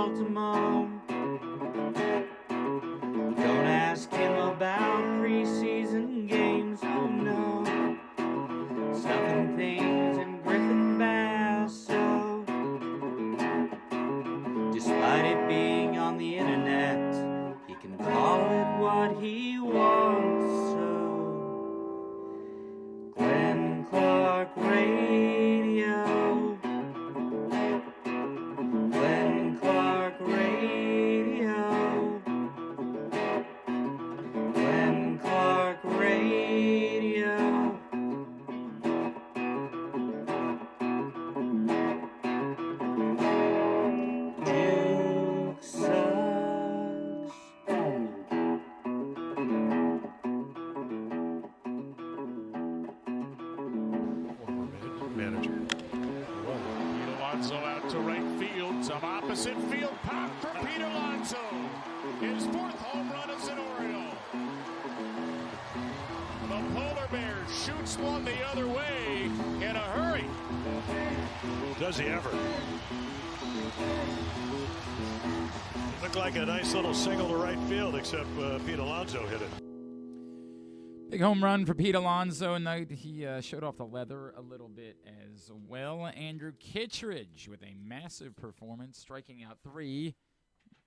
Baltimore. Don't ask him about preseason games, oh no. Stuffing things in Griffin Basso. Despite it being on the internet, he can call it what he wants, so Glenn Clark Radio. Glenn Clark Radio. Glenn Clark Radio. Duke sucks. Manager. Pete Alonso out to right field. Some opposite field pop for Pete Alonso. His 4th home run as an Oriole. The Polar Bear shoots one the other way in a hurry. Does he ever? Looked like a nice little single to right field, except Pete Alonso hit it. Big home run for Pete Alonso, and he showed off the leather a little bit as well. Andrew Kittredge with a massive performance, striking out 3,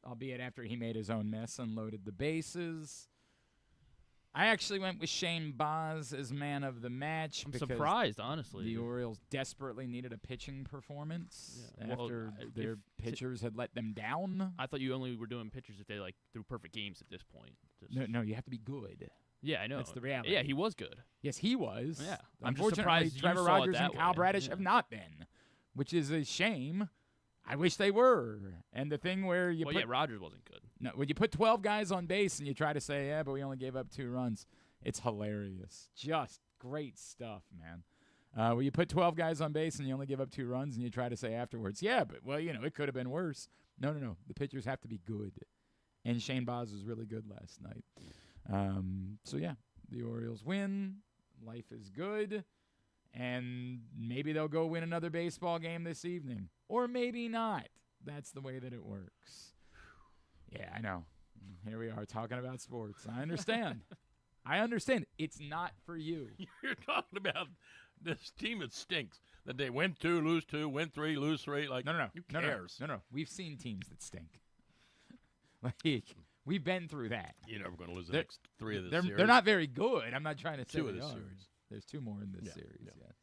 albeit after he made his own mess and loaded the bases. I actually went with Shane Baz as man of the match. I'm because surprised, honestly. The Orioles desperately needed a pitching performance after their pitchers had let them down. I thought you only were doing pitchers if they threw perfect games at this point. No, you have to be good. Yeah, I know. That's the reality. Yeah, he was good. Yes, he was. Yeah. I'm just surprised Trevor you saw Rogers it that and Kyle way. Bradish have not been, which is a shame. I wish they were. And the thing where you put Rogers wasn't good. No, when you put 12 guys on base and you try to say, yeah, but we only gave up 2 runs, it's hilarious. Just great stuff, man. When you put 12 guys on base and you only give up 2 runs and you try to say afterwards, yeah, but, well, it could have been worse. No. The pitchers have to be good. And Shane Baz was really good last night. So, yeah, the Orioles win. Life is good. And maybe they'll go win another baseball game this evening. Or maybe not. That's the way that it works. Yeah, I know. Here we are talking about sports. I understand. I understand. It's not for you. You're talking about this team that stinks. That they win 2, lose 2, win 3, lose 3. Like, No. Who cares? No. We've seen teams that stink. We've been through that. You're never going to lose the next 3 of this series. They're not very good. I'm not trying to say 2 of they this are. series. There's 2 more in this series, yeah. yes.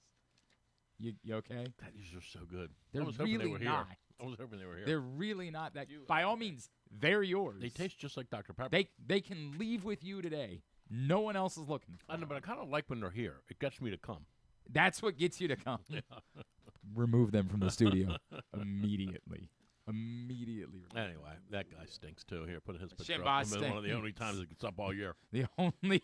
You okay? These are so good. They're I was hoping really they were not. here. I was hoping they were here. They're really not that. By all means, they're yours. They taste just like Dr. Pepper. They can leave with you today. No one else is looking for I know, but I kind of like when they're here. It gets me to come. That's what gets you to come. Remove them from the studio immediately. Anyway, that guy stinks too. Here, put his picture Shane up. Baz One of the only times it gets up all year. The only,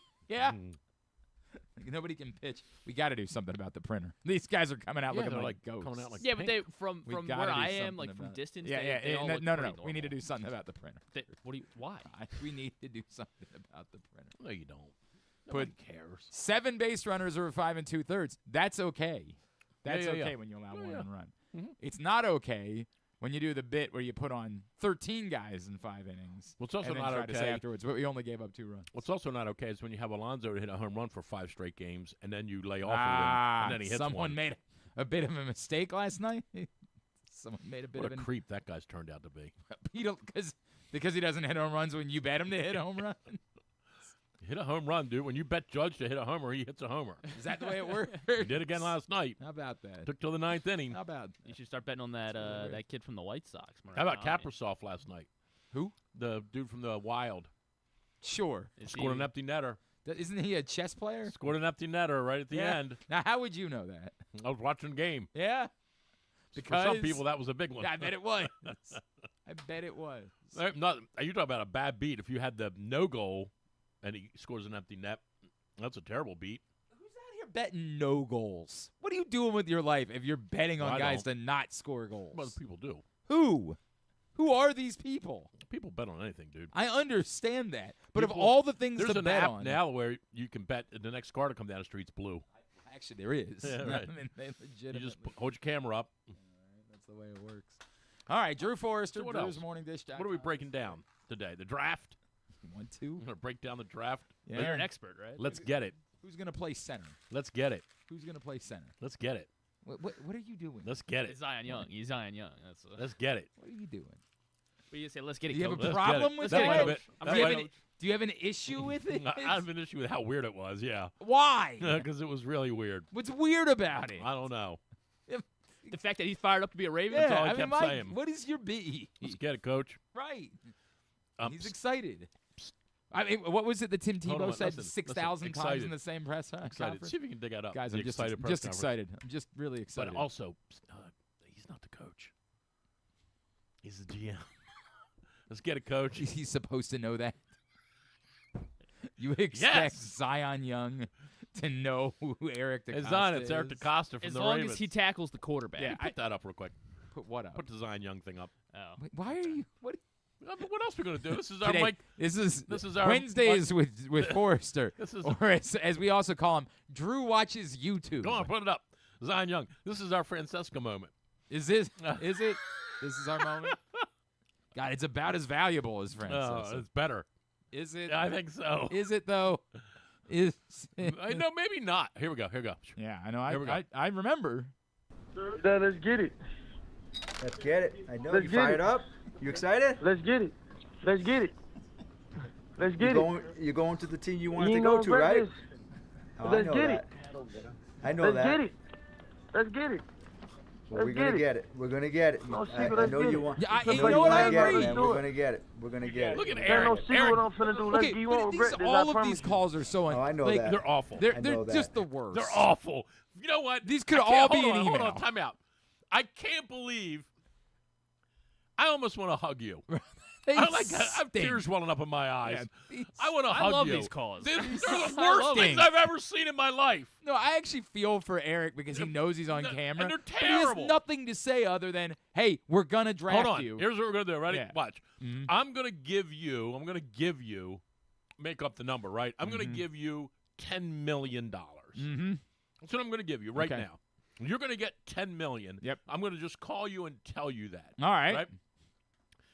Nobody can pitch. We got to do something about the printer. These guys are coming out looking like ghosts. Coming out like Yeah, but pink. they from We where gotta do I am, something from about it. distance. Yeah, they all look no. pretty We need to normal. do something about the printer. Why? We need to do something about the printer. No, you don't. Nobody cares. 7 base runners over 5 2/3. That's okay. That's Yeah, okay yeah. when you allow 1 run. Mhm. It's not okay when you do the bit where you put on 13 guys in 5 innings. Well, it's also and then not try to say okay. afterwards, but we only gave up 2 runs. What's also not okay is when you have Alonso to hit a home run for 5 straight games, and then you lay off of him, and then he hits someone one. made a bit of a mistake last night. Someone made a bit What of a creep that guy's turned out to be. because he doesn't hit home runs when you bet him to hit a home run. Hit a home run, dude. When you bet Judge to hit a homer, he hits a homer. Is that the way it works? He did again last night. How about that? Took till the 9th inning. How about You should start betting on that that kid from the White Sox. How about Murakami. Kaprasov last night? Who? The dude from the Wild. Sure. Scored an empty netter. Isn't he a chess player? Scored an empty netter right at the end. Now, how would you know that? I was watching the game. Yeah. For some people, that was a big one. I bet it was. I bet it was. You talk about a bad beat. If you had the no goal and he scores an empty net, that's a terrible beat. Who's out here betting no goals? What are you doing with your life if you're betting on I guys don't. to not score goals? Well, people do. Who? Who are these people? People bet on anything, dude. I understand that. But of People- all the things There's to an bet app on. now where you can bet the next car to come down the street's blue. Actually, there is. Yeah, right. I mean, they You legitimately. just hold your camera up. That's the way it works. All right, Drew Forrester, So what Drew's else? Morning Dish. What are we breaking down today? The draft? One, two. We're going to break down the draft. Yeah. You're an expert, right? Let's get it. Who's going to play center? Let's get it. Who's going to play center? Let's get it. What are you doing? Let's get it. It's Zion Young. He's Zion Young. That's Let's get it. What are you doing? what you say. Let's get it. Do you have coach. a Let's problem get it. with That it? might have been- I'm that Do you, might have have- an, do you have an issue with it? I have an issue with how weird it was, yeah. Why? Because it was really weird. What's weird about it? I don't know. The fact that he's fired up to be a Raven. That's all I I mean, kept Mike, saying. what is your B? Let's get it, Coach. Right. He's Psst. excited. I mean, what was it that Tim Hold Tebow on, said listen, 6,000 times excited. in the same press Excited. conference? See if you can dig that up. Guys, The I'm just excited press conference. excited. I'm just really excited. But also, he's not the coach. He's the GM. Let's get it, Coach. He's supposed to know that. You would expect Yes! Zion Young to know who Eric DeCosta It's on. It's is. Eric DeCosta from As the long Ravens. as he tackles the quarterback. Yeah, Put that up real quick. Put what up? Put the Zion Young thing up. Oh. Wait, why are you? What? What else are we going to do? This is our Today, Mike. this is our Wednesdays with Forrester, This is or as we also call him, Drew watches YouTube. Go on, put it up. Zion Young. This is our Francesca moment. Is this? Is it? This is our moment. God, it's about as valuable as Francis. It's better. Is it? I think so. Is it though? Is it? I know, maybe not. Here we go. Here we go. Yeah, I know. Here we go. I remember. Let's get it. Let's get it. I know Let's you get fired it. up. You excited? Let's get it. Let's get it. Let's get it. You're going to the team you wanted You to ain't go gonna to, regret right? this. Oh, Let's I know get that. I know Let's that. get it. Let's get it. Well, we're Let's gonna get it. get it. We're gonna get it. No I secret, let's know get you it. want. Yeah, I you know know you what? wanna I get agree. it, man. We're gonna get it. We're gonna get it. Look at There's Eric. no secret Eric. what I'm finna do. Let's Okay, get you but won't these, regret this. I all of promise these you. calls are so. Oh, I know like, that. They're awful. They're I know just that. the worst. They're awful. You know what? These could I all can't- be hold an on, email. Hold on, time out. I can't believe. I almost want to hug you. They I like. I have stink. tears welling up in my eyes. Yeah, I want to I hug love you. these calls. They're the I worst love things them. I've ever seen in my life. No, I actually feel for Eric because he knows he's on and camera. they're But he terrible. has nothing to say other than, "Hey, we're gonna draft Hold on. you." Here's what we're gonna do. Ready? Yeah. Watch. Mhm. I'm gonna give you. Make up the number, right? I'm gonna Mhm. give you $10 million. Mm-hmm. That's what I'm gonna give you right Okay. now. You're gonna get $10 million. Yep. I'm gonna just call you and tell you that. All right. Right?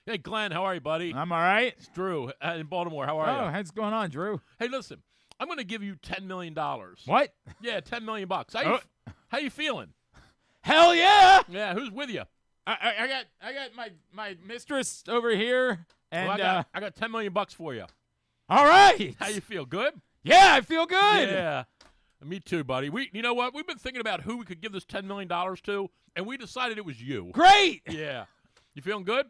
Hey, Glenn, how are you, buddy? I'm all right. It's Drew in Baltimore. How are Oh, you? what's going on, Drew? Hey, listen. I'm gonna give you $10 million. What? Yeah, $10 million. How you feeling? Hell yeah! Yeah, who's with you? I got my mistress over here, and Well, I got $10 million for you. all right. How you feel? Good? Yeah, I feel good. Yeah. Me too, buddy. You know what? We've been thinking about who we could give this $10 million to, and we decided it was you. Great. Yeah. You feeling good?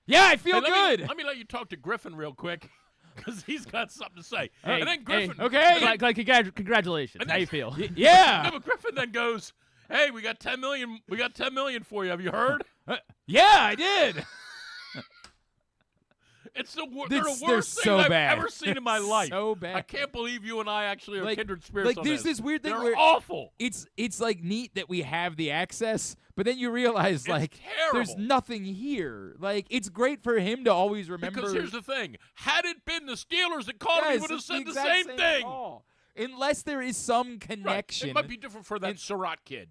Yeah, I feel Hey, good. Let me let you talk to Griffin real quick, because he's got something to say. Hey, and then Griffin. okay. Congratulations. And How then- you feel? Yeah, Yeah. but Griffin then goes, "Hey, we got $10 million. We got $10 million for you. Have you heard?" Yeah, I did. It's they're They're the worst thing so I've bad. ever seen in my They're life. so bad. I can't believe you and I actually are Like- kindred spirits like on there's this weird thing They're where awful. it's like neat that we have the access, but then you realize It's like there's terrible. nothing here. Like it's great for him to always remember. Because here's the thing: had it been the Steelers that called me, Yes, would have it's said the exact same thing. call. Unless there is some Right. connection. It might be different for that And- Surratt kid.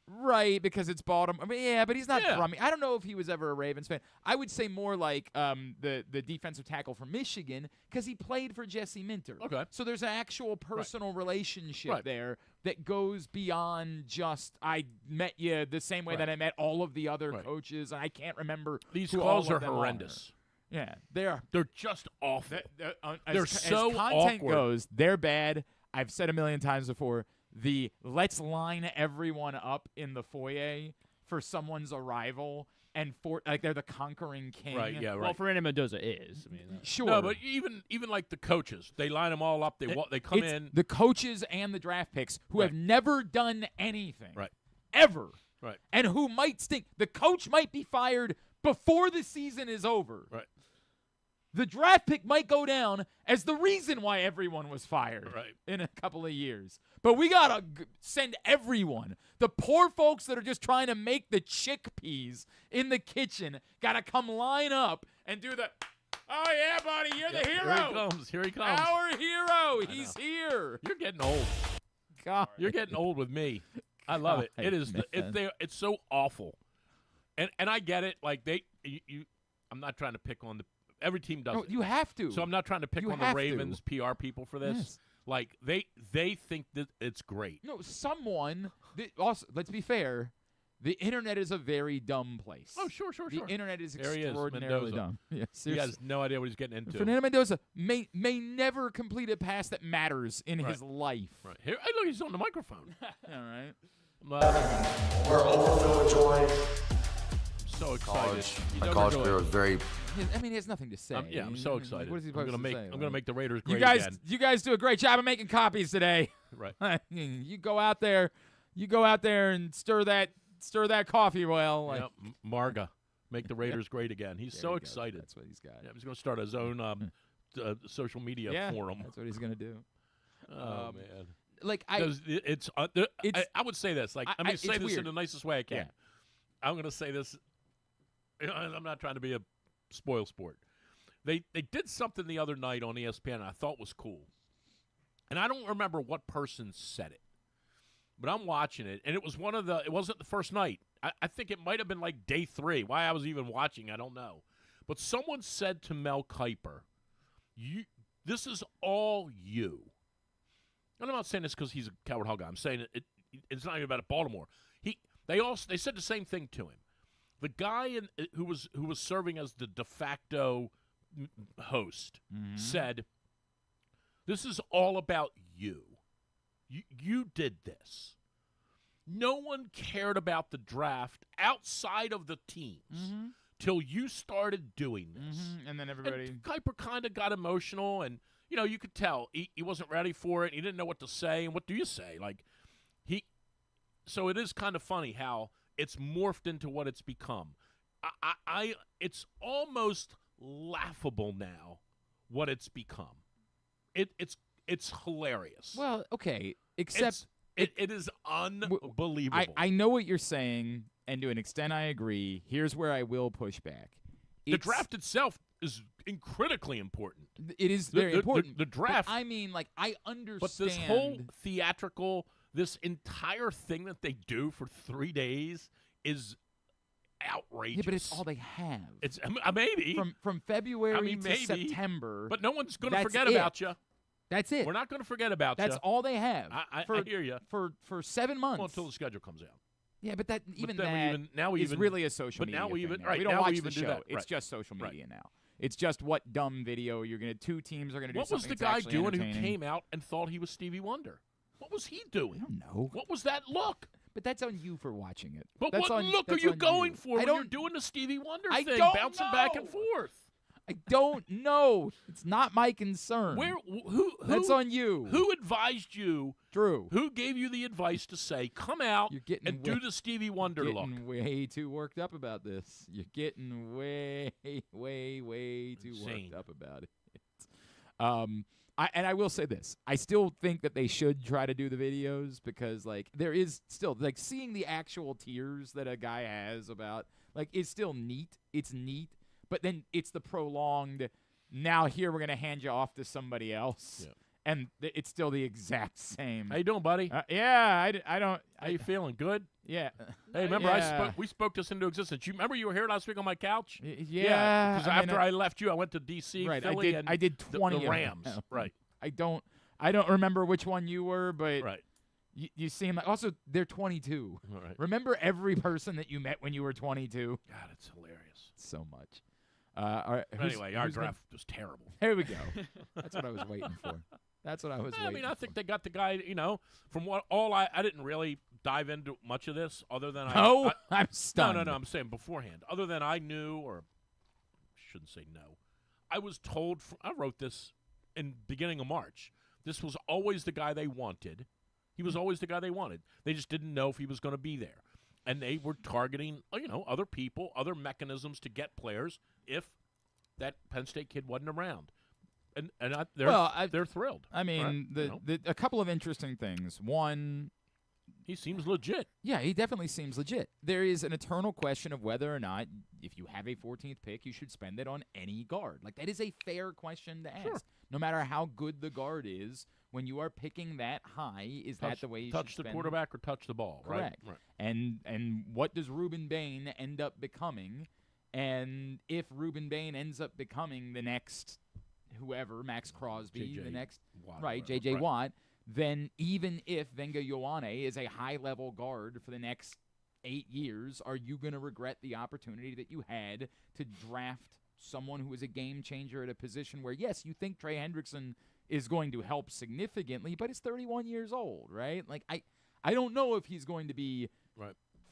Right, because it's Baltimore. I mean, yeah, but he's not Yeah. from. I don't know if he was ever a Ravens fan. I would say more like the defensive tackle from Michigan because he played for Jesse Minter. Okay. So there's an actual personal relationship Right. there that goes beyond just I met you the same way Right. that I met all of the other Right. coaches, and I can't remember. These who calls all are of them horrendous. Yeah, they are. They're just awful. They're so as content awkward. goes, they're bad. I've said a million times before. The let's line everyone up in the foyer for someone's arrival and for like they're the conquering king. Right? Yeah. Right. Well, Fernando Mendoza is. I mean, Sure. No, but even like the coaches, they line them all up. They come It's in. the coaches and the draft picks who have Right. never done anything. Right. Ever. Right. And who might stink. The coach might be fired before the season is over. Right. The draft pick might go down as the reason why everyone was fired Right. in a couple of years. But we got to send everyone. The poor folks that are just trying to make the chickpeas in the kitchen got to come line up and do the, oh, yeah, buddy, you're the hero. Here he comes. Here he comes. Our hero. He's here. You're getting old. God. You're getting old with me. I love it. God, It is. man. It's so awful. And I get it. Like I'm not trying to pick on every team does No, it. you have to. So I'm not trying to pick You on the have to. Ravens PR people for this. Yes. Like they think that it's great. No, also, let's be fair. The internet is a very dumb place. Oh, sure. The internet is There he is, extraordinarily Mendoza. dumb. Yeah, He seriously. has no idea what he's getting into. Fernando Mendoza may never complete a pass that matters in Right. his life. Right here, hey, look, he's on the microphone. All right. We're overfilled with joy. So excited. College, He's my college overjoyed. career was very. I mean, he has nothing to say. I'm so excited. What is he I'm supposed gonna to make say? I'm gonna make the Raiders You great guys, again. you guys do a great job of making copies today. Right. You go out there and stir that coffee well. Like, Yep. Marga, make the Raiders great again. He's there so you go. excited. That's what he's got. Yeah, he's going to start his own social media forum. That's what he's gonna do. Oh man. Like It's I would say this. Like, let me say it's this in weird. the nicest way I can. Yeah. I'm going to say this. I'm not trying to be a spoil sport. They did something the other night on ESPN I thought was cool. And I don't remember what person said it. But I'm watching it, and it wasn't the first night. I think it might have been like day 3. Why I was even watching, I don't know. But someone said to Mel Kiper, this is all you. And I'm not saying this because he's a coward hog guy. I'm saying it's not even about Baltimore. They said the same thing to him. The guy who was serving as the de facto host said, "This is all about you. You did this. No one cared about the draft outside of the teams till you started doing this." And then everybody. And Kuiper kind of got emotional, and you could tell he wasn't ready for it. He didn't know what to say, and what do you say? So it is kind of funny how it's morphed into what it's become. It's almost laughable now what it's become. It's hilarious. Well, okay, except it is unbelievable. I know what you're saying, and to an extent I agree. Here's where I will push back. The draft itself is critically important. It is very important. The draft. But I mean, like, I understand. But this whole theatrical, this entire thing that they do for 3 days is outrageous. Yeah, but it's all they have. It's maybe from February to maybe, September. But no one's going to that's forget it. about you. That's it. We're not going to forget about you. That's all they have. I hear you. For 7 months. Well, until the schedule comes out. Yeah, but then that is really a social media thing now. Right, we don't now watch we the even do show. that. It's Right. just social media now. It's just what dumb video you're going to – 2 teams are going to do What was something the that's guy actually doing who entertaining. came out and thought he was Stevie Wonder? What was he doing? I don't know. What was that look? But that's on you for watching it. But that's what look are that's you on going you. for when don't, you're doing the Stevie Wonder I thing, don't bouncing back and know. forth? I don't know. It's not my concern. Who? That's on you. Who advised you? Drew. Who gave you the advice to say, come out and do the Stevie Wonder look? You're getting way too worked up about this. You're getting way too Insane. worked up about it. I will say this. I still think that they should try to do the videos because, like, there is still, like, seeing the actual tears that a guy has about, like, is still neat. It's neat. But then it's the prolonged, now here we're going to hand you off to somebody else. Yeah. And it's still the exact same. How you doing, buddy? Yeah, I don't. How you feeling? Good? Yeah. Hey, remember yeah. we spoke this into existence. You remember you were here last week on my couch? Yeah. Because after I left you, I went to D.C., right, Philly, I did 20 the of Rams. them. Right. I don't remember which one you were, but Right. you seem like, also they're 22. All right. Remember every person that you met when you were 22? God, it's hilarious. So much. All right, Anyway, our draft was terrible. Here we go. That's what I was waiting for. That's what I was waiting I mean, I think for. they got the guy, from what I didn't really dive into much of this other than I'm stunned. No, I'm saying beforehand. Other than I knew, or shouldn't say no, I was told, I wrote this in beginning of March. This was always the guy they wanted. He was always the guy they wanted. They just didn't know if he was going to be there. And they were targeting, other people, other mechanisms to get players if that Penn State kid wasn't around. And they're thrilled. I mean, right? a couple of interesting things. One, He seems legit. Yeah, he definitely seems legit. There is an eternal question of whether or not, if you have a 14th pick, you should spend it on any guard. Like, that is a fair question to ask. Sure. No matter how good the guard is, when you are picking that high, is that the way you should touch the spend quarterback or touch the ball? Correct. Right. And what does Ruben Bain end up becoming? And if Ruben Bain ends up becoming the next whoever, Max Crosby, J.J. the next Watt, right, J.J. right. Watt, then even if Venga Ioane is a high-level guard for the next 8 years, are you going to regret the opportunity that you had to draft someone who is a game changer at a position where, yes, you think Trey Hendrickson is going to help significantly, but he's 31 years old, right? Like, I don't know if he's going to be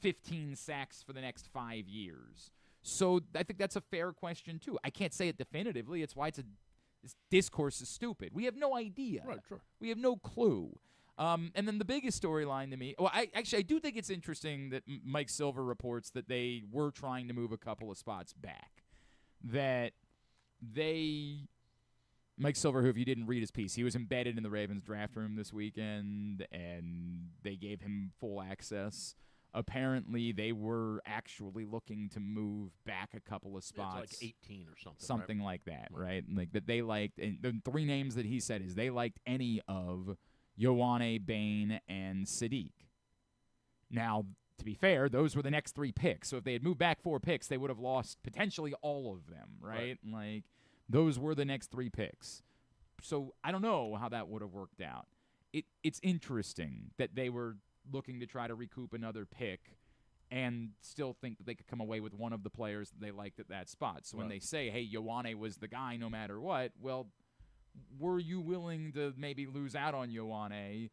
15 sacks for the next 5 years. So I think that's a fair question, too. I can't say it definitively. It's why this discourse is stupid. We have no idea. Right, sure. We have no clue. And then the biggest storyline to me, well, I do think it's interesting that Mike Silver reports that they were trying to move a couple of spots back. Mike Silver, who, if you didn't read his piece, he was embedded in the Ravens draft room this weekend, and they gave him full access. Apparently, they were actually looking to move back a couple of spots. It's like 18 or something. Something right? like that, right? Like that they liked, and the three names that he said is they liked any of Ioane, Bain, and Sadiq. Now, to be fair, those were the next 3 picks. So if they had moved back 4 picks, they would have lost potentially all of them, right? Like, those were the next 3 picks. So I don't know how that would have worked out. It's interesting that they were looking to try to recoup another pick and still think that they could come away with one of the players that they liked at that spot. So when they say, hey, Ioane was the guy no matter what, well, were you willing to maybe lose out on Ioane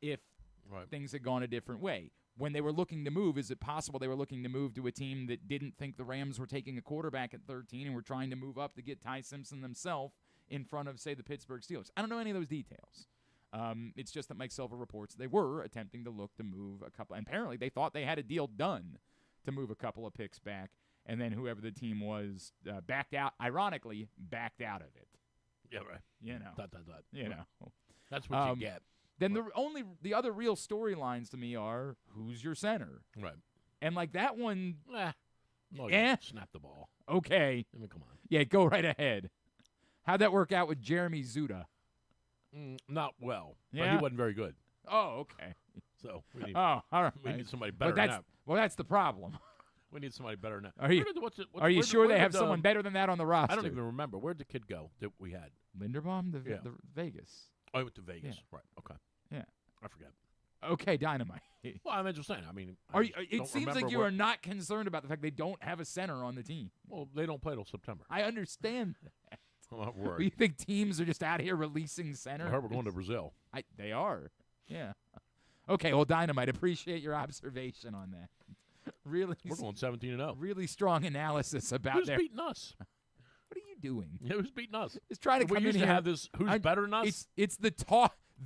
if things had gone a different way? When they were looking to move, is it possible they were looking to move to a team that didn't think the Rams were taking a quarterback at 13 and were trying to move up to get Ty Simpson themselves in front of, say, the Pittsburgh Steelers? I don't know any of those details. It's just that Mike Silver reports they were attempting to look to move a couple. And apparently, they thought they had a deal done to move a couple of picks back, and then whoever the team was backed out. Ironically, backed out of it. Yeah, right. You know, you know, that's what you get. Then the other real storylines to me are who's your center, right? And like that one, snap the ball. Okay, I mean, come on. Yeah, go right ahead. How'd that work out with Jeremy Zuda? Not well. Yeah? But he wasn't very good. Oh, okay. So we need, all right. We need somebody better than that. Well, that's the problem. We need somebody better than that. Are you sure they have someone better than that on the roster? I don't even remember. Where'd the kid go that we had? Linderbaum, the Vegas. Oh, he went to Vegas. Yeah. Right. Okay. Yeah. I forget. Okay, Dynamite. Well, I'm just saying. I mean, it seems like you are not concerned about the fact they don't have a center on the team. Well, they don't play till September. I understand that. I'm not worried. Do you think teams are just out here releasing center? I heard we're going to Brazil. They are. Yeah. Okay, well, Dynamite, appreciate your observation on that. Really, we're going 17-0. Really strong analysis about who's beating us. What are you doing? Yeah, who's beating us? Just trying to come in here. Have this. Who's better than us? It's the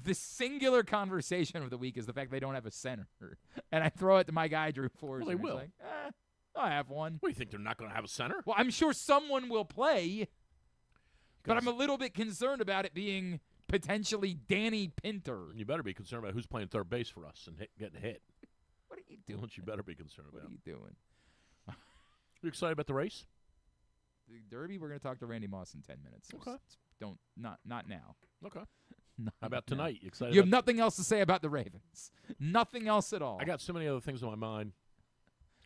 the singular conversation of the week is the fact they don't have a center, and I throw it to my guy Drew Forrester. Well, they will. Like, I have one. What do you think? They're not going to have a center? Well, I'm sure someone will play. But I'm a little bit concerned about it being potentially Danny Pinter. You better be concerned about who's playing third base for us and getting hit. What are you doing? Don't you better be concerned about. What are you doing? You excited about the race? The Derby, we're going to talk to Randy Moss in 10 minutes. So Okay. Not now. Okay. Not How about now. tonight? You excited? You have nothing else to say about the Ravens. Nothing else at all. I got so many other things on my mind.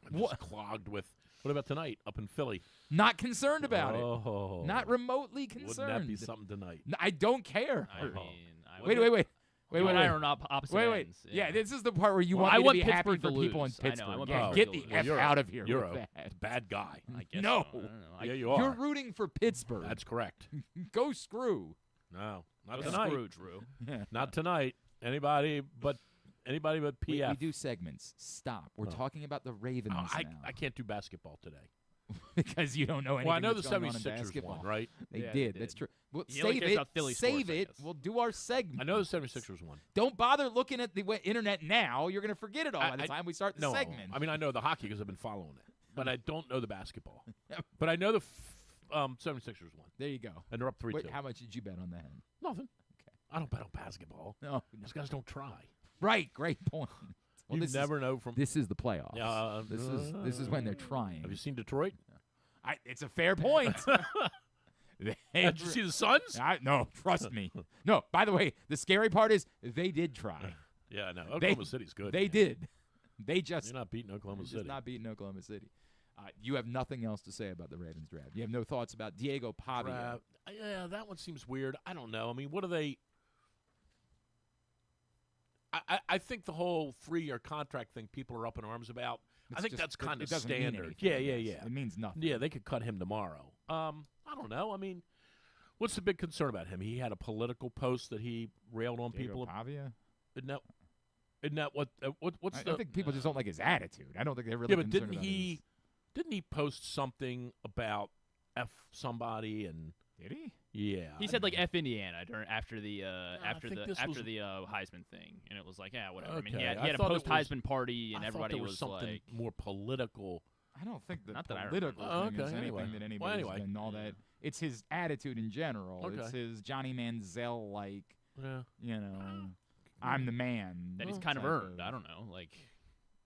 I'm just clogged with. What about tonight up in Philly? Not concerned about it. Not remotely concerned. Wouldn't that be something tonight? No, I don't care. I mean, wait. You and I are on opposite ends. Yeah, this is the part where you Well, want I me to want be happy Pittsburgh for to people in lose. I know, Pittsburgh. I want Yeah, Pittsburgh get to the lose. F out of here You're with a that. bad guy. I guess No. so. I don't know. Yeah, you are. You're rooting for Pittsburgh. That's correct. Go screw. No, not Go tonight. screw, Drew. Yeah. Not tonight. Anybody but PF. We do segments. Stop. We're talking about the Ravens now. I can't do basketball today. because you don't know anything. Well, I know the that's going on in 76ers basketball. won, right? They Yeah, did. they That's did. true. Well, You only save cares it. about Philly Save sports, I it. guess. We'll do our segment. I know the 76ers won. Don't bother looking at the internet now. You're going to forget it all by the time we start the No, segment. I mean, I know the hockey because I've been following it, but I don't know the basketball. But I know the 76ers won. There you go. And they're up 3-2. Wait, how much did you bet on that? Nothing. Okay. I don't bet on basketball. No. Those guys don't try. Right. Great point. Well, you this never know from. This is the playoffs. This is when they're trying. Have you seen Detroit? It's a fair point. Did you see the Suns? No, trust me. No, by the way, the scary part is they did try. Yeah, no. Oklahoma City's good. They did. They just You're not beating Oklahoma City. Not beating Oklahoma City. You have nothing else to say about the Ravens draft. You have no thoughts about Diego Pavia. Yeah, that one seems weird. I don't know. I mean, what are they? I think the whole 3-year contract thing people are up in arms about. I think that's kind of standard. Yeah. It means nothing. Yeah, they could cut him tomorrow. I don't know. I mean, what's the big concern about him? He had a political post that he railed on Diego people. Pavia? Isn't that what? What's I think people just don't like his attitude. I don't think they're really. Yeah, but concerned about his... didn't he post something about F somebody and? Did he? Yeah. He said like F Indiana after the Heisman thing, and it was like, yeah, whatever. Okay. I mean, he had a post Heisman party, and everybody was something like more political. I don't think the Not that I political remember. thing is anything that anybody's been all that. It's his attitude in general. Okay. It's his Johnny Manziel like. Yeah. You know, I'm the man. that he's kind of earned. I don't know, like.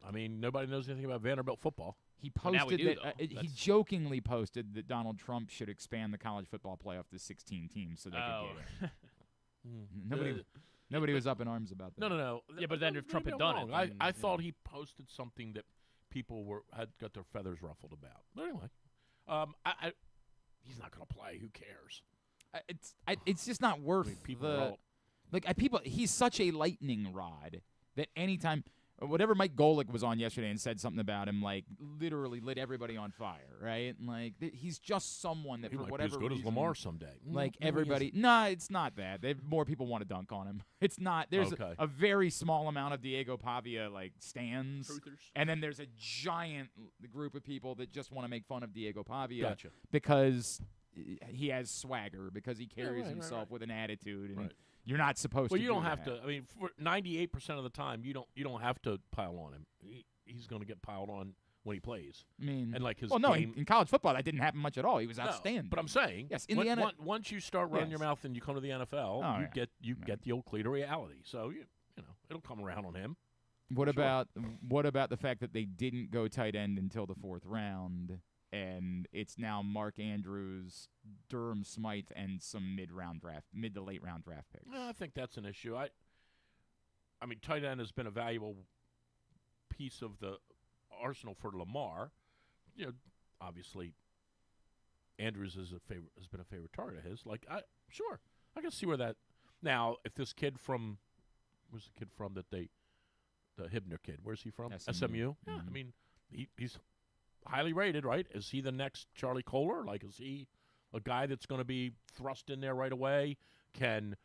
I mean, nobody knows anything about Vanderbilt football. He Well, now we posted do, that though. he jokingly posted that Donald Trump should expand the college football playoff to 16 teams so they could get in. Nobody was up in arms about that. No. Yeah, but then if Trump had I'm done wrong. it, then, I thought he posted something that people had got their feathers ruffled about. But anyway, he's not going to play. Who cares? It's just not worth people are all- people. He's such a lightning rod that anytime. Whatever Mike Golick was on yesterday and said something about him, like literally lit everybody on fire, right? Like he's just someone that He for might whatever be as good reason, as Lamar someday. like No, he everybody. isn't. No, it's not that. More people want to dunk on him. It's not. There's Okay. a very small amount of Diego Pavia like stands, Truthers. and then there's a giant group of people that just want to make fun of Diego Pavia Gotcha. because he has swagger, because he carries right, himself right. with an attitude, and Right. you're not supposed to. Well, you don't do have that. to. I mean, for 98% of the time, you don't have to pile on him. He's going to get piled on when he plays. I mean, And like his well, no, game, in college football that didn't happen much at all. He was No, outstanding. but I'm saying, Yes, in the once you start running your Yes. mouth and you come to the NFL, Oh, you yeah. get the old clear reality. So you know it'll come around on him. What Sure. about the fact that they didn't go tight end until the 4th round, and it's now Mark Andrews, Durham Smythe, and some mid to late round draft picks? Well, I think that's an issue. I mean, tight end has been a valuable piece of the arsenal for Lamar. You know, obviously, Andrews has been a favorite target of his. Like, I can see where that. Now, if this kid from, where's the kid from that the Hibner kid? Where's he from? SMU. Yeah, I mean, he's highly rated, right? Is he the next Charlie Kohler? Like, is he a guy that's going to be thrust in there right away? Can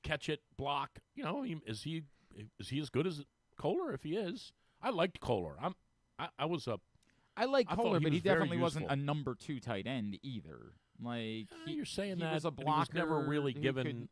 catch it, block? You know, is he as good as Kohler? If he is, I liked Kohler. I like thought Kohler, he but he was very definitely wasn't useful. a number 2 tight end either. Like you're saying he that was a and he blocker, was never really given.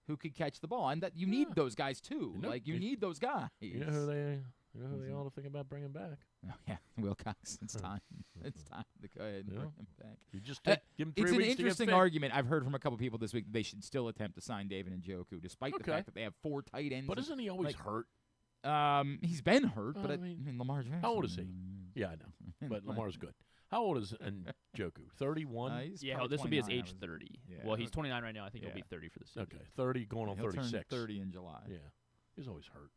who could catch the ball, and that you need those guys too. You know- Like you need those guys. You know who they ought to think about bringing back? Oh, yeah, Wilcox. It's time. It's time to go ahead and Yeah. bring him back. You just Uh, give him 3 It's an weeks to get interesting fit. argument I've heard from a couple people this week that they should still attempt to sign David Njoku, despite the Okay. fact that they have 4 tight ends. But isn't he always like, hurt? He's been hurt, but I I mean, mean Lamar Jackson. How old is he? Yeah, I know. But Lamar's good. How old is Njoku? 31? He's Yeah, probably this will be his 29, age 30. Yeah. Well, he's 29 right now. I think he'll Yeah. be 30 for the season. Okay, 30 going on He'll turn 36. 30 in July. Yeah, he's always hurt.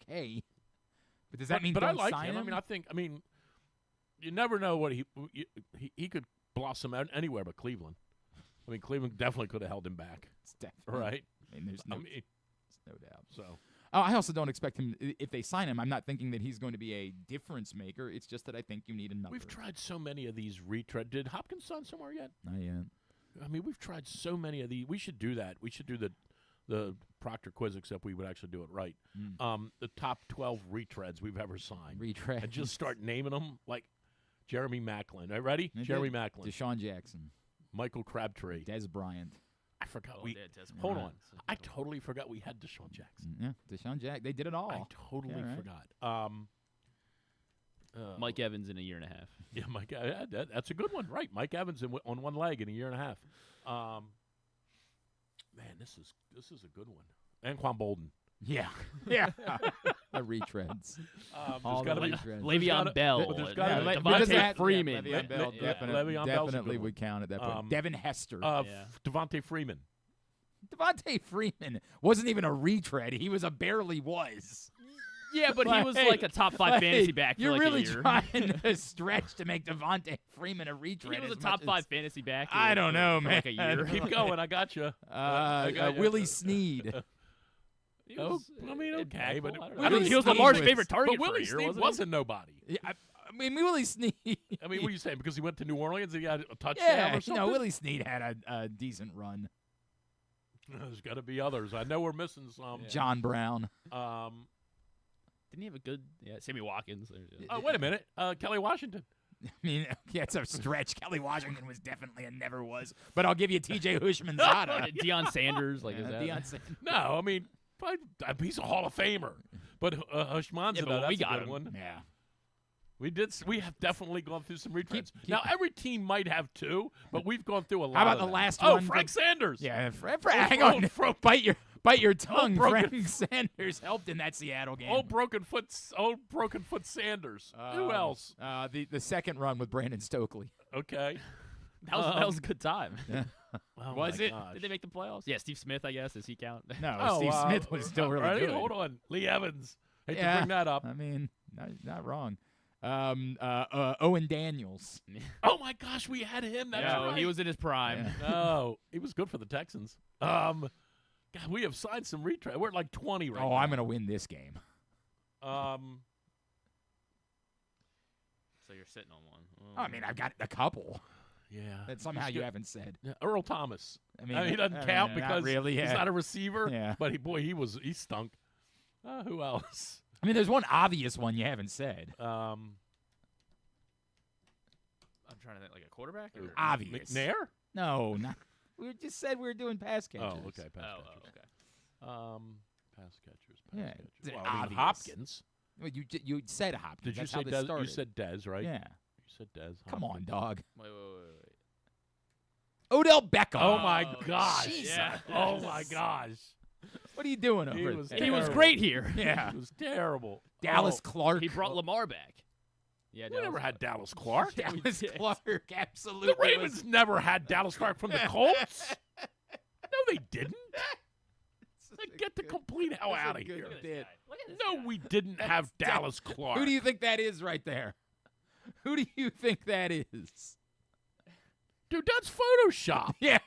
Okay. But does that mean but I don't like sign him. I mean, you never know what he could blossom out anywhere but Cleveland. I mean, Cleveland definitely could have held him back, It's definitely. right? I mean, there's no doubt. So I also don't expect him, if they sign him, I'm not thinking that he's going to be a difference maker. It's just that I think you need another. we've tried so many of these retread. Did Hopkins sign somewhere yet? Not yet. I mean, we've tried so many of these. We should do that. We should do the Proctor quiz, except we would actually do it right. The top 12 retreads we've ever signed. Retread. And just start naming them like Jeremy Maclin. Are you ready? Jeremy Maclin. Deshaun Jackson. Michael Crabtree. Des Bryant. I forgot Oh, we. yeah, Des Hold Bryant. on. I totally forgot we had Deshaun Jackson. Yeah, Deshaun Jackson. They did it all. I totally Yeah, right. forgot. Mike Evans in a year and a half. Yeah, Mike. That's a good one, right? Mike Evans on one leg in a year and a half. Man, this is a good one. Anquan Bolden. Yeah. Yeah. The retreads. All gotta the be- retreads. Le'Veon Bell, but there's and, gotta be- because Devontae that- Freeman. Yeah, Le'Veon Bell Yeah. Le'Veon Bell's a definitely good would count at that point. Um, Devin Hester. Yeah. Devontae Freeman. Devontae Freeman wasn't even a retread. He was a barely was. Yeah, but he was like a top 5 fantasy back for You're like really a year. trying to stretch to make Devontae Freeman a retread. He was a as top much 5 fantasy back. I don't know, for man. like a year. Keep going. I got you. Willie Snead. He was, I mean, okay, but I don't know. He was Snead Lamar's was- favorite target But for a Willie year, Snead wasn't wasn't nobody. Yeah, I mean, Willie Snead. I mean, what are you saying? Because he went to New Orleans and he had a touchdown Yeah, or something? no, Willie Snead had a decent run. There's got to be others. I know we're missing some. John Brown. Didn't he have a good Sammy Watkins? Oh, wait a minute. Kelly Washington. I mean, yeah, it's a stretch. Kelly Washington was definitely and never was. But I'll give you T.J. Hushmanzada. Deion Sanders, like is that? Deion Sanders. No, I mean, he's a Hall of Famer. But Hushmanzada, Yeah, but that's we a got good him. one. Yeah. We have definitely gone through some retreads. keep- Now, every team might have two, but we've gone through a lot. How about of the them. last Oh, one? Frank Sanders. Yeah, hang on. Bite your tongue. broken- Frank Sanders helped in that Seattle game. Old broken foot Sanders. Who else? The second run with Brandon Stokely. Okay. That was a good time. Oh Was my it? gosh. Did they make the playoffs? Yeah, Steve Smith, I guess. Does he count? No, Oh, Steve Smith was still really ready? good. Hold on. Lee Evans. Hate Yeah. to bring that up. I mean, not wrong. Owen Daniels. Oh my gosh, we had him. That's No, right. he was in his prime. Oh, he was good for the Texans. God, we have signed some retread. We're at like 20 right now. Oh, I'm gonna win this game. So you're sitting on one. I mean, I've got a couple yeah. that somehow He's you good. haven't said. Yeah, Earl Thomas. I mean, he doesn't count not because really, he's yeah. not a receiver. Yeah. But he stunk. Who else? I mean, there's one obvious one you haven't said. I'm trying to think, like a quarterback? Or? Obvious. McNair? No, not. We just said we were doing pass catchers. Oh, okay. Pass catchers. Okay. Pass catchers. Yeah, Pass it's catchers. Well, I mean, obvious. Hopkins. Well, you said Hopkins. Did you That's say how this Dez? started. You said Dez, right? Yeah. You said Dez. Come on, dog. Wait. Odell Beckham. Oh my gosh. Jesus. Yeah. Oh my gosh. What are you doing over He there? was He was terrible. great here. Yeah. It was terrible. Dallas Oh, Clark. He brought Lamar back. Yeah, we never had Dallas Clark. Dallas did. Clark. Absolutely. The Ravens never had Dallas Clark from the Colts. No, they didn't. Get the complete hell out of here. Bit. No, we didn't have Dallas Clark. Who do you think that is right there? Who do you think that is? Dude, that's Photoshop. Yeah.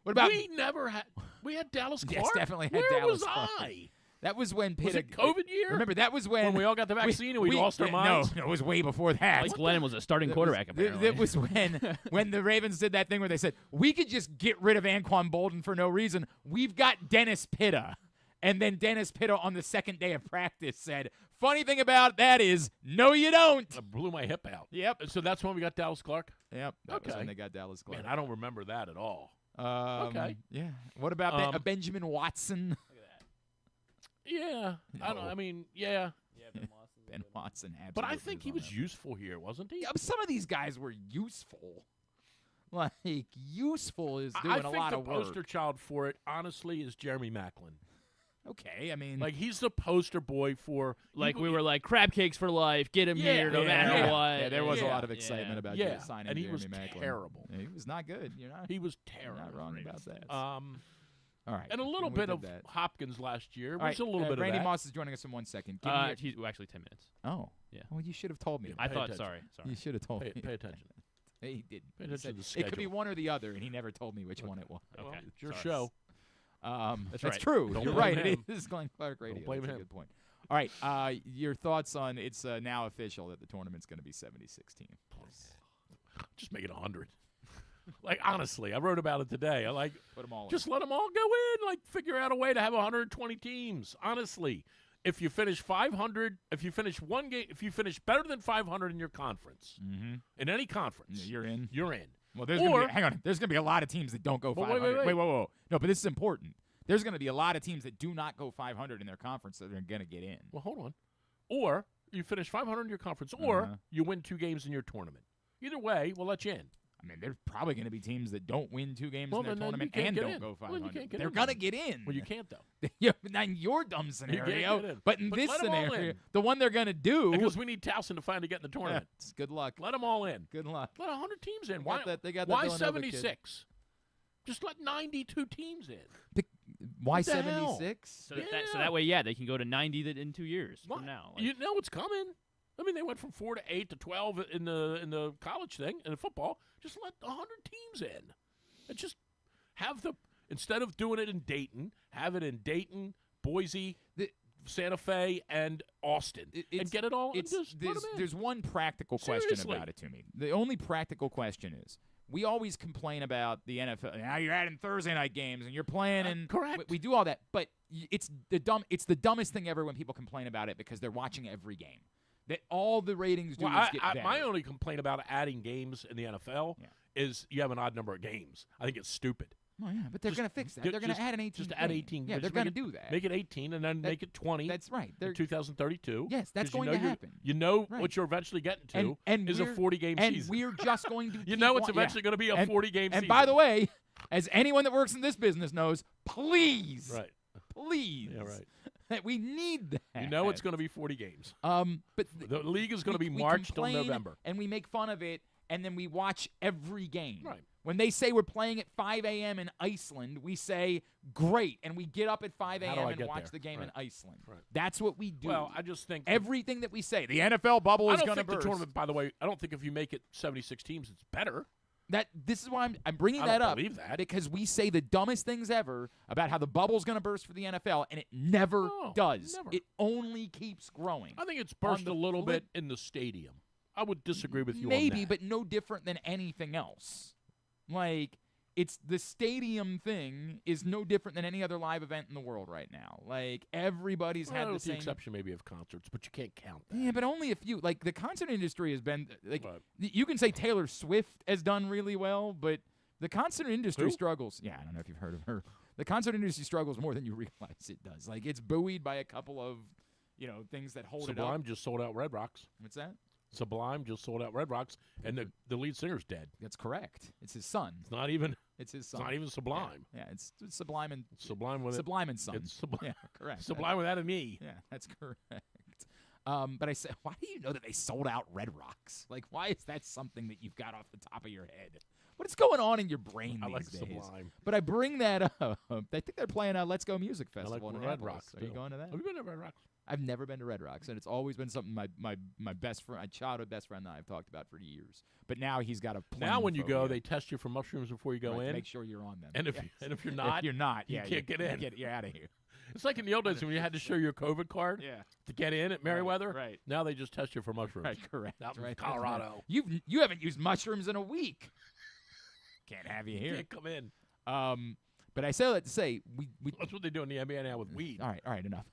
What about We never had. We had Dallas Clark. Yes, definitely had Where Dallas was Clark. I? That was when Pitt. Was it COVID year? Remember, that was when we all got the vaccine and we lost our minds? No, it was way before that. Blake Glennon was a starting quarterback, apparently. It was when the Ravens did that thing where they said, we could just get rid of Anquan Bolden for no reason. We've got Dennis Pitta. And then Dennis Pitta on the second day of practice said, funny thing about that is, no, you don't. I blew my hip out. Yep. So that's when we got Dallas Clark? Yep. That was Okay. when they got Dallas Clark. Man, I don't remember that at all. Okay. Yeah. What about Benjamin Watson? Yeah. I don't. I mean, yeah. Ben Watson, absolutely. But I think he on was that. useful here, wasn't he? Yeah, but some of these guys were useful. Like, useful is I doing a think lot the of work. poster child for it, honestly, is Jeremy Maclin. Okay, I mean, Like, he's the poster boy for... Like, we were like, crab cakes for life. Get him here no matter what. Yeah, there was a Yeah. lot of excitement about Yeah, signing and he Jeremy was Maclin. terrible. Yeah, he was not good. You're not. He was You're terrible. not wrong about that. All right, And a little we bit did of that. Hopkins last year. All Was right, a little bit Randy of that. Moss is joining us in 1 second. Give me your- He's actually 10 minutes. Oh, Yeah. Well, you should have told me. I Pay thought. attention. Sorry. You should have told Pay, me. pay attention. He didn't. Pay He attention said to the it could be schedule. one or the other, and he never told me which one it was. Okay. Well, it's your Sorry. show. That's right. true. Don't You're blame right. him. It is Glenn Clark Radio. Don't blame That's him. a good point. All right. Your thoughts on it's now official that the tournament's going to be 76 teams. Just make it 100. Like, honestly, I wrote about it today. I like, Put them all just let them all go in. Like, figure out a way to have 120 teams. Honestly, if you finish 500, if you finish one game, if you finish better than 500 in your conference, in any conference, You're in. you're in. Well, there's Or- gonna be, hang on. There's going to be a lot of teams that don't go But 500. wait. Whoa. No, but this is important. There's going to be a lot of teams that do not go 500 in their conference that are going to get in. Well, hold on. Or you finish 500 in your conference, or Uh-huh. you win 2 games in your tournament. Either way, we'll let you in. I mean, there's probably going to be teams that don't win 2 games Well, in their then you tournament can't and get don't in. go Well, you 500. can't get They're in going to then. get in. Well, you can't, though. Yeah, but not in your dumb can't scenario. get in. But in But this let 'em all scenario, in. the one they're going to do. Because we need Towson to finally get in the tournament. Yeah, good luck. Let them all in. Good luck. Let 100 teams in. They Why, got that- they got that why Villanova kid. 76? Just let 92 teams in. Why What the hell? 76? So that way, they can go to 90 in 2 years from now. Like, You know it's coming. I mean, they went from 4 to 8 to 12 in the college thing in football. Just let 100 teams in, and just have instead of doing it in Dayton, have it in Dayton, Boise, Santa Fe, and Austin, and get it all. And just put 'em in. There's one practical question Seriously. about it to me. The only practical question is, we always complain about the NFL. Now you're adding Thursday night games and you're playing and correct. We do all that, but it's the dumbest thing ever when people complain about it because they're watching every game. That all the ratings do is get better. My only complaint about adding games in the NFL is you have an odd number of games. I think it's stupid. Oh, yeah, but they're going to fix that. They're going to add an 18. Just add 18. Yeah, they're going to do that. Make it 18 and then make it 20. That's right. In 2032. Yes, that's 'cause going to happen. You know Right. what you're eventually getting to is a we're- 40-game and season. we're just going to You know it's keep eventually going to be a 40-game season. And by the way, as anyone that works in this business knows, please, Right. please, Yeah, right. that we need that. You know it's going to be 40 games. But the league is going to be we March till complain November. and we make fun of it, and then we watch every game. Right. When they say we're playing at 5 a.m. in Iceland, we say, great, and we get up at 5 How do a.m. I and get watch there? the game in Right. Iceland. Right. That's what we do. Well, I just think everything that we say, the NFL bubble I is don't going to think the burst. tournament, by the way, I don't think if you make it 76 teams, it's better. This is why I'm bringing I that don't up believe that. because we say the dumbest things ever about how the bubble's going to burst for the NFL, and it never No, does. never. It only keeps growing. I think it's burst the a little flip- bit in the stadium. I would disagree with you Maybe, on that. but no different than anything else. Like, it's the stadium thing is no different than any other live event in the world right now. Like, everybody's had the with same. the exception maybe of concerts, but you can't count that. Yeah, but only a few. Like, the concert industry has been like Right. you can say Taylor Swift has done really well, but the concert industry Who? struggles. Yeah, I don't know if you've heard of her. The concert industry struggles more than you realize it does. Like, it's buoyed by a couple of, things that hold it Sublime up. just sold out Red Rocks. What's that? Sublime just sold out Red Rocks, and the lead singer's dead. That's correct. It's his son. It's not even. It's his It's son. not even Sublime. Yeah, it's Sublime and Sublime with Sublime and Son. It's Sublime. Yeah, correct. Sublime without an E. Yeah, that's correct. But I said, why do you know that they sold out Red Rocks? Like, why is that something that you've got off the top of your head? What is going on in your brain I these like days? Sublime. But I bring that up. I think they're playing a Let's Go Music I like Festival in Red Annapolis. Rocks. Are you too. going to that? Have you been to Red Rocks? I've never been to Red Rocks, and it's always been something my best friend, my childhood best friend, and I have talked about for years. But now he's got a plane Now when you go, phobia. they test you for mushrooms before you go Right, to in. make sure you're on them. And if Yes. you're not, if you're not, you yeah, can't get in. You're out of here. It's like in the old days when you had to show your COVID card Yeah. to get in at Meriwether. right. Now they just test you for mushrooms. Right, correct. Out in right. Colorado. You haven't used mushrooms in a week. Can't have you You here. can't come in. But I say that to say we That's what they do in the NBA now with weed. all right, enough.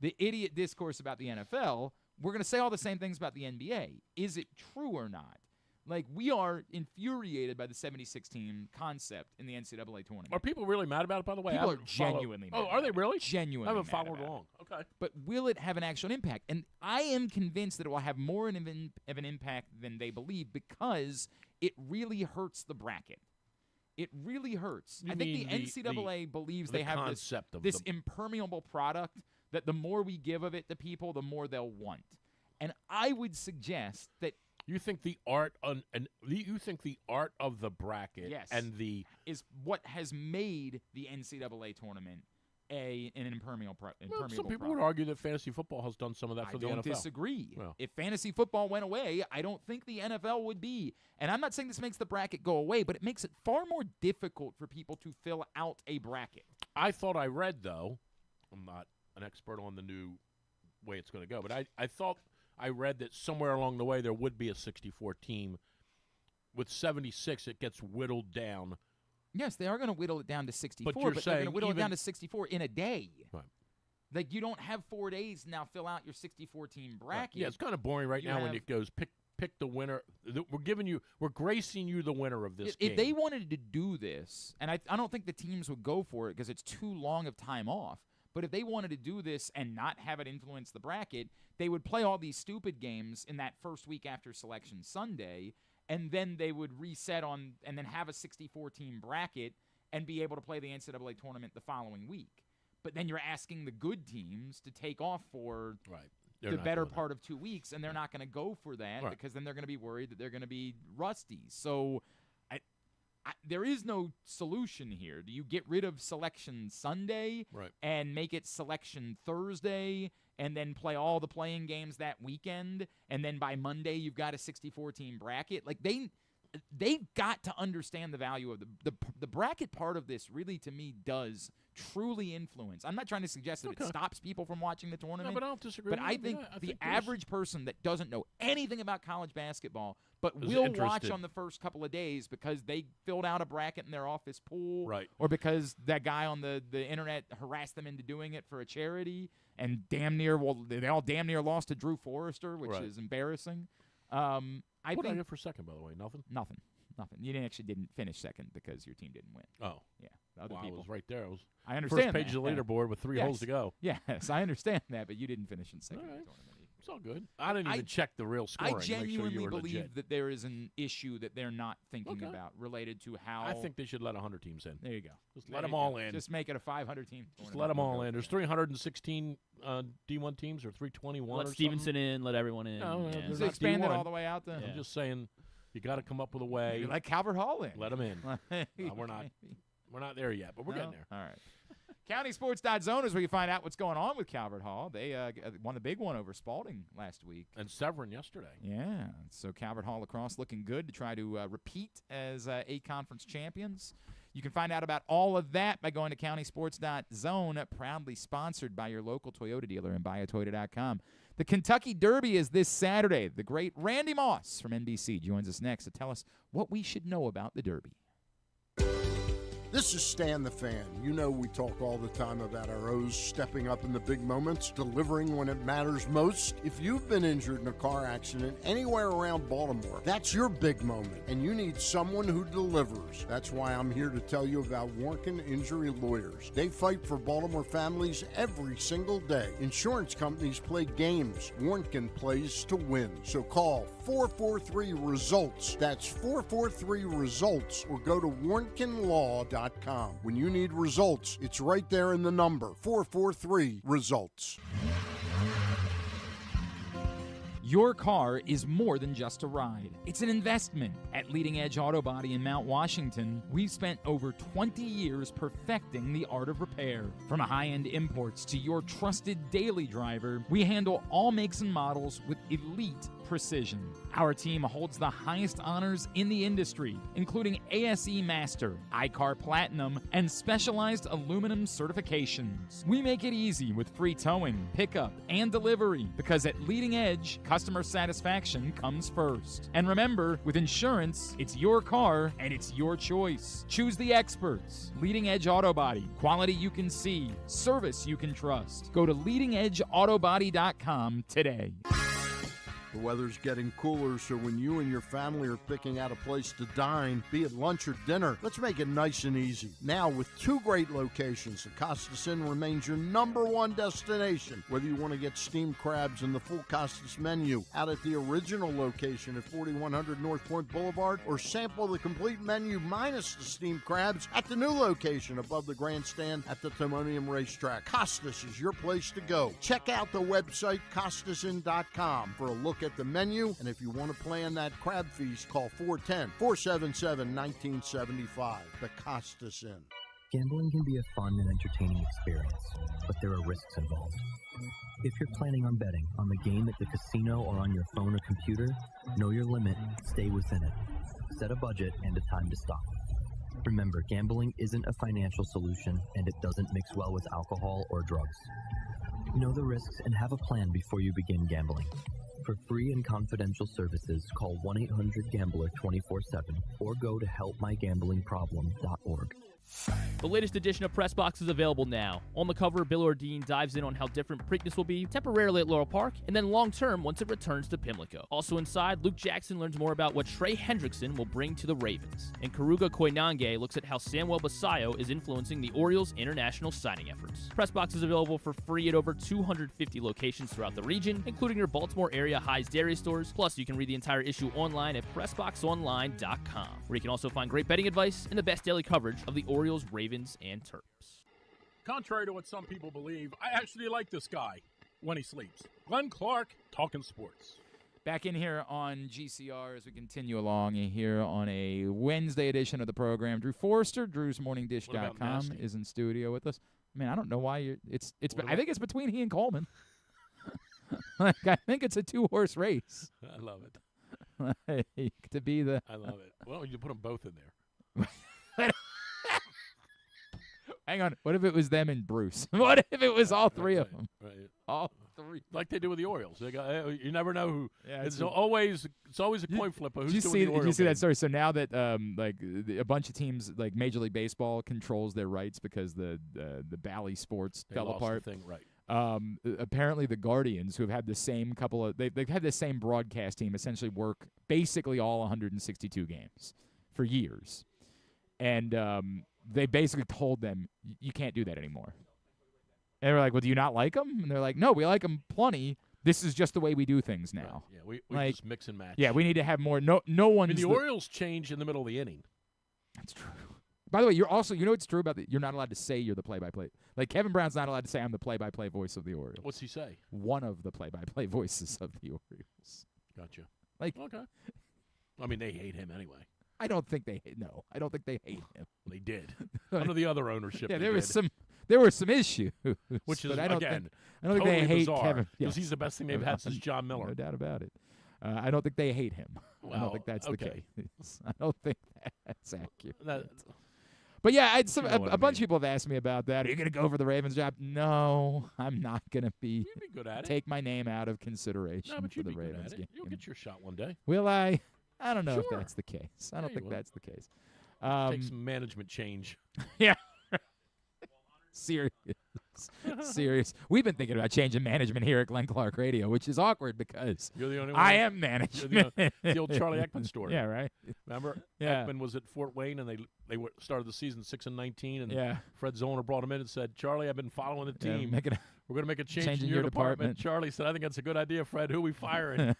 The idiot discourse about the NFL, we're going to say all the same things about the NBA. Is it true or not? Like, we are infuriated by the 76-team concept in the NCAA tournament. Are people really mad about it, by the way? I People are haven't followed- genuinely mad Oh, are they about it. really? Genuinely I haven't mad followed about it. along. Okay. But will it have an actual impact? And I am convinced that it will have more of an impact than they believe because it really hurts the bracket. It really hurts. You I think the mean NCAA believes the they have concept of this the- impermeable product that the more we give of it to people, the more they'll want. And I would suggest that You think the art you think the art of the bracket Yes. and the is what has made the NCAA tournament an impermeable well, some people product. would argue that fantasy football has done some of that I for the don't NFL. disagree. Well. If fantasy football went away, I don't think the NFL would be. And I'm not saying this makes the bracket go away, but it makes it far more difficult for people to fill out a bracket. I thought I read, though, I'm not an expert on the new way it's going to go, but I thought I read that somewhere along the way there would be a 64 team. With 76, it gets whittled down. Yes, they are going to whittle it down to 64, But you're they're going to saying whittle it even- down to 64 in a day. Right. Like, you don't have 4 days to now fill out your 64-team bracket. Yeah, it's kind of boring right You now when have- it goes pick the winner. We're gracing you the winner of this If game. they wanted to do this, and I don't think the teams would go for it because it's too long of time off, but if they wanted to do this and not have it influence the bracket, they would play all these stupid games in that first week after Selection Sunday, and then they would reset on and then have a 64-team bracket and be able to play the NCAA tournament the following week. But then you're asking the good teams to take off for the better part of 2 weeks, and they're not going to go for that because then they're going to be worried that they're going to be rusty. So there is no solution here. Do you get rid of Selection Sunday and make it Selection Thursday and then play all the playing games that weekend, and then by Monday you've got a 64-team bracket? Like, they've got to understand the value of the bracket part of this. Really, to me, does truly influence. I'm not trying to suggest that it stops people from watching the tournament. No, but I don't disagree. But I think the average person that doesn't know anything about college basketball but will watch on the first couple of days because they filled out a bracket in their office pool, or because that guy on the internet harassed them into doing it for a charity, and they all damn near lost to Drew Forrester, which is embarrassing. What did I get for second, by the way? Nothing? Nothing. You didn't finish second because your team didn't win. Oh. Yeah. Other people. I was right there. I understand first page of the leaderboard with 3 holes to go. Yes, I understand that, but you didn't finish in second in the tournament. It's all good. I didn't even check the real scoring. I genuinely believe legit. That there is an issue that they're not thinking about related to how. I think they should let 100 teams in. There you go. Just let them all in. Just make it a 500-team. Just let them all in. There's 316 D1 teams or 321. Let Stevenson in. Let everyone in. No, Just expand it all the way out there. I'm just saying, you got to come up with a way. Maybe like Calvert Hall in. Let them in. We're not there yet, but we're getting there. All right. CountySports.zone is where you find out what's going on with Calvert Hall. They won the big one over Spalding last week. And Severn yesterday. Yeah. So Calvert Hall lacrosse looking good to try to repeat as A-Conference champions. You can find out about all of that by going to CountySports.zone, proudly sponsored by your local Toyota dealer and buyatoyota.com. The Kentucky Derby is this Saturday. The great Randy Moss from NBC joins us next to tell us what we should know about the Derby. This is Stan the Fan. You know we talk all the time about our O's stepping up in the big moments, delivering when it matters most. If you've been injured in a car accident anywhere around Baltimore, that's your big moment, and you need someone who delivers. That's why I'm here to tell you about Warnken Injury Lawyers. They fight for Baltimore families every single day. Insurance companies play games. Warnken plays to win. So call 443-RESULTS. That's 443-RESULTS, or go to warnkenlaw.com. When you need results, it's right there in the number, 443-RESULTS. Your car is more than just a ride. It's an investment. At Leading Edge Auto Body in Mount Washington, we've spent over 20 years perfecting the art of repair. From high-end imports to your trusted daily driver, we handle all makes and models with elite precision. Our team holds the highest honors in the industry, including ASE Master, iCar Platinum, and specialized aluminum certifications. We make it easy with free towing, pickup, and delivery, because at Leading Edge, customer satisfaction comes first. And remember, with insurance, it's your car and it's your choice. Choose the experts. Leading Edge Auto Body. Quality you can see. Service you can trust. Go to leadingedgeautobody.com today. The weather's getting cooler, so when you and your family are picking out a place to dine, be it lunch or dinner, let's make it nice and easy. Now, with 2 great locations, the Costas Inn remains your #1 destination. Whether you want to get steamed crabs and the full Costas menu out at the original location at 4100 North Point Boulevard, or sample the complete menu minus the steamed crabs at the new location above the grandstand at the Timonium Racetrack, Costas is your place to go. Check out the website, CostasInn.com, for a look at the menu, and if you want to plan that crab feast, call 410-477-1975. The Costas Inn. Gambling can be a fun and entertaining experience, but there are risks involved. If you're planning on betting on the game at the casino or on your phone or computer, know your limit, stay within it. Set a budget and a time to stop. Remember, gambling isn't a financial solution, and it doesn't mix well with alcohol or drugs. Know the risks and have a plan before you begin gambling. For free and confidential services, call 1-800-GAMBLER 24/7 or go to helpmygamblingproblem.org. The latest edition of Press Box is available now. On the cover, Bill Ordine dives in on how different Preakness will be temporarily at Laurel Park, and then long-term once it returns to Pimlico. Also inside, Luke Jackson learns more about what Trey Hendrickson will bring to the Ravens. And Karuga Koinange looks at how Samuel Basayo is influencing the Orioles' international signing efforts. Press Box is available for free at over 250 locations throughout the region, including your Baltimore area High's Dairy stores. Plus, you can read the entire issue online at PressBoxOnline.com, where you can also find great betting advice and the best daily coverage of the Orioles, Ravens, and Terps. Contrary to what some people believe, I actually like this guy when he sleeps. Glenn Clark, talking sports. Back in here on GCR as we continue along here on a Wednesday edition of the program. Drew Forrester, Drew'sMorningDish.com, is in studio with us. I mean, I don't know why you're. I think it's between he and Coleman. I think it's a 2-horse race. I love it. To be the. I love it. Well, you put them both in there. Hang on. What if it was them and Bruce? What if it was all three of them? Right. All three. Like they do with the Orioles. They got, you never know who. Yeah, it's always a coin flip of who's doing the Orioles. Did you see that story? So now that a bunch of teams like Major League Baseball controls their rights because the Bally Sports fell apart. The thing, right. Apparently the Guardians, who have had the same they've had the same broadcast team essentially work basically all 162 games for years. And they basically told them, you can't do that anymore. And they were like, well, do you not like them? And they're like, no, we like them plenty. This is just the way we do things now. Right. Yeah, we just mix and match. Yeah, we need to have more. No one's. The Orioles change in the middle of the inning. That's true. By the way, you're also, you know what's true about that? You're not allowed to say you're the play-by-play. Like, Kevin Brown's not allowed to say I'm the play-by-play voice of the Orioles. What's he say? One of the play-by-play voices of the Orioles. Gotcha. Okay. I mean, they hate him anyway. I don't think they hate him. They did. Under the other ownership. Yeah, there were some issues. Which is, I don't again, think totally they hate bizarre, Kevin. because he's the best thing they've had since John Miller. No doubt about it. I don't think they hate him. Well, I don't think that's the case. I don't think that's accurate. But yeah, a bunch of people have asked me about that. Are you going to go for the Ravens job? No, I'm not going to be. You'd be good at it. Take my name out of consideration for the Ravens game. You'll get your shot one day. Will I? I don't know if that's the case. I don't think that's the case. Take some management change. Yeah. Serious. We've been thinking about changing management here at Glenn Clark Radio, which is awkward because you're the only one. I am management. The old Charlie Ekman story. Yeah, right. Remember? Yeah. Ekman was at Fort Wayne, and they started the season 6-19, and yeah. Fred Zollner brought him in and said, "Charlie, I've been following the team. We're going to make a change in your department." Charlie said, "I think that's a good idea, Fred. Who are we firing?"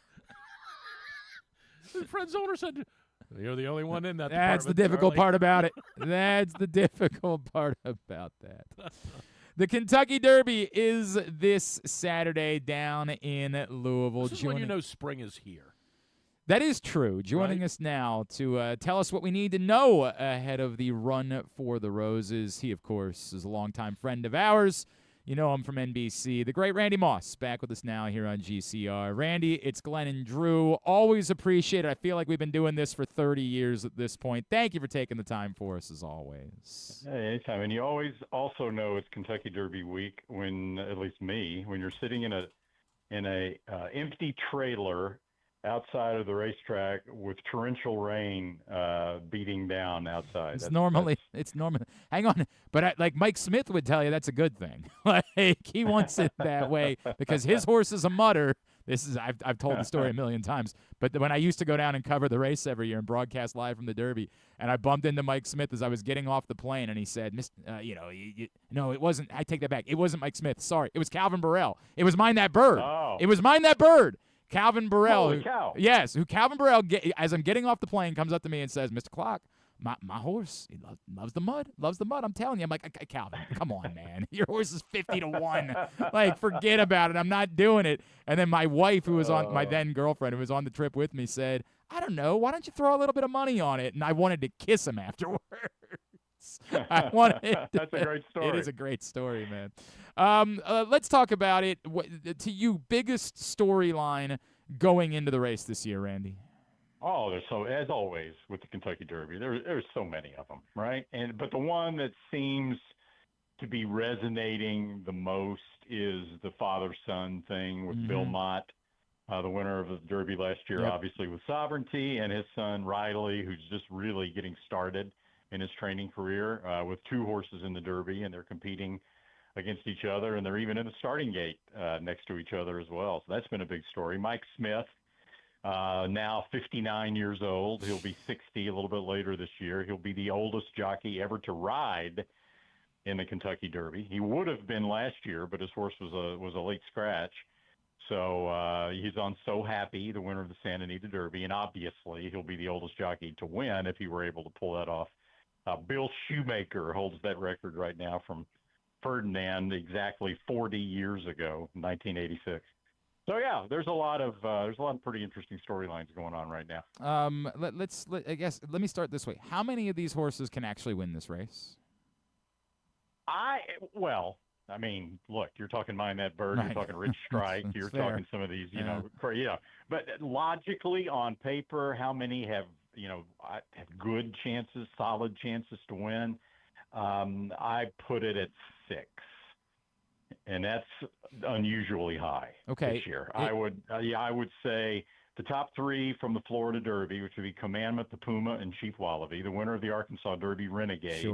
Fred Zollner said, "You're the only one in that department." That's the difficult part about it. That's the difficult part about that. The Kentucky Derby is this Saturday down in Louisville. This is when you know spring is here. That is true. Joining us now to tell us what we need to know ahead of the Run for the Roses. He, of course, is a longtime friend of ours. You know him from NBC. The great Randy Moss back with us now here on GCR. Randy, it's Glenn and Drew. Always appreciate it. I feel like we've been doing this for 30 years at this point. Thank you for taking the time for us, as always. Hey, anytime. And you always also know it's Kentucky Derby week when, at least me, when you're sitting in a empty trailer outside of the racetrack with torrential rain beating down outside. It's normal. Hang on. But like Mike Smith would tell you, that's a good thing. Like he wants it that way because his horse is a mutter. I've told the story a million times. But when I used to go down and cover the race every year and broadcast live from the Derby, and I bumped into Mike Smith as I was getting off the plane, and he said, no, it wasn't. I take that back. It wasn't Mike Smith. Sorry. It was Calvin Burrell. It was Mind That Bird. Oh. It was Mind That Bird. Calvin Burrell. Holy cow. Yes, who Calvin Burrell, as I'm getting off the plane, comes up to me and says, Mr. Clark, my horse, he loves the mud. Loves the mud. I'm telling you. I'm like, Calvin, come on, man. Your horse is 50-1. Like, forget about it. I'm not doing it. And then my wife, who was on, my then girlfriend, who was on the trip with me, said, I don't know. Why don't you throw a little bit of money on it? And I wanted to kiss him afterwards. That's a great story. It is a great story, man. Let's talk about it. To you, biggest storyline going into the race this year, Randy? Oh, there's so, as always with the Kentucky Derby, there's so many of them, right? But the one that seems to be resonating the most is the father-son thing with Bill Mott, the winner of the Derby last year, obviously with Sovereignty, and his son Riley, who's just really getting started. in his training career with 2 horses in the Derby, and they're competing against each other, and they're even in the starting gate next to each other as well. So that's been a big story. Mike Smith, now 59 years old. He'll be 60 a little bit later this year. He'll be the oldest jockey ever to ride in the Kentucky Derby. He would have been last year, but his horse was a late scratch. So he's on So Happy, the winner of the Santa Anita Derby, and obviously he'll be the oldest jockey to win if he were able to pull that off. Bill Shoemaker holds that record right now from Ferdinand exactly 40 years ago, 1986. So yeah, there's a lot of pretty interesting storylines going on right now. Let me start this way. How many of these horses can actually win this race? I mean, look, you're talking Mind That Bird, right. You're talking Rich Strike, you're fair. talking some of these, but logically on paper, how many have good chances, solid chances to win? I put it at 6, and that's unusually high this year. I would say the top 3 from the Florida Derby, which would be Commandment, the Puma, and Chief Wallaby. The winner of the Arkansas Derby, Renegade,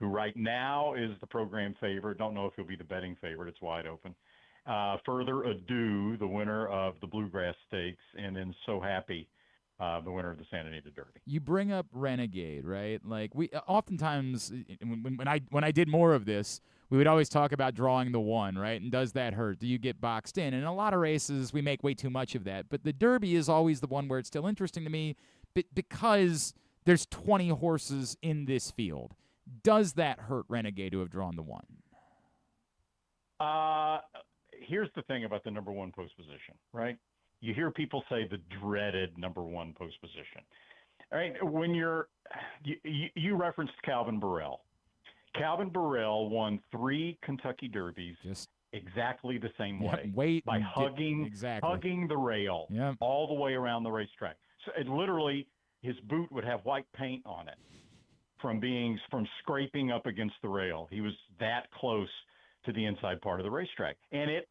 who right now is the program favorite. Don't know if he'll be the betting favorite. It's wide open. Further Ado, the winner of the Bluegrass Stakes, and then So Happy, the winner of the Santa Anita Derby. You bring up Renegade, right? Like we oftentimes when I did more of this, we would always talk about drawing the 1, right? And does that hurt? Do you get boxed in? And in a lot of races, we make way too much of that. But the Derby is always the one where it's still interesting to me because there's 20 horses in this field. Does that hurt Renegade to have drawn the 1? Here's the thing about the number 1 post position, right? You hear people say the dreaded number 1 post position. All right, when you referenced Calvin Burrell. Calvin Burrell won 3 Kentucky Derbies exactly the same way, by hugging the rail all the way around the racetrack. So it literally, his boot would have white paint on it from scraping up against the rail. He was that close to the inside part of the racetrack, and it's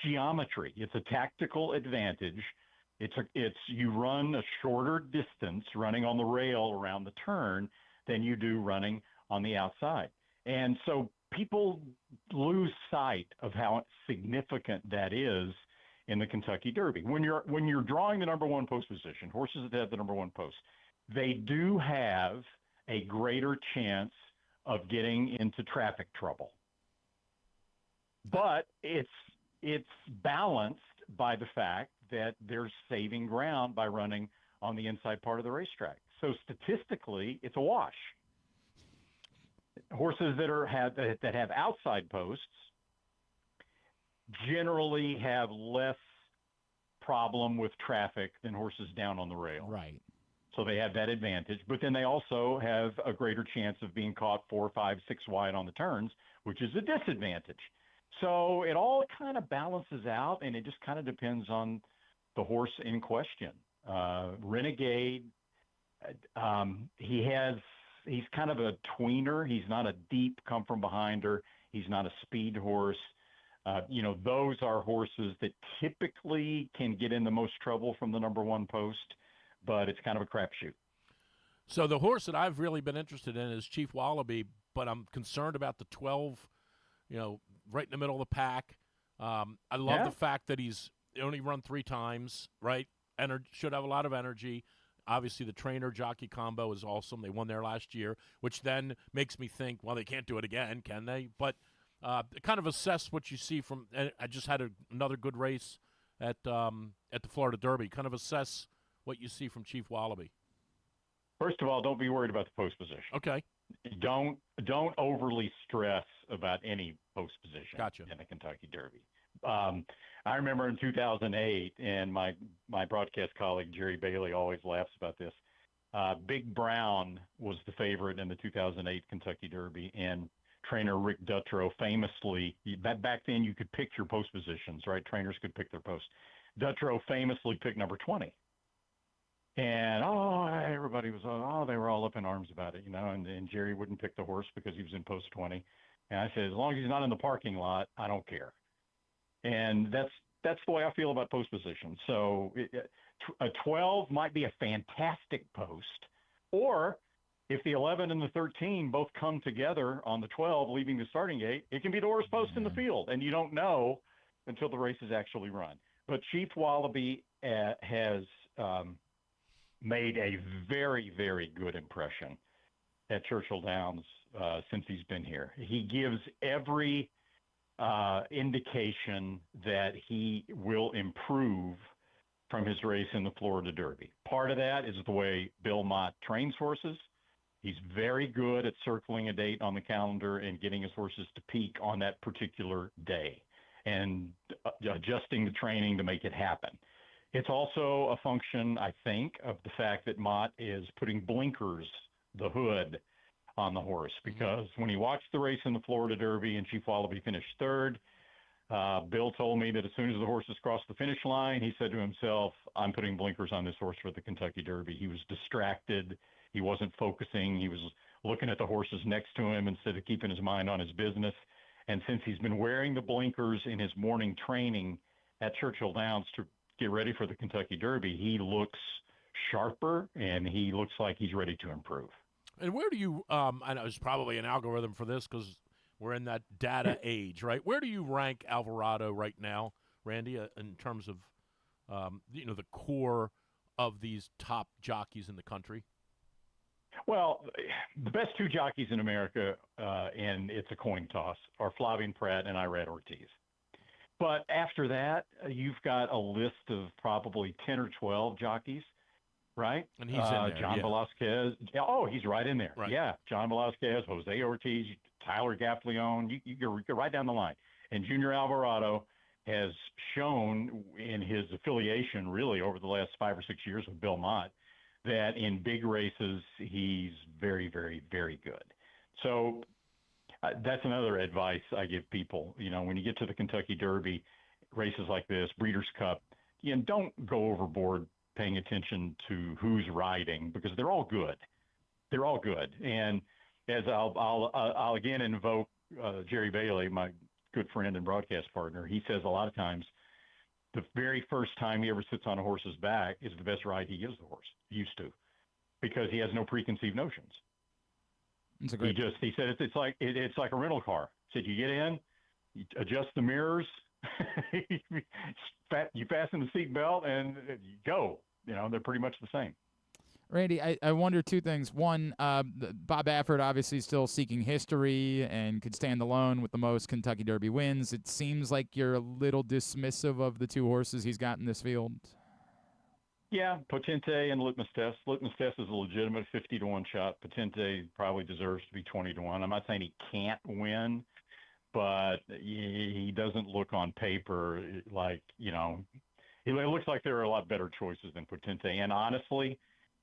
geometry. It's a tactical advantage. You run a shorter distance running on the rail around the turn than you do running on the outside. And so people lose sight of how significant that is in the Kentucky Derby. When you're drawing the number 1 post position, horses that have the number 1 post, they do have a greater chance of getting into traffic trouble. But it's balanced by the fact that they're saving ground by running on the inside part of the racetrack. So statistically, it's a wash. Horses that have outside posts generally have less problem with traffic than horses down on the rail. Right. So they have that advantage, but then they also have a greater chance of being caught 4, 5, 6 wide on the turns, which is a disadvantage. So it all kind of balances out, and it just kind of depends on the horse in question. Renegade, he's kind of a tweener. He's not a deep come from behinder. He's not a speed horse. Those are horses that typically can get in the most trouble from the number 1 post, but it's kind of a crapshoot. So the horse that I've really been interested in is Chief Wallaby, but I'm concerned about the 12, right in the middle of the pack. I love the fact that he's only run 3 times, right? Should have a lot of energy. Obviously, the trainer-jockey combo is awesome. They won there last year, which then makes me think, well, they can't do it again, can they? But kind of assess what you see from – I just had another good race at the Florida Derby. Kind of assess what you see from Chief Wallaby. First of all, don't be worried about the post position. Okay. Don't overly stress about any post position in the Kentucky Derby. I remember in 2008, and my broadcast colleague Jerry Bailey always laughs about this. Big Brown was the favorite in the 2008 Kentucky Derby, and trainer Rick Dutrow famously, back then you could pick your post positions, right? Trainers could pick their post. Dutrow famously picked number 20. And, everybody was, they were all up in arms about it, and Jerry wouldn't pick the horse because he was in post 20. And I said, as long as he's not in the parking lot, I don't care. And that's the way I feel about post position. So a 12 might be a fantastic post, or If the 11 and the 13 both come together on the 12, leaving the starting gate, it can be the worst post in the field, and you don't know until the race is actually run. But Chief Wallaby has made a very, very good impression at Churchill Downs since he's been here. He gives every indication that he will improve from his race in the Florida Derby. Part of that is the way Bill Mott trains horses. He's very good at circling a date on the calendar and getting his horses to peak on that particular day and adjusting the training to make it happen. It's also a function, I think, of the fact that Mott is putting blinkers, the hood, on the horse, because when he watched the race in the Florida Derby and Chief Wallaby finished third, Bill told me that as soon as the horses crossed the finish line, he said to himself, I'm putting blinkers on this horse for the Kentucky Derby. He was distracted. He wasn't focusing. He was looking at the horses next to him instead of keeping his mind on his business. And since he's been wearing the blinkers in his morning training at Churchill Downs to get ready for the Kentucky Derby, he looks sharper and he looks like he's ready to improve. And where do you I know there's probably an algorithm for this because we're in that data age, right? Where do you rank Alvarado right now, Randy, in terms of, the core of these top jockeys in the country? Well, the best two jockeys in America, and it's a coin toss, are Flavien Prat and Irad Ortiz. But after that, you've got a list of probably 10 or 12 jockeys, right? And he's in there, John Velazquez. Oh, he's right in there. Right. Yeah, John Velazquez, Jose Ortiz, Tyler Gaffleone. You go right down the line. And Junior Alvarado has shown in his affiliation really over the last 5 or 6 years with Bill Mott that in big races, he's very, very, very good. So that's another advice I give people. When you get to the Kentucky Derby, races like this, Breeders' Cup, don't go overboard paying attention to who's riding because they're all good. They're all good. And as I'll again invoke Jerry Bailey, my good friend and broadcast partner, he says a lot of times the very first time he ever sits on a horse's back is the best ride he gives the horse, used to, because he has no preconceived notions. That's a great. He said it's like a rental car. He said you get in, you adjust the mirrors, you fasten the seat belt, and you go. They're pretty much the same. Randy, I wonder two things. One, Bob Baffert obviously still seeking history and could stand alone with the most Kentucky Derby wins. It seems like you're a little dismissive of the two horses he's got in this field. Yeah, Potente and Litmus Test. Litmus Test is a legitimate 50-1 shot. Potente probably deserves to be 20-1. I'm not saying he can't win, but he doesn't look on paper like, it looks like there are a lot better choices than Potente. And honestly,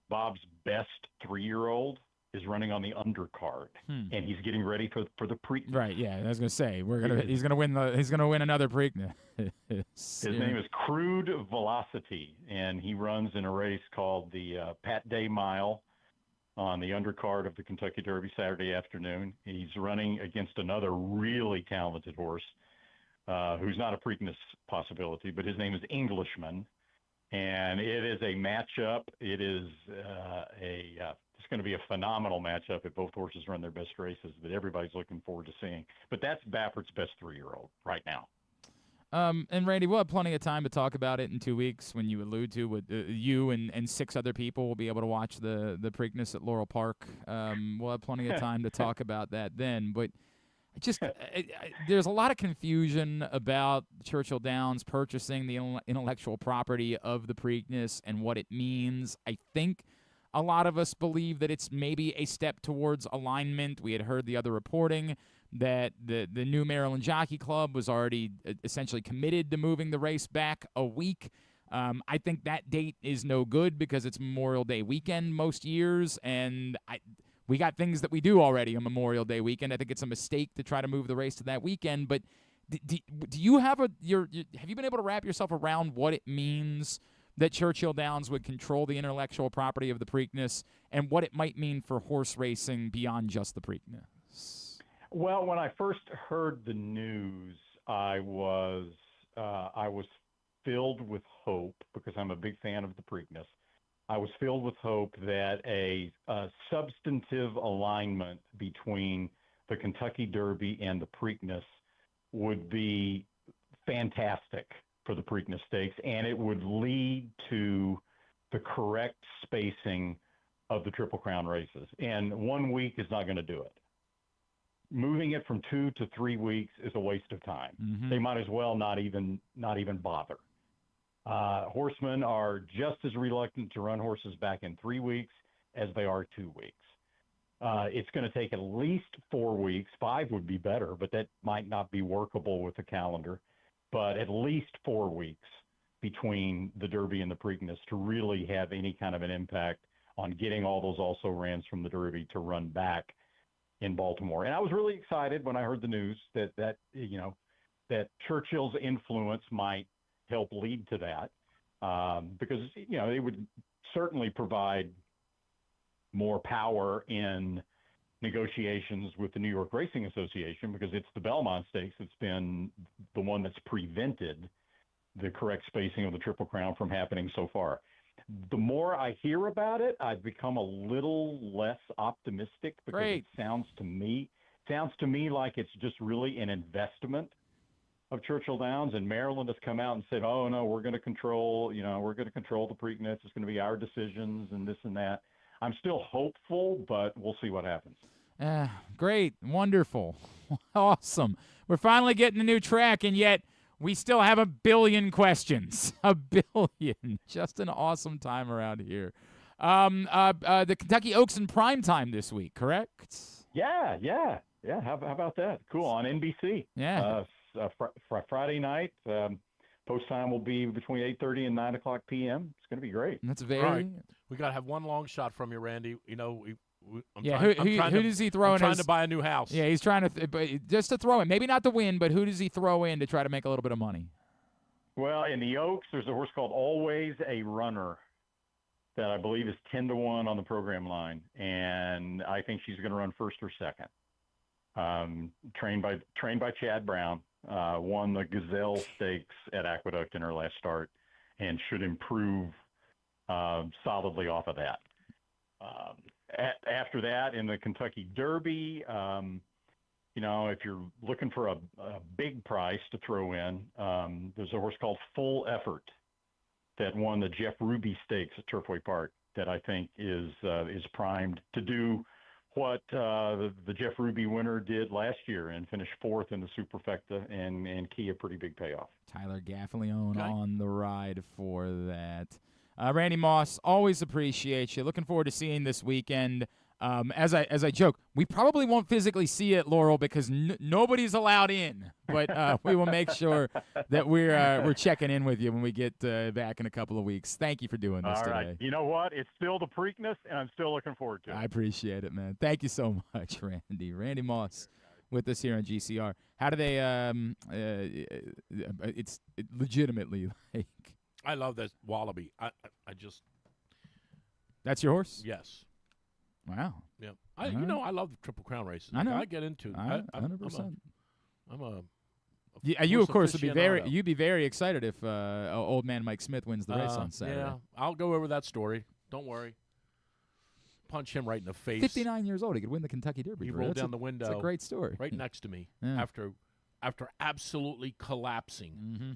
Bob's best 3-year-old is running on the undercard, and he's getting ready for the Preakness. Right. Yeah, I was gonna say he's gonna win another Preakness. His name is Crude Velocity, and he runs in a race called the Pat Day Mile on the undercard of the Kentucky Derby Saturday afternoon. He's running against another really talented horse who's not a Preakness possibility, but his name is Englishman. And it is a matchup. It is it's going to be a phenomenal matchup if both horses run their best races that everybody's looking forward to seeing. But that's Baffert's best 3-year-old right now. And Randy, we'll have plenty of time to talk about it in 2 weeks when you allude to with you and 6 other people will be able to watch the Preakness at Laurel Park. We'll have plenty of time to talk about that then. But there's a lot of confusion about Churchill Downs purchasing the intellectual property of the Preakness and what it means. I think a lot of us believe that it's maybe a step towards alignment. We had heard the other reporting that the new Maryland Jockey Club was already essentially committed to moving the race back a week. I think that date is no good because it's Memorial Day weekend most years, and we got things that we do already on Memorial Day weekend. I think it's a mistake to try to move the race to that weekend. But do you have have you been able to wrap yourself around what it means that Churchill Downs would control the intellectual property of the Preakness and what it might mean for horse racing beyond just the Preakness? Well, when I first heard the news, I was filled with hope because I'm a big fan of the Preakness. I was filled with hope that a substantive alignment between the Kentucky Derby and the Preakness would be fantastic for the Preakness Stakes, and it would lead to the correct spacing of the Triple Crown races. And 1 week is not going to do it. Moving it from 2 to 3 weeks is a waste of time. Mm-hmm. They might as well not even bother. Horsemen are just as reluctant to run horses back in 3 weeks as they are 2 weeks. It's going to take at least 4 weeks. 5 would be better, but that might not be workable with the calendar. But at least 4 weeks between the Derby and the Preakness to really have any kind of an impact on getting all those also-rans from the Derby to run back in Baltimore. And I was really excited when I heard the news that Churchill's influence might help lead to that, because it would certainly provide more power in negotiations with the New York Racing Association, because it's the Belmont Stakes that's been the one that's prevented the correct spacing of the Triple Crown from happening so far. The more I hear about it, I've become a little less optimistic, because it sounds to me like it's just really an investment of Churchill Downs, and Maryland has come out and said, "Oh no, we're going to control the Preakness. It's going to be our decisions and this and that." I'm still hopeful, but we'll see what happens. Great, wonderful, awesome. We're finally getting a new track, and yet we still have a billion questions. A billion. Just an awesome time around here. The Kentucky Oaks in prime time this week, correct? Yeah. How about that? Cool, on NBC. Yeah. Friday night. Post time will be between 8:30 and 9 o'clock p.m. It's going to be great. That's very. Right. We got to have one long shot from you, Randy. Who does he throw in? Trying to buy a new house. Yeah, he's trying to, but just to throw in. Maybe not to win, but who does he throw in to try to make a little bit of money? Well, in the Oaks, there's a horse called Always a Runner that I believe is 10-1 on the program line, and I think she's going to run first or second. Trained by Chad Brown, won the Gazelle Stakes at Aqueduct in her last start, and should improve solidly off of that. After that, in the Kentucky Derby, if you're looking for a big price to throw in, there's a horse called Full Effort that won the Jeff Ruby Stakes at Turfway Park that I think is primed to do what the Jeff Ruby winner did last year and finished fourth in the Superfecta and key a pretty big payoff. Tyler Gaffalione on the ride for that. Randy Moss, always appreciate you. Looking forward to seeing this weekend. As I joke, we probably won't physically see it, Laurel, because nobody's allowed in. But we will make sure that we're checking in with you when we get back in a couple of weeks. Thank you for doing this today. All right. You know what? It's still the Preakness, and I'm still looking forward to it. I appreciate it, man. Thank you so much, Randy. Randy Moss with us here on GCR. How do they it's legitimately like. I love this Wallaby. I just. That's your horse? Yes. Wow. Yeah. I love the Triple Crown races. I know. I get into. 100%. I'm a you of course would be aficionado. you'd be very excited if old man Mike Smith wins the race on Saturday. Yeah, I'll go over that story. Don't worry. Punch him right in the face. 59 years old, he could win the Kentucky Derby. He rolled down the window. It's a great story. Right next to me Yeah. after absolutely collapsing. Mm-hmm.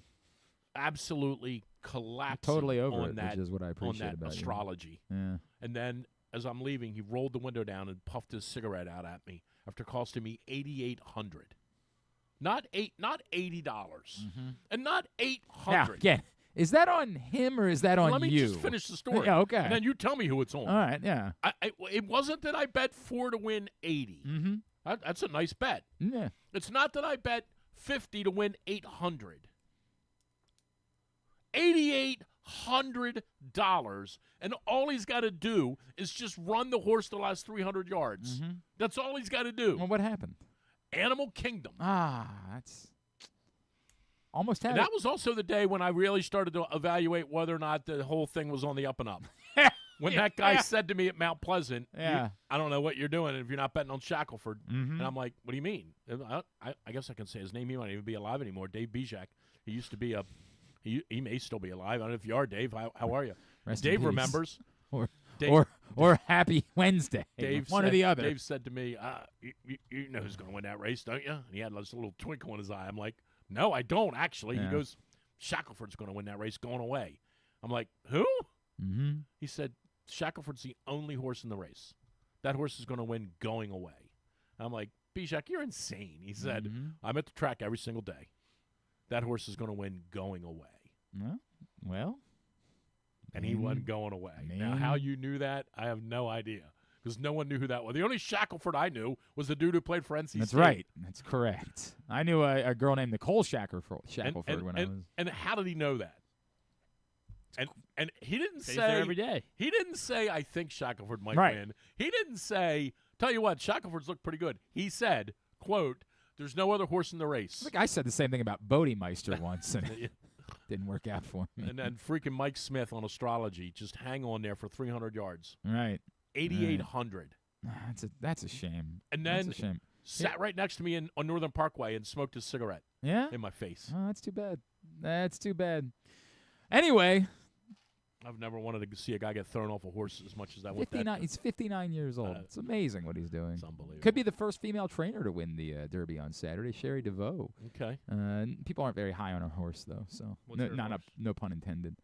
Absolutely collapsing. Totally over on it, that, which is what I appreciate on that about astrology. you. Yeah. And then as I'm leaving, he rolled the window down and puffed his cigarette out at me after costing me $8,800. Not $80, and not $800. Now, again, is that on him or is that on you? Let me just finish the story. Yeah, okay. And then you tell me who it's on. All right, yeah. It wasn't that I bet 4 to win 80. Mm-hmm. That's a nice bet. Yeah. It's not that I bet 50 to win 800. $8,800, and all he's got to do is just run the horse the last 300 yards. Mm-hmm. That's all he's got to do. Well, what happened? Animal Kingdom. That's almost had and that was also the day when I really started to evaluate whether or not the whole thing was on the up and up. When that guy said to me at Mount Pleasant, I don't know what you're doing if you're not betting on Shackelford. Mm-hmm. And I'm like, what do you mean? I guess I can say his name. He might even be alive anymore. Dave Bijak. He used to be he may still be alive. I don't know if you are, Dave. How are you? Rest in Dave peace. remembers. or Happy Wednesday. One or the other. Dave said to me, you know who's going to win that race, don't you? And he had this little twinkle in his eye. I'm like, no, I don't, actually. Yeah. He goes, Shackelford's going to win that race going away. I'm like, who? Mm-hmm. He said, Shackelford's the only horse in the race. That horse is going to win going away. I'm like, Bijak, you're insane. He said, I'm at the track every single day. That horse is going to win going away. Well. And he wasn't going away. Now, how you knew that, I have no idea. Because no one knew who that was. The only Shackelford I knew was the dude who played for NC State. That's right. That's correct. I knew a girl named Nicole Shackelford when I was. And how did he know that? And he didn't say there every day. He didn't say I think Shackelford might Right. win. He didn't say, tell you what, Shackelford's looked pretty good. He said, quote, there's no other horse in the race. I think I said the same thing about Bodemeister once, and it didn't work out for me. And then freaking Mike Smith on astrology, just hang on there for 300 yards. Right. 8,800. That's a shame. And then that's a shame. Sat right next to me on Northern Parkway and smoked his cigarette. Yeah? In my face. Oh, that's too bad. That's too bad. Anyway. I've never wanted to see a guy get thrown off a horse as much as that. 59. He's 59 years old. It's amazing what he's doing. It's unbelievable. Could be the first female trainer to win the Derby on Saturday, Sherry DeVoe. Okay. People aren't very high on her horse, though, so no pun intended.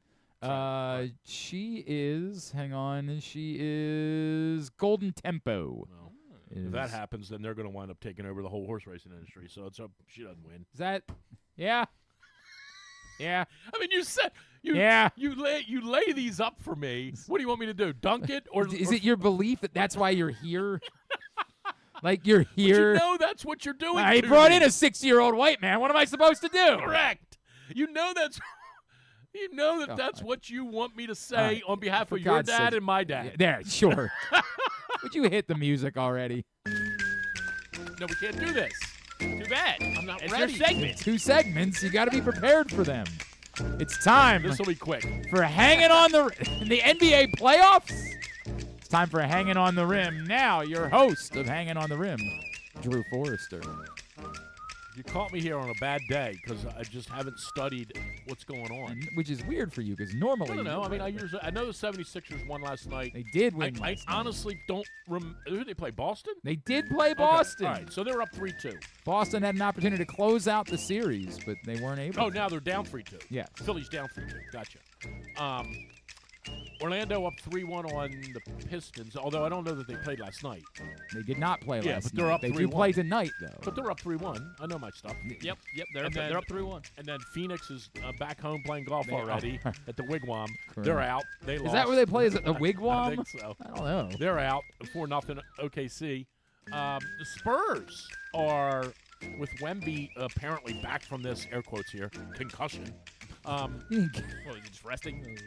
She is, hang on, she is Golden Tempo. Well, if that happens, then they're going to wind up taking over the whole horse racing industry, so it's up. She doesn't win. Is that, yeah. Yeah. I mean, you said you lay these up for me. What do you want me to do? Dunk it or is it your belief that that's why you're here? Like you're here. But you know that's what you're doing. I brought in a 6-year-old white man. What am I supposed to do? Correct. You know that's that's what you want me to say on behalf of your dad and my dad. There, sure. Would you hit the music already? No, we can't do this. Too bad. I'm not it's ready. Your segment. 2 segments. You got to be prepared for them. It's time. This will be quick. For hanging on the NBA playoffs. It's time for Hanging on the Rim. Now, your host of Hanging on the Rim, Drew Forrester. You caught me here on a bad day because I just haven't studied what's going on. Which is weird for you because normally... I don't know. I mean, I know the 76ers won last night. They did win I honestly don't remember. Who did they play, Boston? They did play Boston. Okay. All right, so they're up 3-2. Boston had an opportunity to close out the series, but they weren't able Oh, to. now they're down 3-2. Yeah. Philly's down 3-2. Gotcha. Orlando up 3-1 on the Pistons, although I don't know that they played last night. They did not play last night. but they're up 3-1. They do play tonight, though. But they're up 3-1. I know my stuff. Yep, they're up 3-1. And then Phoenix is back home playing golf already at the Wigwam. Correct. They're out. They lost. Is that where they play? Is it the Wigwam? I think so. I don't know. They're out 4-0 OKC. The Spurs are, with Wemby apparently back from this, air quotes here, concussion. Well, is he just resting?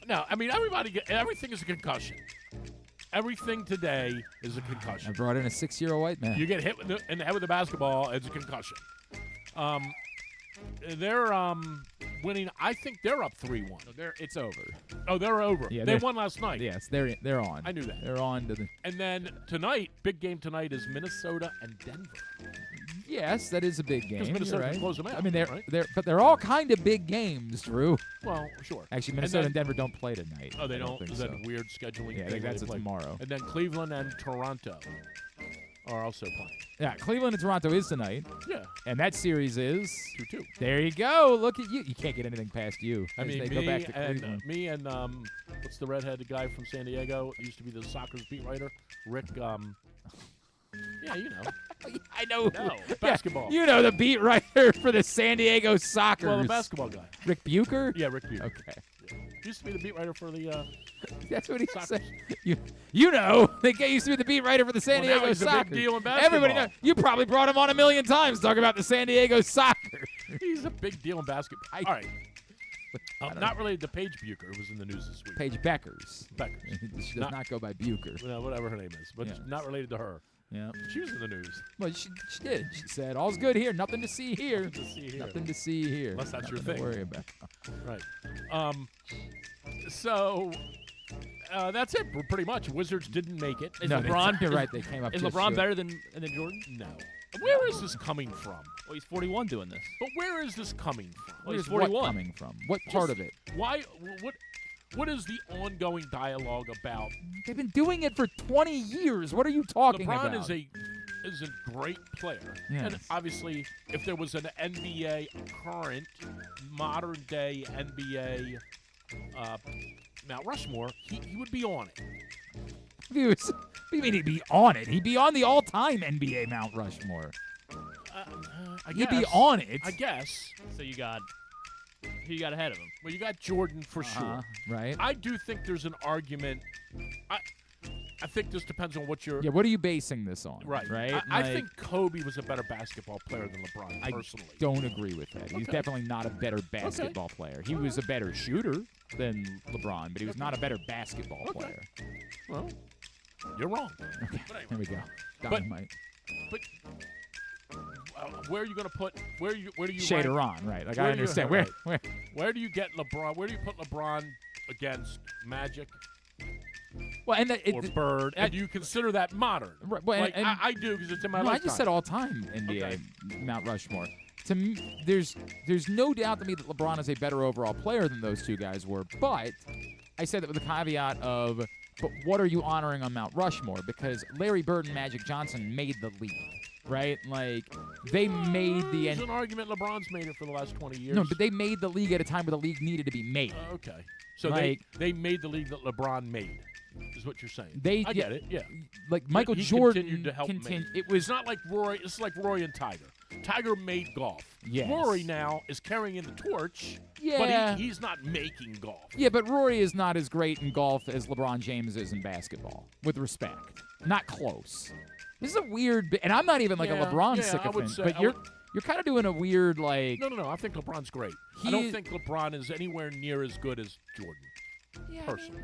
No, I mean, everything is a concussion. Everything today is a concussion. I brought in a 6-year-old white man. You get hit in the head with a basketball, it's a concussion. They're winning. I think they're up 3-1. It's over. Oh, they're over. Yeah, they won last night. Yes, they're on. I knew that. They're on to the. And then tonight, big game tonight is Minnesota and Denver. Yes, that is a big game. Because Minnesota right. can close them out. I mean, right? they're all kind of big games, Drew. Well, sure. Actually, Minnesota and Denver don't play tonight. Oh, they don't? think Is so. that weird scheduling? Yeah, I thing think where that's they play? tomorrow. And then Cleveland and Toronto are also playing. Yeah, Cleveland and Toronto is tonight. Yeah. And that series is 2-2. There you go. Look at you. You can't get anything past you. I mean, they go back to Cleveland. me and what's the redheaded guy from San Diego? Used to be the soccer's beat writer, Rick. Yeah, you know. I know. No, basketball. Yeah, you know the beat writer for the San Diego Sockers. Well, the basketball guy. Rick Bucher? Yeah, Rick Bucher. Okay. Yeah. Used to be the beat writer for the. That's what he Sockers. said. You know, the guy used to be the beat writer for the San Now Diego he's Sockers. a big deal in basketball. Everybody knows. You probably brought him on 1,000,000 times talking about the San Diego Sockers. He's a big deal in basketball. All right. Not related to Paige Bucher, who was in the news this week. Paige Beckers. Beckers. She does not go by Bucher. No, whatever her name is, but Yeah. not related to her. Yeah. She was in the news. Well, she did. She said, all's good here. Nothing to see here. Nothing to see here. Nothing to see here. Unless that's your Nothing thing. to worry about. Right. So that's it, pretty much. Wizards didn't make it. Is No, LeBron? you're right. They came up Is just LeBron short. better than Jordan? No. Where is this coming from? Well, he's 41 doing this. But where is this coming from? Well, he's Where's what 41. coming from? What part of it? Why? What is the ongoing dialogue about? They've been doing it for 20 years. What are you talking about? LeBron is a great player. Yes. And obviously, if there was an NBA current, modern-day NBA Mount Rushmore, he would be on it. What do you mean he'd be on it? He'd be on the all-time NBA Mount Rushmore. I He'd guess. be on it. I guess. So you got who you got ahead of him? Well, you got Jordan for sure. Right. I do think there's an argument. I think this depends on what you're. Yeah, what are you basing this on? Right. Right? I think Kobe was a better basketball player than LeBron, personally. I don't agree with that. He's definitely not a better basketball player. He was a better shooter than LeBron, but he was not a better basketball player. Well, you're wrong. Okay, But anyway. there we go. But- Dynamite. But where are you going to put? Where do you Shader rank- on, right? Like where I do you- understand. right. Where? do you get LeBron? Where do you put LeBron against Magic Well, and or Bird? And do you consider that modern? Right, well, like, and- I do because it's in my No, I lifetime. just said all-time NBA Mount Rushmore. To me, there's no doubt to me that LeBron is a better overall player than those two guys were. But I said that with the caveat of, but what are you honoring on Mount Rushmore? Because Larry Bird and Magic Johnson made the league, right? Like they made the There's an argument LeBron's made it for the last 20 years. no, but they made the league at a time where the league needed to be made. Okay. So Like- they made the league that LeBron made, is what you're saying. I get it, yeah. Like Michael He Jordan continued to help make. It was It's not like Roy. It's like Roy and Tiger. Tiger made golf. Yes. Rory now is carrying the torch, Yeah. but he's not making golf. Yeah, but Rory is not as great in golf as LeBron James is in basketball. With respect, not close. This is a weird, and I'm not even like a LeBron I would sycophant, say- but I you're would- kind of doing a weird like. No. I think LeBron's great. I don't think LeBron is anywhere near as good as Jordan. Yeah, personally.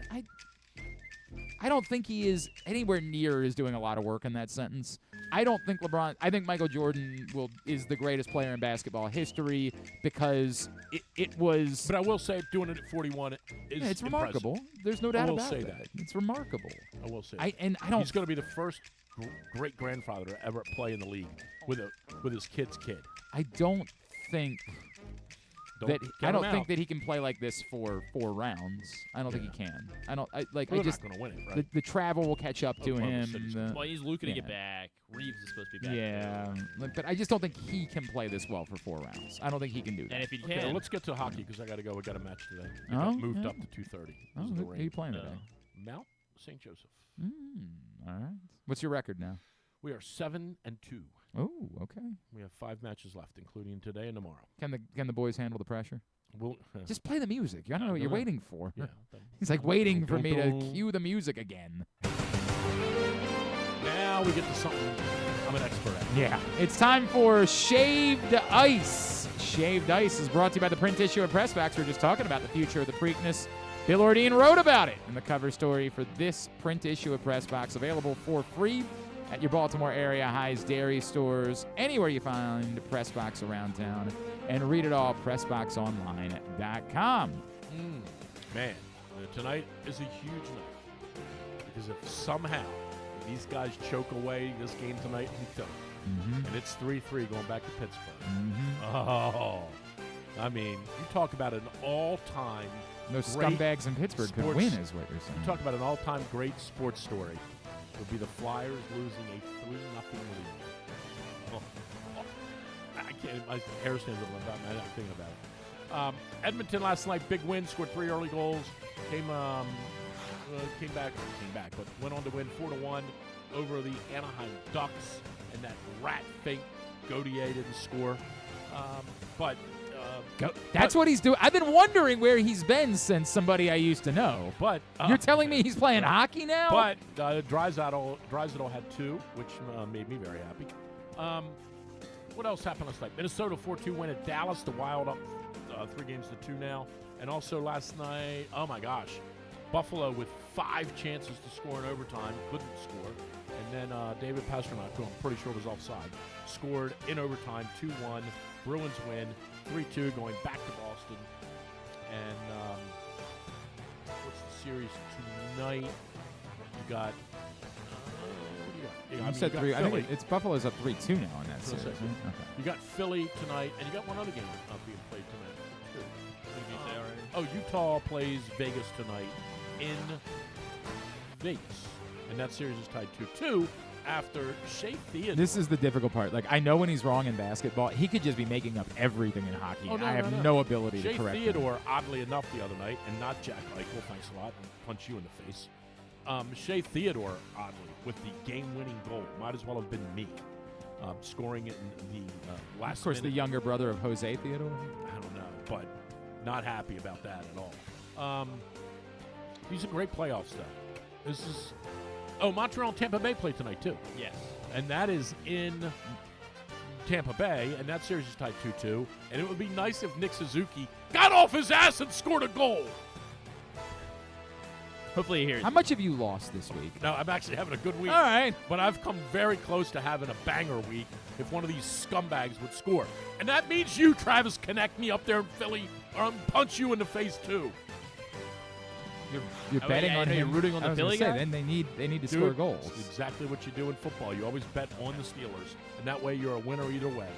I don't think he is anywhere near as doing a lot of work in that sentence. I don't think LeBron. I think Michael Jordan is the greatest player in basketball history because it was. But I will say, doing it at 41 is Yeah, it's impressive. remarkable. There's no doubt I will about say that. that. It's remarkable. I will say. I don't. He's going to be the first great grandfather to ever play in the league with his kid's kid. I don't think. Don't I count don't him think out. that he can play like this for 4 rounds. I don't think he can. I Well, I they're not just gonna win it, right? the travel will catch up to Oklahoma him. City's the- Well, he's looking to yeah. get back. Reeves is supposed to be back. Yeah, but I just don't think he can play this well for 4 rounds. I don't think he can do that. And if he Okay, can, let's get to hockey because I got to go. We got a match today. It Oh, got moved yeah. up to 2:30. Oh, who are you playing today? Mount St. Joseph. All right. What's your record now? We are 7-2. Oh, okay. We have 5 matches left, including today and tomorrow. Can the boys handle the pressure? We'll Just play the music. I don't know what you're waiting for. Yeah. He's like waiting for me to cue the music again. Now we get to something I'm an expert at. Yeah. It's time for Shaved Ice. Shaved Ice is brought to you by the print issue of Press Box. We were just talking about the future of the Preakness. Bill Ordine wrote about it in the cover story for this print issue of Press Box, available for free at your Baltimore area High's dairy stores, anywhere you find Press Box around town, and read it all at PressBoxOnline.com. Man, tonight is a huge night because if somehow these guys choke away this game tonight in Philly, and it's 3-3 going back to Pittsburgh. Oh, I mean, you talk about an all-time Those great scumbags in Pittsburgh could sports- win, is what you're saying. You talk about an all-time great sports story. It would be the Flyers losing a 3-0 lead. Oh, I can't. My hair stands up on I'm not thinking about it. Edmonton last night, big win, scored 3 early goals. Came back, but went on to win 4-1 over the Anaheim Ducks, and that rat fake Gauthier didn't score. That's what he's doing. I've been wondering where he's been since somebody I used to know. But you're telling me he's playing hockey now? But Draisaitl had 2, which made me very happy. What else happened last night? Minnesota 4-2 win at Dallas. The Wild up 3-2 now. And also last night, oh my gosh, Buffalo with 5 chances to score in overtime, couldn't score. And then David Pastrnak, who I'm pretty sure was offside, scored in overtime 2-1. Bruins win 3-2, going back to Boston. And what's the series tonight? You got. You said 3. I think it's Buffalo's up 3-2 now in that series. Okay. You got Philly tonight, and you got one other game being played tonight. Utah plays Vegas tonight in Vegas, and that series is tied 2-2 after Shea Theodore. This is the difficult part. Like, I know when he's wrong in basketball, he could just be making up everything in hockey. Oh, no, I have no. no ability Shea to correct him. Theodore, oddly enough, the other night, and not Jack Eichel, thanks a lot, and punch you in the face. Shea Theodore, oddly, with the game-winning goal. Might as well have been me. Scoring it in the last Of course, minute. the younger brother of Jose Theodore. I don't know, but not happy about that at all. He's a great playoff stuff. This is Montreal and Tampa Bay play tonight too. Yes, and that is in Tampa Bay, and that series is tied 2-2. And it would be nice if Nick Suzuki got off his ass and scored a goal. Hopefully he hears. How much have you lost this week? No, I'm actually having a good week. All right. But I've come very close to having a banger week if one of these scumbags would score. And that means you, Travis, connect me up there in Philly, or I'll punch you in the face too. You're betting on him. You're rooting on the Philly guy? Then they need to Dude, score goals. It's exactly what you do in football. You always bet on the Steelers, and that way you're a winner either way.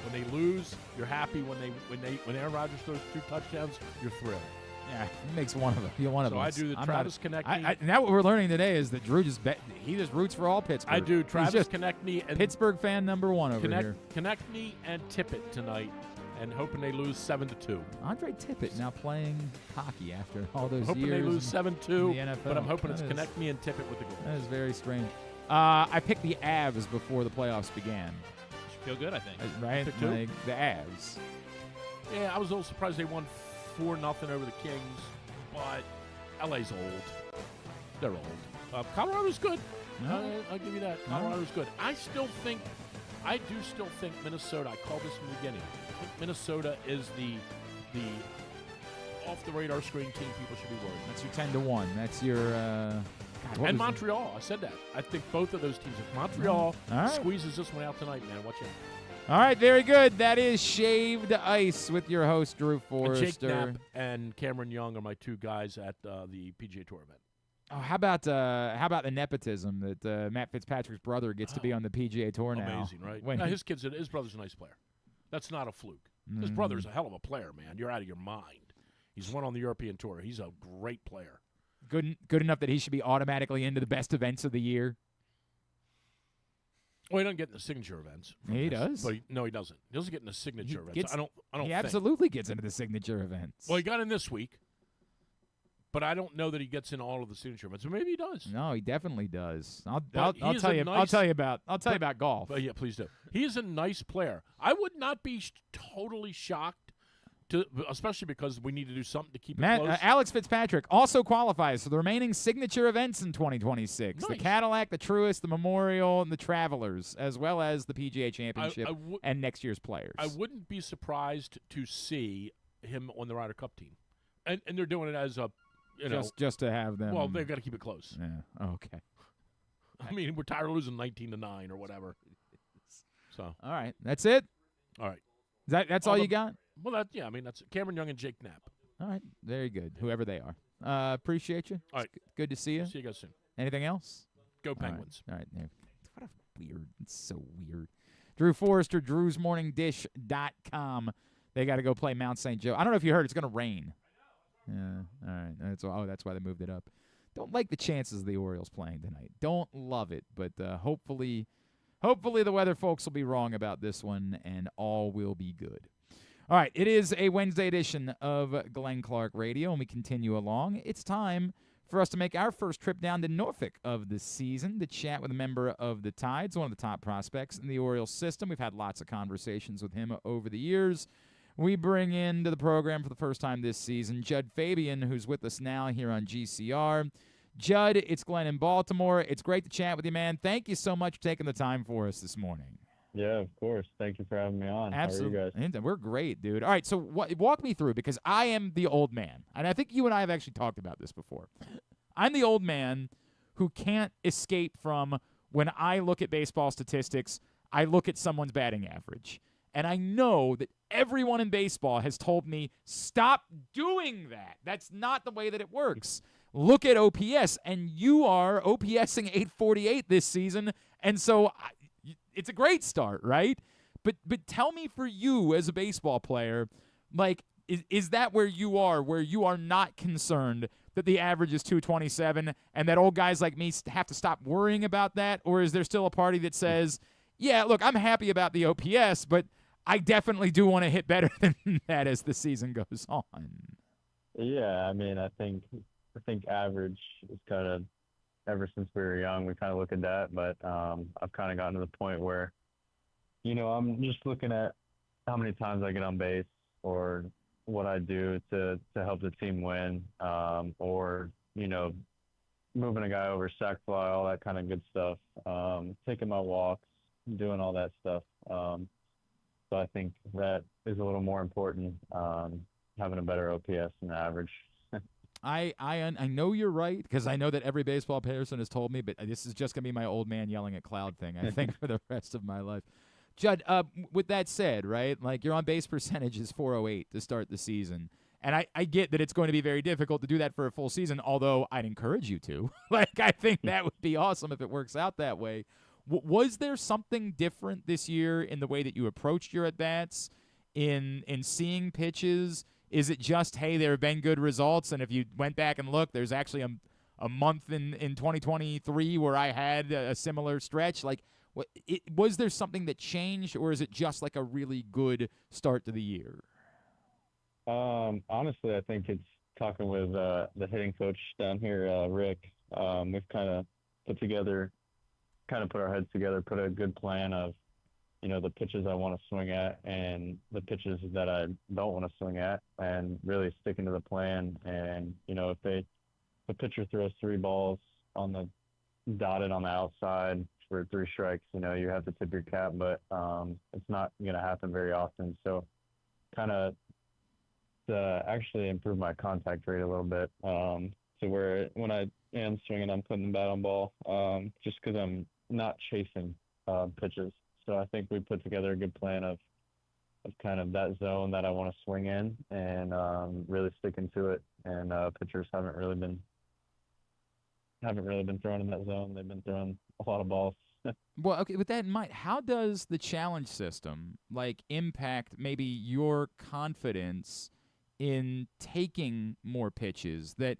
When they lose, you're happy. When Aaron Rodgers throws 2 touchdowns, you're thrilled. Yeah, he makes one of them. You're one of So us. I do the I'm Travis not, Konechny. now what we're learning today is that Drew just roots for all Pittsburgh. I do Travis He's just Konechny and Pittsburgh fan number 1 over here. Konechny and Tippett tonight, and hoping they lose 7-2. Andre Tippett now playing hockey after all those Hoping years. they lose in 7-2, the NFL. but I'm hoping it's That is- Konechny and Tippett with the goals. That is very strange. I picked the Avs before the playoffs began. Should feel good, I think. Right? Picked who? Like the Avs. Yeah, I was a little surprised they won 4-0 over the Kings, but LA's old. They're old. Colorado's good. No. I'll give you that. No. Colorado's good. I do still think Minnesota, I called this in the beginning, I think Minnesota is the off-the-radar screen team people should be worried. That's your 10-1. That's your And Montreal, I said that. I think both of those teams. If Montreal All right. squeezes this one out tonight, man, watch out. All right, very good. That is Shaved Ice with your host, Drew And Forrester. Jake Knapp and Cameron Young are my 2 guys at the PGA Tour event. Oh, how about the nepotism that Matt Fitzpatrick's brother gets to be on the PGA Tour now? Amazing, right? When Now, he- his brother's a nice player. That's not a fluke. His brother's a hell of a player, man. You're out of your mind. He's won on the European Tour. He's a great player. good enough that he should be automatically into the best events of the year. Well, he doesn't get in the signature events. He does. But no, he doesn't. He doesn't get in the signature events. Gets- I don't He think. absolutely gets into the signature events. Well, he got in this week, but I don't know that he gets in all of the signature events. Or maybe he does. No, he definitely does. I'll He tell is you. a I'll nice- tell you about golf. But yeah, please do. He is a nice player. I would not be totally shocked, especially because we need to do something to keep it close. Alex Fitzpatrick also qualifies for the remaining signature events in 2026. The Nice. Cadillac, the Truist, the Memorial, and the Travelers, as well as the PGA Championship I and next year's players. I wouldn't be surprised to see him on the Ryder Cup team, and they're doing it as a, just to have them. Well, they've got to keep it close. Yeah. Okay. I mean, we're tired of losing 19-9 or whatever. So. All right. That's it. All right. That's all you got? Well, I mean, that's Cameron Young and Jake Knapp. All right. Very good. Whoever they are. Appreciate you. All right. Good to see you. See you guys soon. Anything else? Go Penguins. All right. There. What a weird. It's so weird. Drew Forrester, drewsmorningdish.com. They got to go play Mount St. Joe. I don't know if you heard. It's going to rain. Yeah. All right. That's why they moved it up. Don't like the chances of the Orioles playing tonight. Don't love it, but hopefully the weather folks will be wrong about this one, and all will be good. All right, it is a Wednesday edition of Glenn Clark Radio, and we continue along. It's time for us to make our first trip down to Norfolk of the season to chat with a member of the Tides, one of the top prospects in the Orioles system. We've had lots of conversations with him over the years. We bring into the program for the first time this season Jud Fabian, who's with us now here on GCR. Jud, it's Glenn in Baltimore. It's great to chat with you, man. Thank you so much for taking the time for us this morning. Yeah, of course. Thank you for having me on. Absolutely. How are you guys? And we're great, dude. All right, so walk me through, because I am the old man, and I think you and I have actually talked about this before. I'm the old man who can't escape from, when I look at baseball statistics, I look at someone's batting average. And I know that everyone in baseball has told me, stop doing that. That's not the way that it works. Look at OPS, and you are OPSing 848 this season, and so it's a great start, right? But tell me, for you as a baseball player, like, Is that where you are not concerned that the average is 227 and that old guys like me have to stop worrying about that? Or is there still a party that says, yeah, look, I'm happy about the OPS, but I definitely do want to hit better than that as the season goes on? Yeah, I mean, I think average is kind of, ever since we were young, we kind of look at that. But I've kind of gotten to the point where, I'm just looking at how many times I get on base or what I do to help the team win, or, moving a guy over sac fly, all that kind of good stuff, taking my walks, doing all that stuff. So I think that is a little more important, having a better OPS than the average. I know you're right, because I know that every baseball person has told me, but this is just going to be my old man yelling at cloud thing, I think, for the rest of my life. Jud, with that said, right, like your on-base percentage is .408 to start the season, and I get that it's going to be very difficult to do that for a full season, although I'd encourage you to. Like, I think that would be awesome if it works out that way. Was there something different this year in the way that you approached your at-bats, in seeing pitches? Is it just, hey, there have been good results, and if you went back and looked, there's actually a month in 2023 where I had a similar stretch? Like, was there something that changed, or is it just like a really good start to the year? Honestly, I think it's talking with the hitting coach down here, Rick. We've kind of put our heads together, put a good plan of, the pitches I want to swing at and the pitches that I don't want to swing at, and really sticking to the plan. And, if a pitcher throws 3 balls on the dotted on the outside for 3 strikes, you have to tip your cap, but it's not going to happen very often. So kind of to actually improve my contact rate a little bit, to where when I am swinging, I'm putting the bat on ball, just because I'm not chasing pitches. So I think we put together a good plan of kind of that zone that I want to swing in, and really sticking to it. And pitchers haven't really been throwing in that zone. They've been throwing a lot of balls. Well, okay, with that in mind, how does the challenge system impact maybe your confidence in taking more pitches? That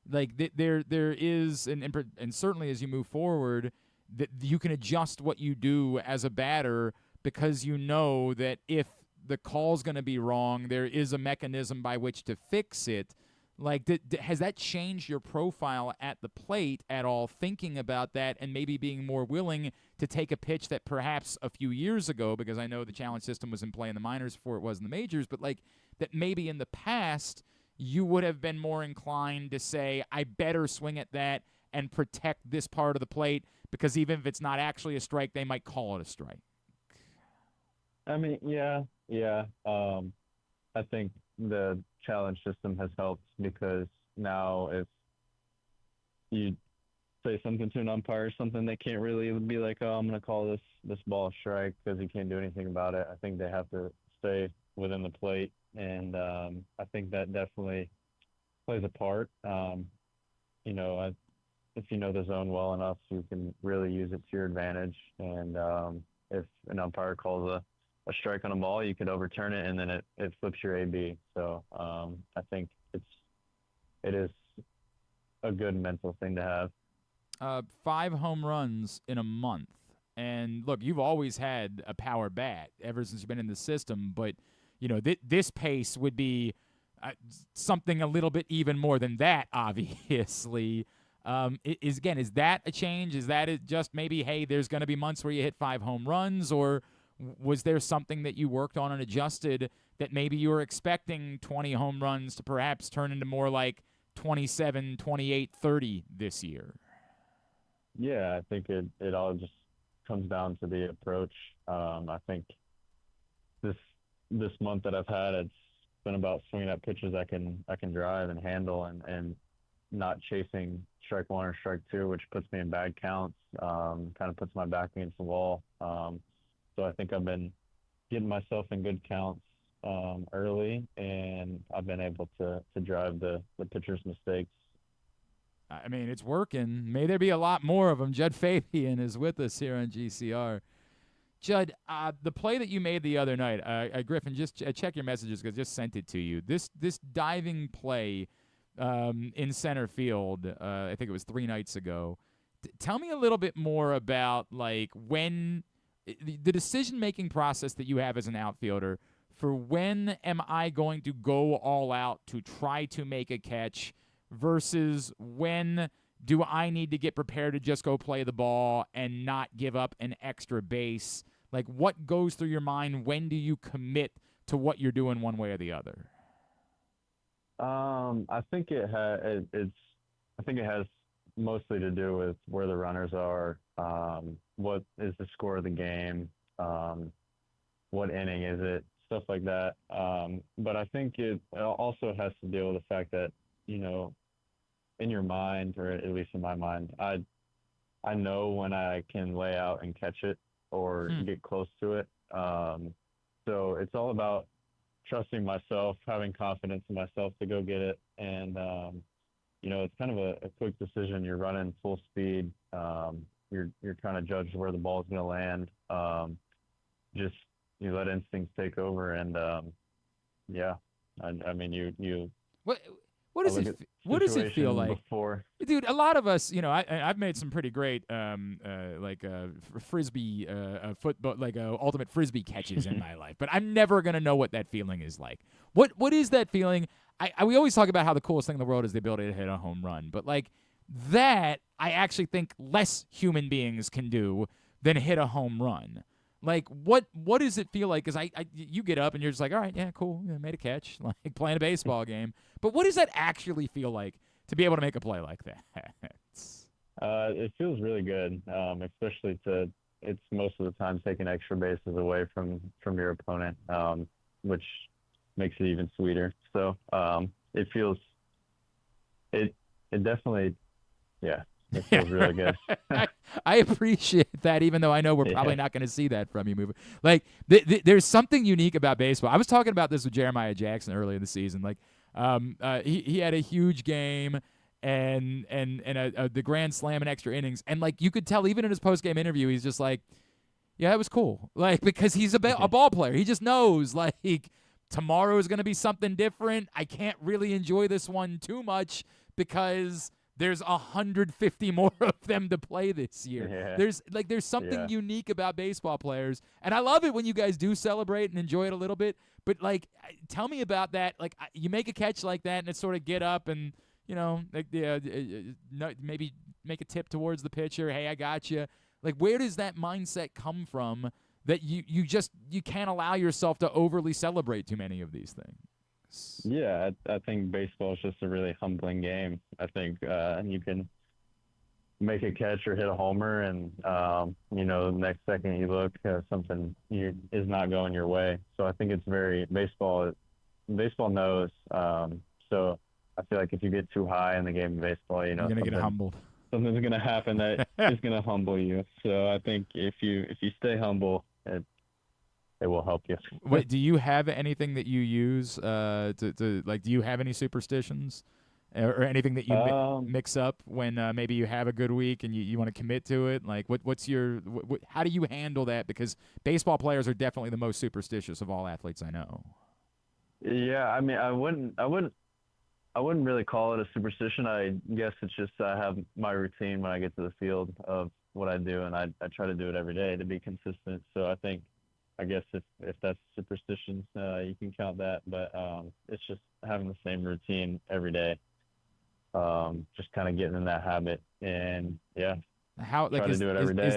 there is, and certainly as you move forward, that you can adjust what you do as a batter, because you know that if the call's going to be wrong, there is a mechanism by which to fix it. Like, has that changed your profile at the plate at all, thinking about that and maybe being more willing to take a pitch that perhaps a few years ago, because I know the challenge system was in play in the minors before it was in the majors, but that maybe in the past you would have been more inclined to say, I better swing at that and protect this part of the plate, because even if it's not actually a strike, they might call it a strike? I mean, yeah. I think the challenge system has helped, because now if you say something to an umpire or something, they can't really be like, oh, I'm going to call this ball a strike, because he can't do anything about it. I think they have to stay within the plate, and I think that definitely plays a part. If you know the zone well enough, you can really use it to your advantage. And if an umpire calls a strike on a ball, you could overturn it, and then it flips your AB. So I think it is a good mental thing to have. 5 home runs in a month. And look, you've always had a power bat ever since you've been in the system, but this pace would be something a little bit even more than that, obviously. Is that a change? Is that just maybe, hey, there's going to be months where you hit 5 home runs, or was there something that you worked on and adjusted that maybe you were expecting 20 home runs to perhaps turn into more like 27, 28, 30 this year? Yeah, I think it all just comes down to the approach. I think this month that I've had, it's been about swinging at pitches I can drive and handle, and not chasing strike 1 or strike 2, which puts me in bad counts, kind of puts my back against the wall. So I think I've been getting myself in good counts early, and I've been able to drive the pitcher's mistakes. I mean, it's working. May there be a lot more of them. Jud Fabian is with us here on GCR. Jud, the play that you made the other night, Griffin, just check your messages because I just sent it to you. This diving play in center field, I think it was 3 nights ago. Tell me a little bit more about like when the decision-making process that you have as an outfielder for when am I going to go all out to try to make a catch versus when do I need to get prepared to just go play the ball and not give up an extra base? Like, what goes through your mind? When do you commit to what you're doing one way or the other? I think it has mostly to do with where the runners are, what is the score of the game, what inning is it, stuff like that. But I think it also has to deal with the fact that, you know, in your mind, or at least in my mind, I know when I can lay out and catch it or get close to it. So it's all about trusting myself, having confidence in myself to go get it. And, you know, it's kind of a quick decision. You're running full speed. You're trying to judge where the ball's going to land. Just you let instincts take over. And, yeah, I mean, you What does it feel like? Before. Dude, a lot of us, you know, I've made some pretty great frisbee football, ultimate frisbee catches in my life, but I'm never gonna know what that feeling is like. What is that feeling? We always talk about how the coolest thing in the world is the ability to hit a home run, but like that, I actually think less human beings can do than hit a home run. Like, what does it feel like? Because you get up and you're just like, all right, yeah, cool, yeah, made a catch, like playing a baseball game. But what does that actually feel like to be able to make a play like that? It feels really good, especially it's most of the time taking extra bases away from your opponent, which makes it even sweeter. So it definitely, yeah. It feels really good. I appreciate that, even though I know we're probably not going to see that from you moving. Like, there's something unique about baseball. I was talking about this with Jeremiah Jackson early in the season. Like, he had a huge game and the grand slam and extra innings, and like you could tell even in his post game interview, he's just like, yeah, it was cool. Like, because he's a ball player, he just knows like tomorrow is going to be something different. I can't really enjoy this one too much because there's 150 more of them to play this year. Yeah. There's something unique about baseball players, and I love it when you guys do celebrate and enjoy it a little bit. But like, tell me about that. Like, you make a catch like that, and it's sort of get up and maybe make a tip towards the pitcher. Hey, I got you. Like, where does that mindset come from that you can't allow yourself to overly celebrate too many of these things? Yeah, I think baseball is just a really humbling game. I think you can make a catch or hit a homer, and the next second you look, something is not going your way. So I think it's very baseball knows. So I feel like if you get too high in the game of baseball, you're gonna get humbled. Something's gonna happen that is gonna humble you. So I think if you stay humble, it will help you. Wait, do you have anything that you use do you have any superstitions or anything that you mix up when maybe you have a good week and you want to commit to it? Like, what's your how do you handle that? Because baseball players are definitely the most superstitious of all athletes I know. Yeah, I mean, I wouldn't really call it a superstition. I guess it's just I have my routine when I get to the field of what I do, and I try to do it every day to be consistent. So I guess if that's superstition, you can count that. But it's just having the same routine every day, just kind of getting in that habit. And, yeah, try to do it every day.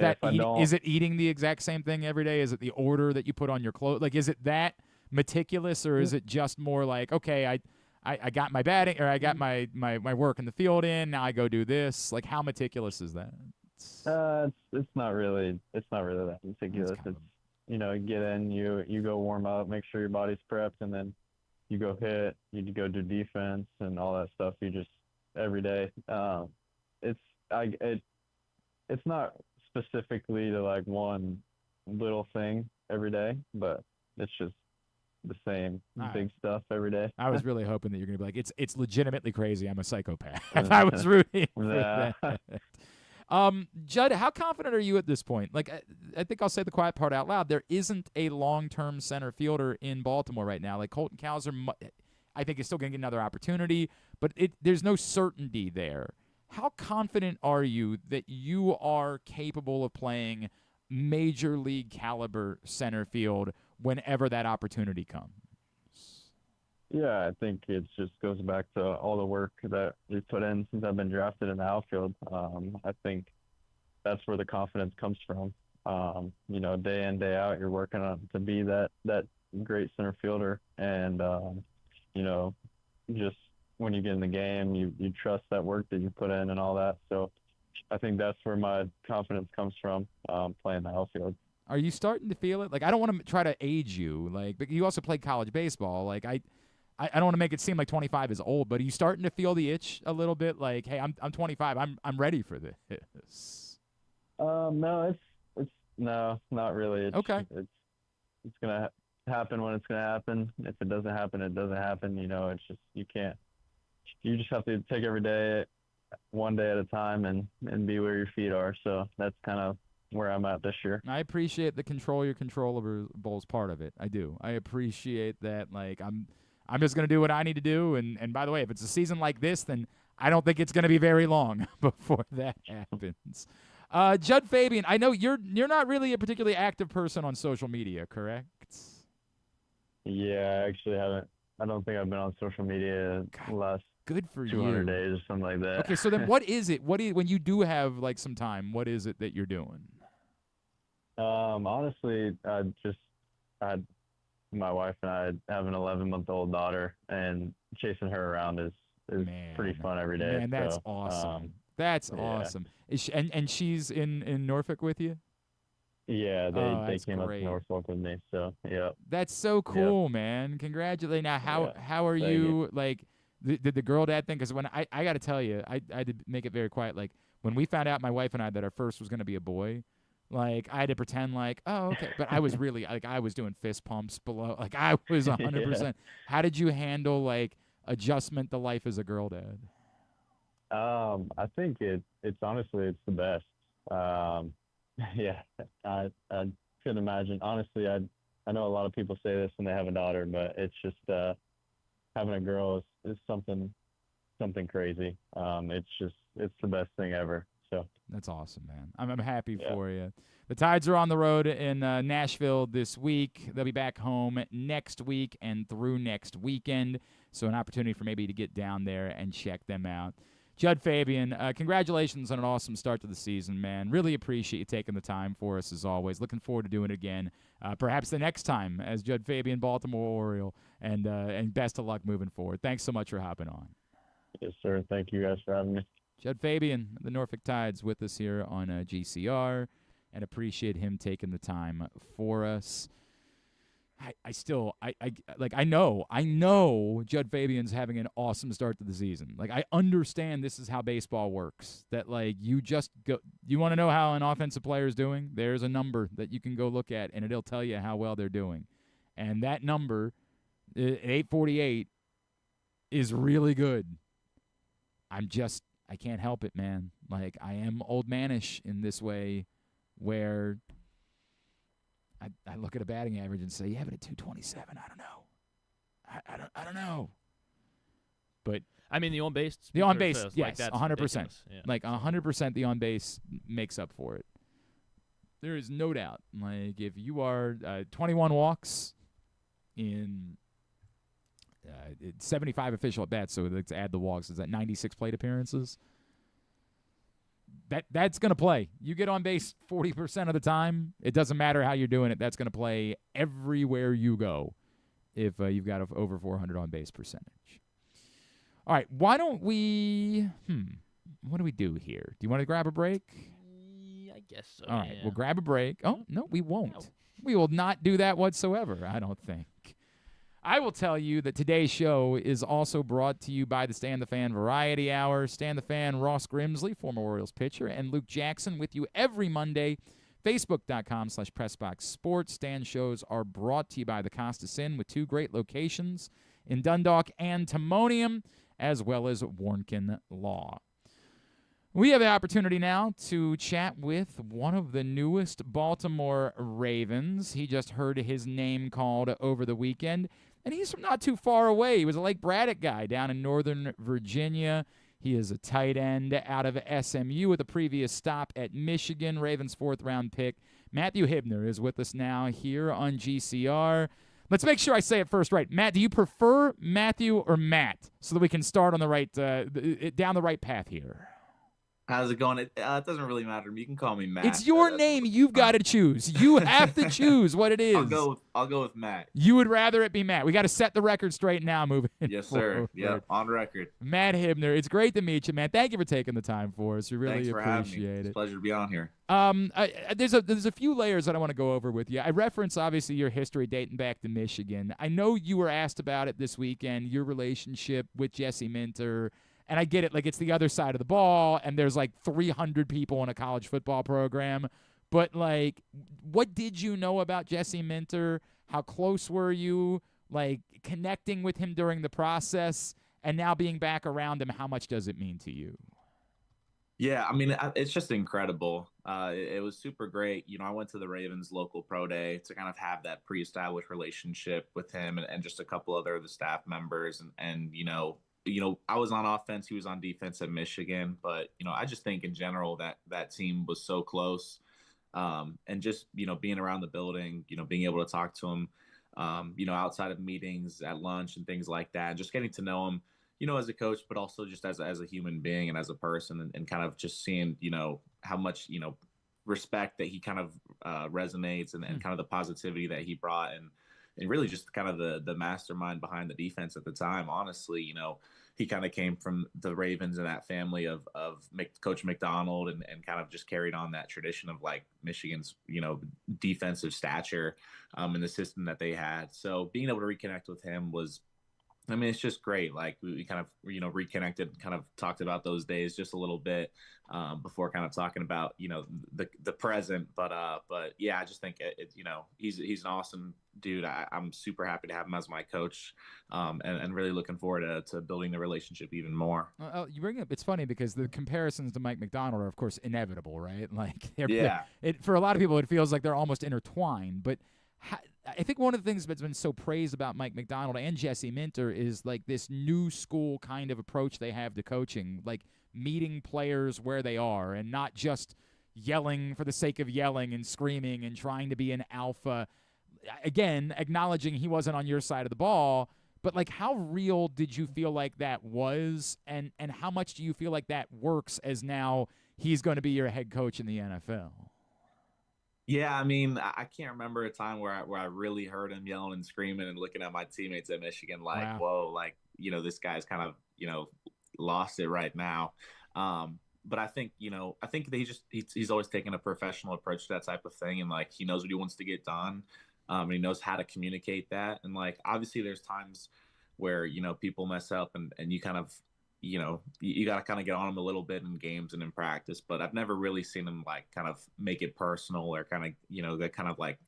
Is it eating the exact same thing every day? Is it the order that you put on your clothes? Like, is it that meticulous, or is it just more like, okay, I got my batting, or I got my work in the field in, now I go do this? Like, how meticulous is that? It's not really that meticulous. It's get in, you go warm up, make sure your body's prepped, and then you go hit, you go do defense and all that stuff. You just every day. It's not specifically to like one little thing every day, but it's just the same big stuff every day. I was really hoping that you're gonna be like, it's legitimately crazy. I'm a psychopath. I was rooting for that. Jud, how confident are you at this point? Like, I think I'll say the quiet part out loud. There isn't a long-term center fielder in Baltimore right now. Like, Colton Cowser, I think, is still going to get another opportunity, but there's no certainty there. How confident are you that you are capable of playing major league caliber center field whenever that opportunity comes? Yeah, I think it just goes back to all the work that we've put in since I've been drafted in the outfield. I think that's where the confidence comes from. Day in, day out, you're working on to be that great center fielder. And, just when you get in the game, you trust that work that you put in and all that. So I think that's where my confidence comes from, playing the outfield. Are you starting to feel it? Like, I don't want to try to age you, like, but you also played college baseball. Like, I don't want to make it seem like 25 is old, but are you starting to feel the itch a little bit? Like, hey, I'm 25. I'm ready for this. No, it's no, not really. Okay. It's gonna happen when it's gonna happen. If it doesn't happen, it doesn't happen. It's just you just have to take every day, one day at a time, and be where your feet are. So that's kind of where I'm at this year. I appreciate the control your controllables part of it. I do. I appreciate that. Like, I'm just going to do what I need to do. And by the way, if it's a season like this, then I don't think it's going to be very long before that happens. Jud Fabian, I know you're not really a particularly active person on social media, correct? Yeah, I actually haven't. I don't think I've been on social media the last good for 200 you. days or something like that. Okay, so then what is it? When you do have like some time, what is it that you're doing? Honestly, my wife and I have an 11-month-old daughter, and chasing her around is pretty fun every day. Man, that's so, awesome. That's awesome. Is she, and she's in Norfolk with you? Yeah, they came up great. to Norfolk with me. So yeah. That's so cool, man. Congratulations. Now, how are you? Like, did the girl dad thing? Because when I got to tell you, I had to make it very quiet. Like, when we found out, my wife and I, that our first was going to be a boy, like, I had to pretend like, oh, okay. But I was really, like, I was doing fist pumps below. Like, I was 100%. How did you handle, like, adjustment to life as a girl dad? I think it's honestly, it's the best. Yeah, I couldn't imagine. Honestly, I know a lot of people say this when they have a daughter, but it's just having a girl is something crazy. It's the best thing ever. So that's awesome, man. I'm happy for you. The Tides are on the road in Nashville this week. They'll be back home next week and through next weekend. So an opportunity for maybe to get down there and check them out. Jud Fabian, congratulations on an awesome start to the season, man. Really appreciate you taking the time for us as always. Looking forward to doing it again, perhaps the next time as Jud Fabian, Baltimore Oriole, and best of luck moving forward. Thanks so much for hopping on. Yes, sir. Thank you guys for having me. Jud Fabian, the Norfolk Tides, with us here on GCR, and appreciate him taking the time for us. I know Jud Fabian's having an awesome start to the season. Like, I understand this is how baseball works. That, like, you want to know how an offensive player is doing? There's a number that you can go look at, and it'll tell you how well they're doing. And that number, 848, is really good. I can't help it, man. Like, I am old manish in this way where I look at a batting average and say, yeah, but at 227, I don't know. I don't know. But I mean, the on base. Yes, like, that's 100%. Yeah. Like 100%, the on base makes up for it. There is no doubt. Like, if you are 21 walks in 75 official at bats, so let's add the walks, is that 96 plate appearances? That's going to play. You get on base 40% of the time, it doesn't matter how you're doing it. That's going to play everywhere you go if you've got over 400 on base percentage. All right, why don't we what do we do here? Do you want to grab a break? I guess so. All right, we'll grab a break. Oh, no, we won't. No. We will not do that whatsoever, I don't think. I will tell you that today's show is also brought to you by the Stan the Fan Variety Hour. Stan the Fan, Ross Grimsley, former Orioles pitcher, and Luke Jackson with you every Monday. Facebook.com/PressBoxSports. Stan shows are brought to you by the Costas Inn with 2 great locations in Dundalk and Timonium, as well as Warnken Law. We have the opportunity now to chat with one of the newest Baltimore Ravens. He just heard his name called over the weekend, and he's from not too far away. He was a Lake Braddock guy down in Northern Virginia. He is a tight end out of SMU with a previous stop at Michigan, Ravens' 4th-round pick. Matthew Hibner is with us now here on GCR. Let's make sure I say it first right. Matt, do you prefer Matthew or Matt so that we can start on the right down the right path here? How's it going? It doesn't really matter. You can call me Matt. It's your name. You've got to choose. You have to choose what it is. I'll go with Matt. You would rather it be Matt. We got to set the record straight now moving Yes, sir. Yep, on record. Matt Hibner, it's great to meet you, man. Thank you for taking the time for us. We really Thanks for appreciate having me. it. It's a pleasure to be on here. There's a few layers that I want to go over with you. I reference, obviously, your history dating back to Michigan. I know you were asked about it this weekend, your relationship with Jesse Minter. And I get it, like it's the other side of the ball, and there's like 300 people in a college football program. But like, what did you know about Jesse Minter? How close were you? Like connecting with him during the process, and now being back around him, how much does it mean to you? Yeah, I mean, it's just incredible. It was super great. You know, I went to the Ravens local pro day to kind of have that pre-established relationship with him and just a couple other of the staff members, and you know, I was on offense, he was on defense at Michigan, but, I just think in general that team was so close. And just, being around the building, being able to talk to him, outside of meetings at lunch and things like that, and just getting to know him, as a coach, but also just as a human being and as a person and kind of just seeing, how much, respect that he kind of resonates and kind of the positivity that he brought and really just kind of the mastermind behind the defense at the time. Honestly, he kind of came from the Ravens and that family of Coach McDonald and kind of just carried on that tradition of like Michigan's, defensive stature in the system that they had. So being able to reconnect with him was, it's just great. Like we kind of, reconnected, kind of talked about those days just a little bit before kind of talking about, the present. But yeah, I just think he's an awesome dude. I'm super happy to have him as my coach and really looking forward to building the relationship even more. You bring up, it's funny because the comparisons to Mike McDonald are, of course, inevitable, right? Like, for a lot of people, it feels like they're almost intertwined. But I think one of the things that's been so praised about Mike McDonald and Jesse Minter is like this new school kind of approach they have to coaching, like meeting players where they are and not just yelling for the sake of yelling and screaming and trying to be an alpha. Again, acknowledging he wasn't on your side of the ball, but like how real did you feel like that was, and how much do you feel like that works as now he's going to be your head coach in the NFL? Yeah, I can't remember a time where I really heard him yelling and screaming and looking at my teammates at Michigan like, wow. Whoa, like, this guy's kind of, lost it right now. But I think, I think he's always taken a professional approach to that type of thing. And like, he knows what he wants to get done. And he knows how to communicate that. And like, obviously there's times where, people mess up and you kind of, you got to kind of get on him a little bit in games and in practice, but I've never really seen him like kind of make it personal or kind of, that kind of like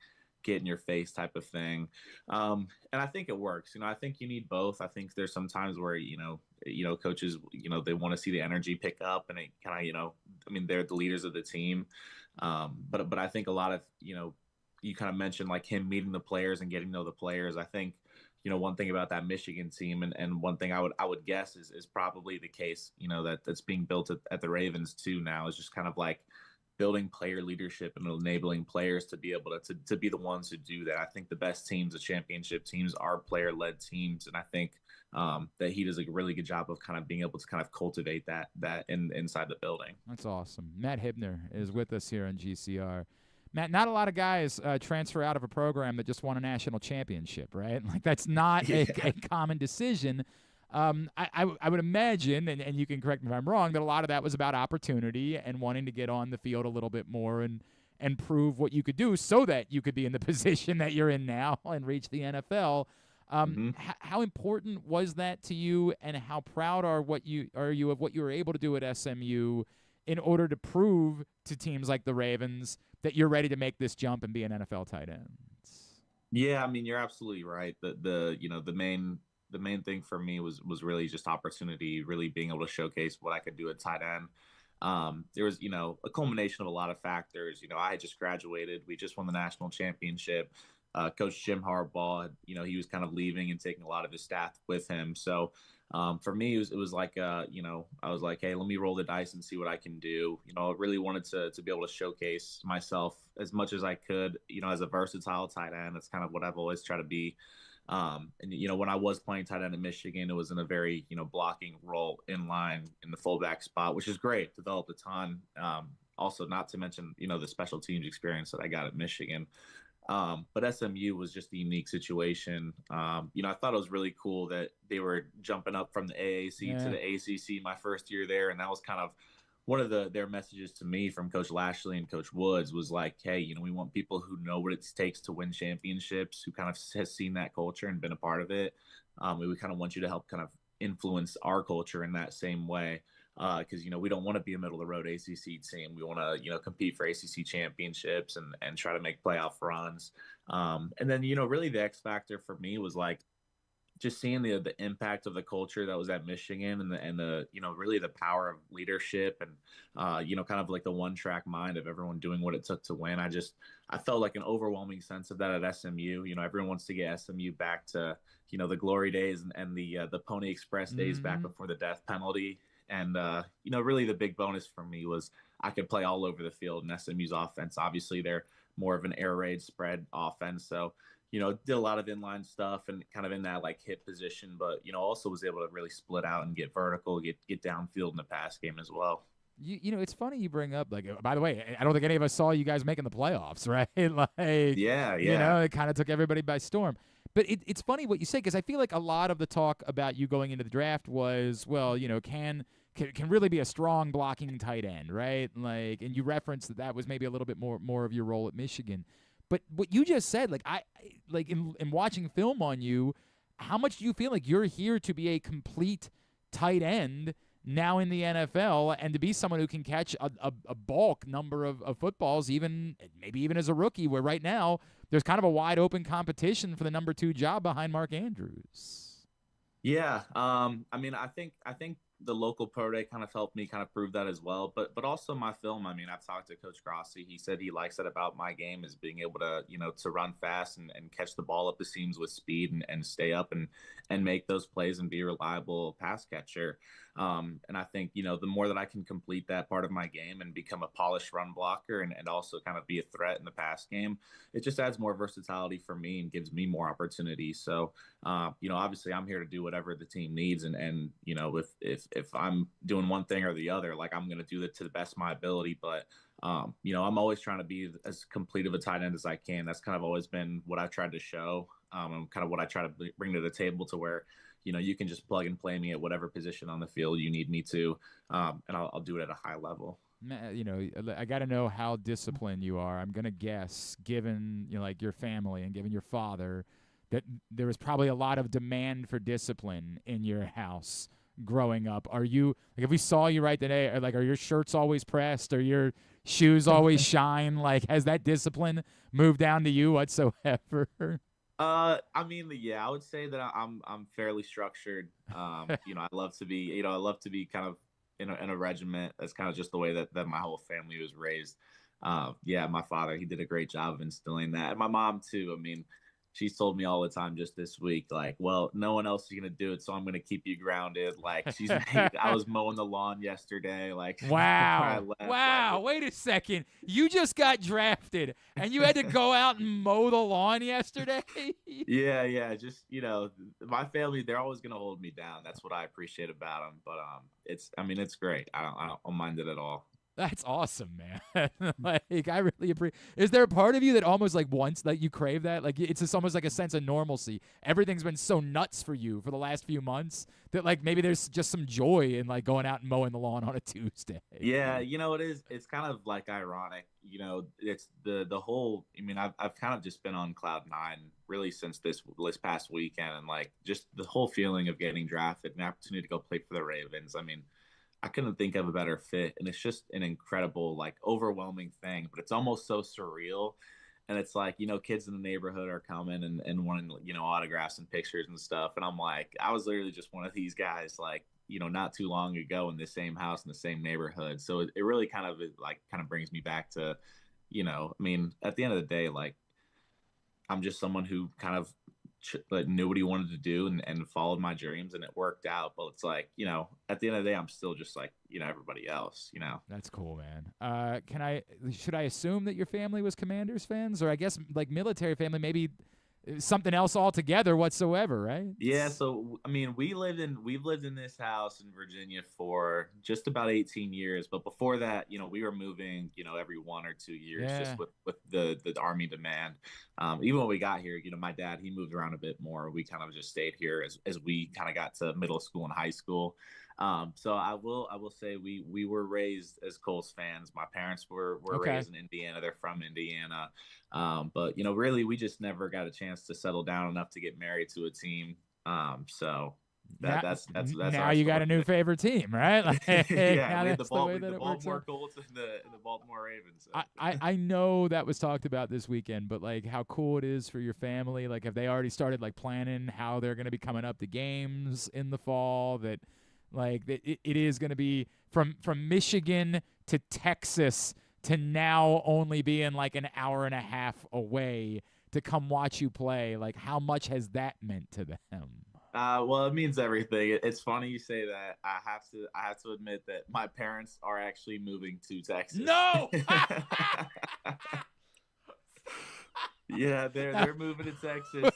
get in your face type of thing. And I think it works. I think you need both. I think there's some times where, coaches, they want to see the energy pick up and it kind of, they're the leaders of the team. But I think a lot of, you kind of mentioned like him meeting the players and getting to know the players. I think, one thing about that Michigan team and one thing I would guess is probably the case, that's being built at the Ravens too now is just kind of like building player leadership and enabling players to be able to be the ones who do that. I think the best teams, the championship teams, are player-led teams. And I think that he does a really good job of kind of being able to kind of cultivate that inside the building. That's awesome. Matt Hibner is with us here on GCR. Matt, not a lot of guys transfer out of a program that just won a national championship, right? Like that's not a common decision. I would imagine, and you can correct me if I'm wrong, that a lot of that was about opportunity and wanting to get on the field a little bit more and prove what you could do so that you could be in the position that you're in now and reach the NFL. How important was that to you, and how proud are you of what you were able to do at SMU in order to prove to teams like the Ravens that you're ready to make this jump and be an NFL tight end? Yeah, you're absolutely right. The main thing for me was really just opportunity, really being able to showcase what I could do at tight end. there was, a culmination of a lot of factors. I had just graduated. We just won the national championship. Coach Jim Harbaugh, he was kind of leaving and taking a lot of his staff with him. So for me, it was like, I was like, hey, let me roll the dice and see what I can do. I really wanted to be able to showcase myself as much as I could, as a versatile tight end. That's kind of what I've always tried to be. And, when I was playing tight end in Michigan, it was in a very, blocking role in line in the fullback spot, which is great, developed a ton. Also, not to mention, the special teams experience that I got at Michigan. But SMU was just a unique situation. I thought it was really cool that they were jumping up from the AAC to the ACC my first year there. And that was kind of one of their messages to me from Coach Lashley and Coach Woods was like, hey, we want people who know what it takes to win championships, who kind of has seen that culture and been a part of it. We kind of want you to help kind of influence our culture in that same way. Because, we don't want to be a middle of the road ACC team. We want to, compete for ACC championships and try to make playoff runs. And then, really the X factor for me was like just seeing the impact of the culture that was at Michigan and the really the power of leadership and, kind of like the one track mind of everyone doing what it took to win. I felt like an overwhelming sense of that at SMU. Everyone wants to get SMU back to, the glory days and the Pony Express days back before the death penalty. And, really the big bonus for me was I could play all over the field in SMU's offense. Obviously, they're more of an air raid spread offense. So, did a lot of inline stuff and kind of in that like hit position, but, also was able to really split out and get vertical, get downfield in the pass game as well. It's funny you bring up, like, by the way, I don't think any of us saw you guys making the playoffs, right? Yeah. It kind of took everybody by storm. But it's funny what you say, because I feel like a lot of the talk about you going into the draft was, well, can really be a strong blocking tight end, right? Like, and you referenced that was maybe a little bit more of your role at Michigan. But what you just said, in watching film on you, how much do you feel like you're here to be a complete tight end now in the NFL and to be someone who can catch a bulk number of footballs, maybe even as a rookie, where right now there's kind of a wide open competition for the number 2 job behind Mark Andrews? Yeah. I think the local pro day kind of helped me kind of prove that as well. But also my film, I've talked to Coach Grossi. He said he likes that about my game is being able to, to run fast and catch the ball up the seams with speed and stay up and make those plays and be a reliable pass catcher. And I think, the more that I can complete that part of my game and become a polished run blocker and also kind of be a threat in the pass game, it just adds more versatility for me and gives me more opportunity. So, obviously I'm here to do whatever the team needs. And if I'm doing one thing or the other, like I'm going to do that to the best of my ability. But, I'm always trying to be as complete of a tight end as I can. That's kind of always been what I've tried to show, and kind of what I try to bring to the table to where, you can just plug and play me at whatever position on the field you need me to, and I'll do it at a high level. I got to know how disciplined you are. I'm going to guess, given like your family and given your father, that there was probably a lot of demand for discipline in your house growing up. Are you, like, if we saw you right today, are your shirts always pressed? Are your shoes always shine? Like, has that discipline moved down to you whatsoever? I would say that I'm fairly structured. I love to be kind of in a regiment. That's kind of just the way that my whole family was raised. My father, he did a great job of instilling that. And my mom too. She's told me all the time just this week, like, well, no one else is going to do it, so I'm going to keep you grounded. Like, I was mowing the lawn yesterday. Like, wow. Wait a second. You just got drafted, and you had to go out and mow the lawn yesterday? Yeah. Just, my family, they're always going to hold me down. That's what I appreciate about them. But it's great. I don't mind it at all. That's awesome, man. I really appreciate. Is there a part of you that almost wants that you crave that? Like, it's just almost like a sense of normalcy. Everything's been so nuts for you for the last few months that maybe there's just some joy in going out and mowing the lawn on a Tuesday. Yeah, it is. It's kind of ironic. It's the whole. I've kind of just been on cloud 9 really since this past weekend, and just the whole feeling of getting drafted, an opportunity to go play for the Ravens. I couldn't think of a better fit. And it's just an incredible, overwhelming thing, but it's almost so surreal. And it's kids in the neighborhood are coming and wanting, autographs and pictures and stuff. And I'm like, I was literally just one of these guys, not too long ago in the same house in the same neighborhood. So it really kind of brings me back to, I mean, at the end of the day, like, I'm just someone who kind of like knew what he wanted to do and followed my dreams, and it worked out. But it's like, at the end of the day, I'm still just like, everybody else, That's cool, man. Should I assume that your family was Commanders fans, or I guess like military family, maybe something else altogether whatsoever, right? Yeah, so I mean, we've lived in this house in Virginia for just about 18 years, but before that, we were moving, every 1 or 2 years, just with the Army demand. Even when we got here, my dad, he moved around a bit more. We kind of just stayed here as we kind of got to middle school and high school. So I will say we were raised as Colts fans. My parents were raised in Indiana. They're from Indiana. But really, we just never got a chance to settle down enough to get married to a team. So that's now you got a new favorite team, right? Like, yeah, we had the Baltimore Colts and the Baltimore Ravens. So. I know that was talked about this weekend, but like how cool it is for your family. Like, have they already started like planning how they're going to be coming up to games in the fall? That like it is going to be from Michigan to Texas to now only being like an hour and a half away to come watch you play. Like, how much has that meant to them? Well, it means everything. It's funny you say that. I have to admit that my parents are actually moving to Texas. No. Yeah, they're moving to Texas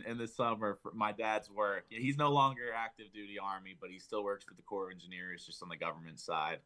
in the summer for my dad's work. Yeah, he's no longer active duty Army, but he still works for the Corps of Engineers, just on the government side.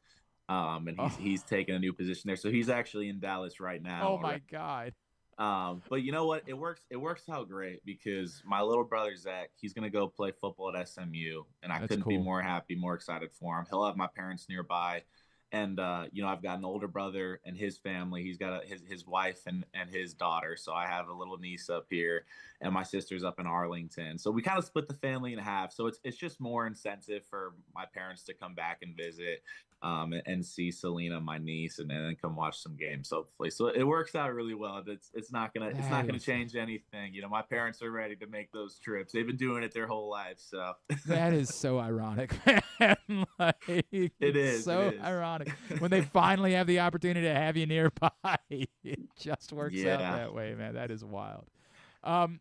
And he's taking a new position there. So he's actually in Dallas right now. Oh my God. But you know what? It works out great because my little brother Zach, he's gonna go play football at SMU, and I couldn't be more happy, more excited for him. He'll have my parents nearby. And, I've got an older brother and his family. He's got his wife and his daughter. So I have a little niece up here, and my sister's up in Arlington. So we kind of split the family in half. So it's just more incentive for my parents to come back and visit and see Selena, my niece, and then come watch some games, hopefully. So it works out really well. It's not gonna change anything. My parents are ready to make those trips. They've been doing it their whole life. So that is so ironic, man. Like, it is so ironic. When they finally have the opportunity to have you nearby, it just works out that way, man. That is wild.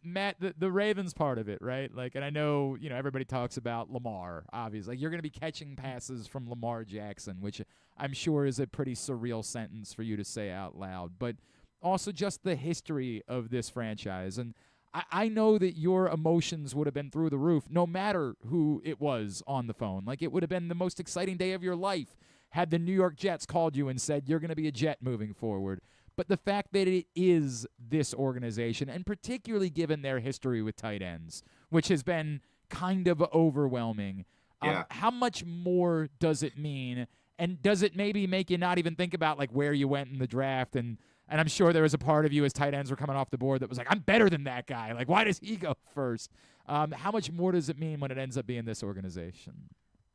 Matt, the Ravens part of it, right? Like, and I know, everybody talks about Lamar, obviously. Like, you're going to be catching passes from Lamar Jackson, which I'm sure is a pretty surreal sentence for you to say out loud, but also just the history of this franchise. And I know that your emotions would have been through the roof no matter who it was on the phone. Like, it would have been the most exciting day of your life had the New York Jets called you and said, you're going to be a Jet moving forward. But the fact that it is this organization, and particularly given their history with tight ends, which has been kind of overwhelming, how much more does it mean? And does it maybe make you not even think about like where you went in the draft? And I'm sure there was a part of you as tight ends were coming off the board that was like, I'm better than that guy. Like, why does he go first? How much more does it mean when it ends up being this organization?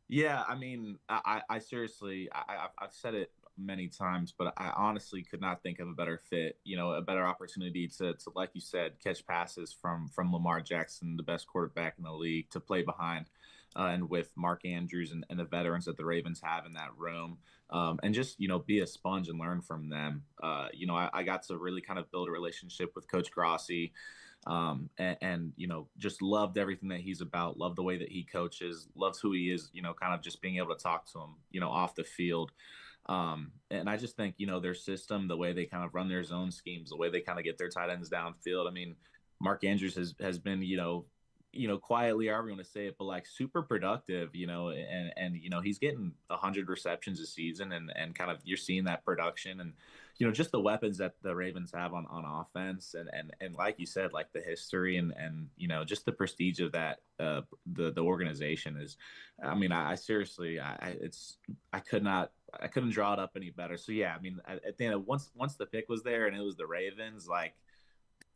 Yeah, I mean, I seriously, I've said it many times, but I honestly could not think of a better fit, a better opportunity to like you said, catch passes from Lamar Jackson, the best quarterback in the league, to play behind and with Mark Andrews and the veterans that the Ravens have in that room, and just, be a sponge and learn from them. I got to really kind of build a relationship with Coach Grossi. And just loved everything that he's about, loved the way that he coaches, loves who he is, kind of just being able to talk to him, off the field. And I just think, their system, the way they kind of run their zone schemes, the way they kind of get their tight ends downfield. I mean, Mark Andrews has been, quietly, however you want to say it, but like super productive, and he's getting 100 receptions a season, and kind of you're seeing that production and, just the weapons that the Ravens have on offense, and like you said, like the history and just the prestige of that, the organization is, I mean, I seriously, I couldn't draw it up any better. So yeah, I mean, at the end, once the pick was there and it was the Ravens, like,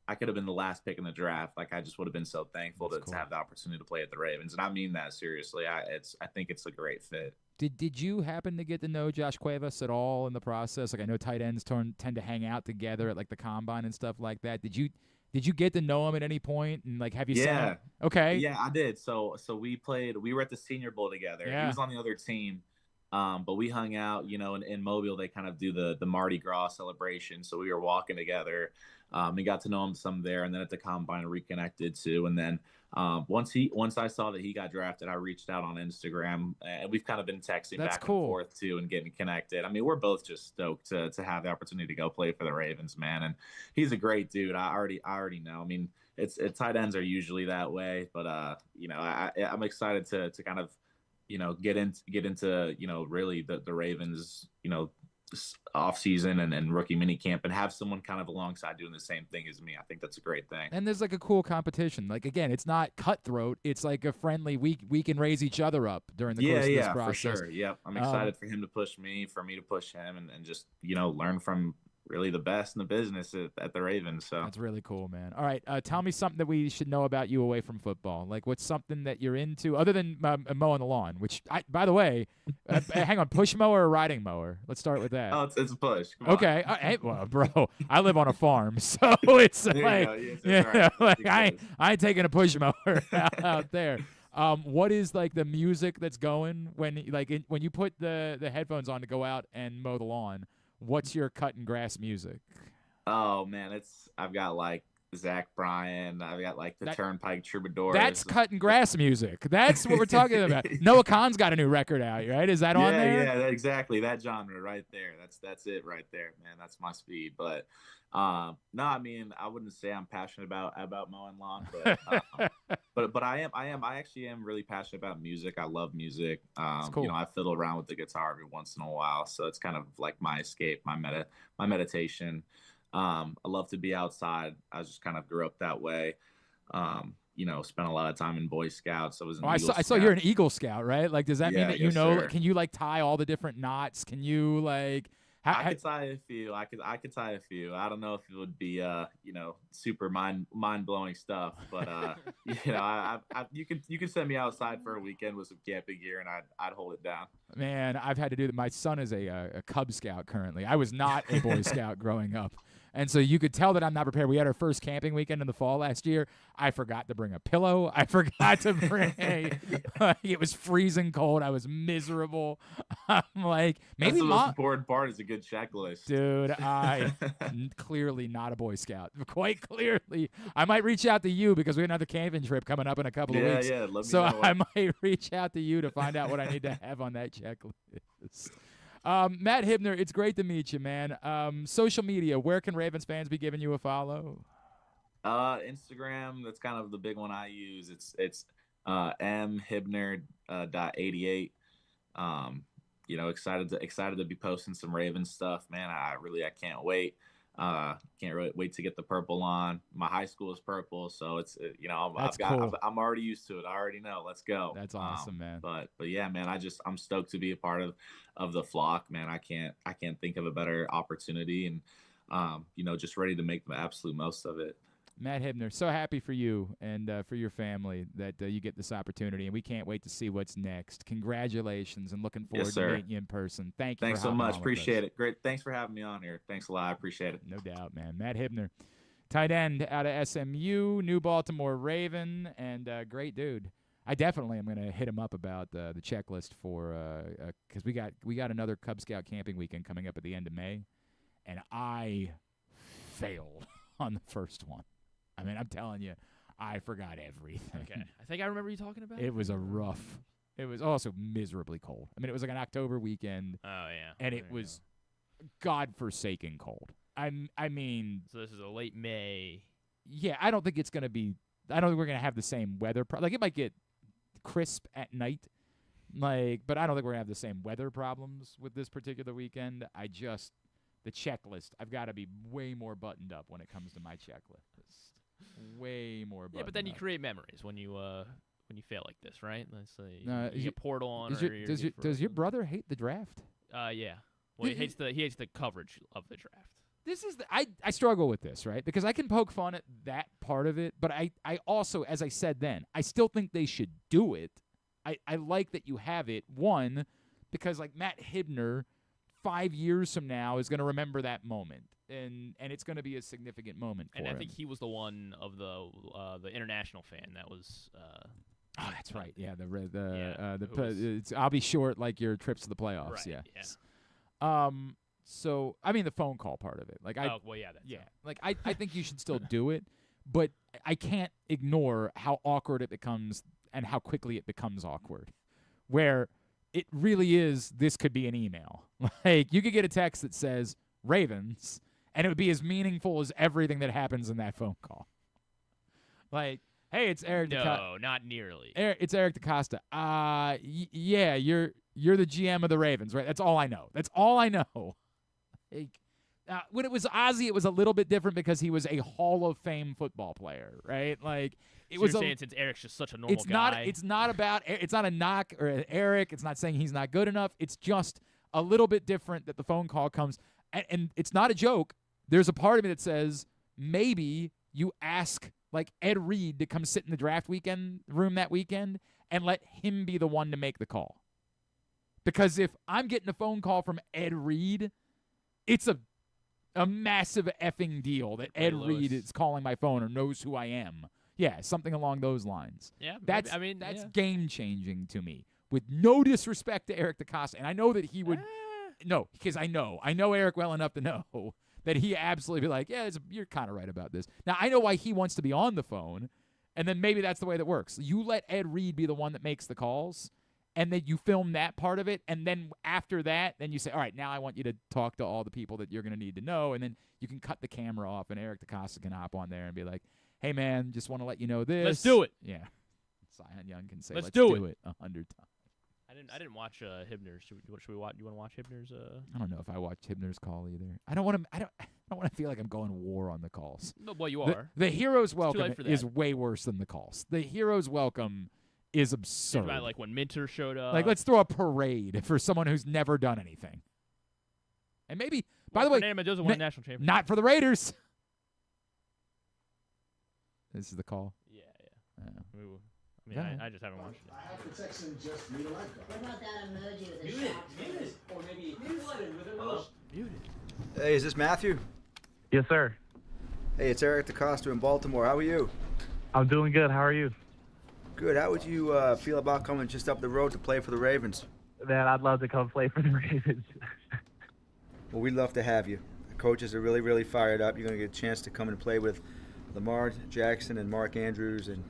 I could have been the last pick in the draft. Like, I just would have been so thankful to have the opportunity to play at the Ravens. And I mean that seriously. I think it's a great fit. Did you happen to get to know Josh Cuevas at all in the process? Like, I know tight ends tend to hang out together at like the combine and stuff like that. Did you Did you get to know him at any point? And like, have you seen Yeah. him? Okay. Yeah, I did. So we were at the Senior Bowl together. Yeah. He was on the other team. But we hung out, in Mobile. They kind of do the Mardi Gras celebration. So we were walking together. We got to know him some there, and then at the combine reconnected too. And then once I saw that he got drafted, I reached out on Instagram, and we've kind of been texting back and forth too and getting connected. I mean, we're both just stoked to have the opportunity to go play for the Ravens, man. And he's a great dude. I already know. I mean, it's tight ends are usually that way, but I'm excited to kind of get into really the Ravens off season and rookie mini camp and have someone kind of alongside doing the same thing as me. I think that's a great thing. And there's like a cool competition. Like, again, it's not cutthroat. It's like a friendly, we can raise each other up during the course of this process. For sure. Yep. I'm excited for him to push me, for me to push him, and just learn from really the best in the business at the Ravens. So that's really cool, man. All right, tell me something that we should know about you away from football. Like, what's something that you're into other than mowing the lawn? Which, by the way, hang on, push mower or riding mower? Let's start with that. Oh, it's a push. Come okay, hey, well, bro, I live on a farm, so it's like, I ain't taking a push mower out there. What is like the music that's going when you put the headphones on to go out and mow the lawn? What's your cutting grass music? Oh man, I've got like Zach Bryan. I've got like the Turnpike Troubadours. That's cutting grass music. That's what we're talking about. Noah Khan's got a new record out, right? Is that on there? Yeah, exactly. That genre right there. That's it right there, man. That's my speed. But no, I mean, I wouldn't say I'm passionate about mowing lawn, but I actually am really passionate about music. I love music. Cool. I fiddle around with the guitar every once in a while, so it's kind of like my escape, my meditation. I love to be outside. I just kind of grew up that way. Spent a lot of time in Boy Scouts. I was I saw you're an Eagle Scout, right? Like, does that mean that sir. Can you like tie all the different knots? Can you like? I could tie a few. I could tie a few. I don't know if it would be super mind blowing stuff, but you can send me outside for a weekend with some camping gear and I'd hold it down. Man, I've had to do that. My son is a Cub Scout currently. I was not a Boy Scout growing up. And so you could tell that I'm not prepared. We had our first camping weekend in the fall last year. I forgot to bring a pillow. I forgot to bring it was freezing cold. I was miserable. I'm like, maybe that's the most important part is a good checklist. Dude, I clearly not a Boy Scout. Quite clearly. I might reach out to you because we have another camping trip coming up in a couple of weeks. Yeah, let me so know. I might reach out to you to find out what I need to have on that checklist. Matt Hibner, it's great to meet you, man. Social media, where can Ravens fans be giving you a follow? Instagram, that's kind of the big one I use. It's mhibner.88. Excited to be posting some Ravens stuff, man. I can't wait. Can't really wait to get the purple on. My high school is purple, so it's cool. I'm already used to it. I already know. Let's go. That's awesome, man. But yeah, man, I'm stoked to be a part of the flock, man. I can't think of a better opportunity, and just ready to make the absolute most of it. Matt Hibner, so happy for you and for your family that you get this opportunity, and we can't wait to see what's next. Congratulations, and looking forward to meeting you in person. Thank you. Thanks so much. Appreciate it. Great. Thanks for having me on here. Thanks a lot. I appreciate it. No doubt, man. Matt Hibner, tight end out of SMU, New Baltimore Raven, and great dude. I definitely am going to hit him up about the checklist for because we got another Cub Scout camping weekend coming up at the end of May, and I failed on the first one. I mean, I'm telling you, I forgot everything. Okay. I think I remember you talking about it. It was it was also miserably cold. I mean, it was like an October weekend. Oh, yeah. And it was godforsaken cold. I mean. So this is a late May. Yeah, I don't think it's going to be. I don't think we're going to have the same weather. Like, it might get crisp at night. But I don't think we're going to have the same weather problems with this particular weekend. The checklist, I've got to be way more buttoned up when it comes to my checklist. Way more buttoned up. Yeah, but then you create memories when you fail like this, right? Let's say you you get portal on. Does your brother hate the draft? Yeah. Well, he hates the coverage of the draft. This is I struggle with this, right? Because I can poke fun at that part of it, but I also, as I said then, I still think they should do it. I like that you have it. One, because like Matt Hibner 5 years from now is going to remember that moment. and it's going to be a significant moment for him. And I think he was the one of the international fan that was. Oh, that's right. Yeah, I'll be short like your trips to the playoffs. Right, yes. Yeah. So I mean the phone call part of it. Like yeah. Like I think you should still do it, but I can't ignore how awkward it becomes and how quickly it becomes awkward. Where it really is, this could be an email. Like you could get a text that says Ravens, and it would be as meaningful as everything that happens in that phone call. Like. Hey, it's Eric. No, not nearly. It's Eric DaCosta. Yeah, you're the GM of the Ravens, right? That's all I know. Like, when it was Ozzie, it was a little bit different because he was a Hall of Fame football player, right? Like, it was. You're saying since Eric's just such a normal guy. It's not a knock or Eric. It's not saying he's not good enough. It's just a little bit different that the phone call comes, and it's not a joke. There's a part of me that says maybe you ask. Like Ed Reed to come sit in the draft weekend room that weekend and let him be the one to make the call. Because if I'm getting a phone call from Ed Reed, it's a massive effing deal that Ed Reed is calling my phone or knows who I am. Yeah, something along those lines. Yeah, that's game-changing to me. With no disrespect to Eric DaCosta, and I know that he would no, because I know Eric well enough to know that he absolutely be like, yeah, you're kind of right about this. Now, I know why he wants to be on the phone, and then maybe that's the way that works. You let Ed Reed be the one that makes the calls, and then you film that part of it, and then after that, then you say, all right, now I want you to talk to all the people that you're going to need to know, and then you can cut the camera off, and Eric DaCosta can hop on there and be like, hey, man, just want to let you know this. Let's do it. Yeah. Sion Young can say, let's do it 100 times. I didn't watch Hibner's. Should we watch? You want to watch Hibner's? I don't know if I watched Hibner's call either. I don't want to feel like I'm going war on the calls. No, well, you are. The hero's welcome is way worse than the calls. The hero's welcome is absurd. About, like when Minter showed up. Like let's throw a parade for someone who's never done anything. And maybe, by the way, Fernando Mendoza won a national championship. Not for the Raiders. This is the call. Yeah. I mean, I just haven't watched it. I have to text him just me like that. What about that emoji with the Muted. Or maybe muted with a Muted. Hey, is this Matthew? Yes, sir. Hey, it's Eric DaCosta in Baltimore. How are you? I'm doing good. How are you? Good. How would you feel about coming just up the road to play for the Ravens? Man, I'd love to come play for the Ravens. Well, we'd love to have you. The coaches are really, really fired up. You're going to get a chance to come and play with Lamar Jackson and Mark Andrews, and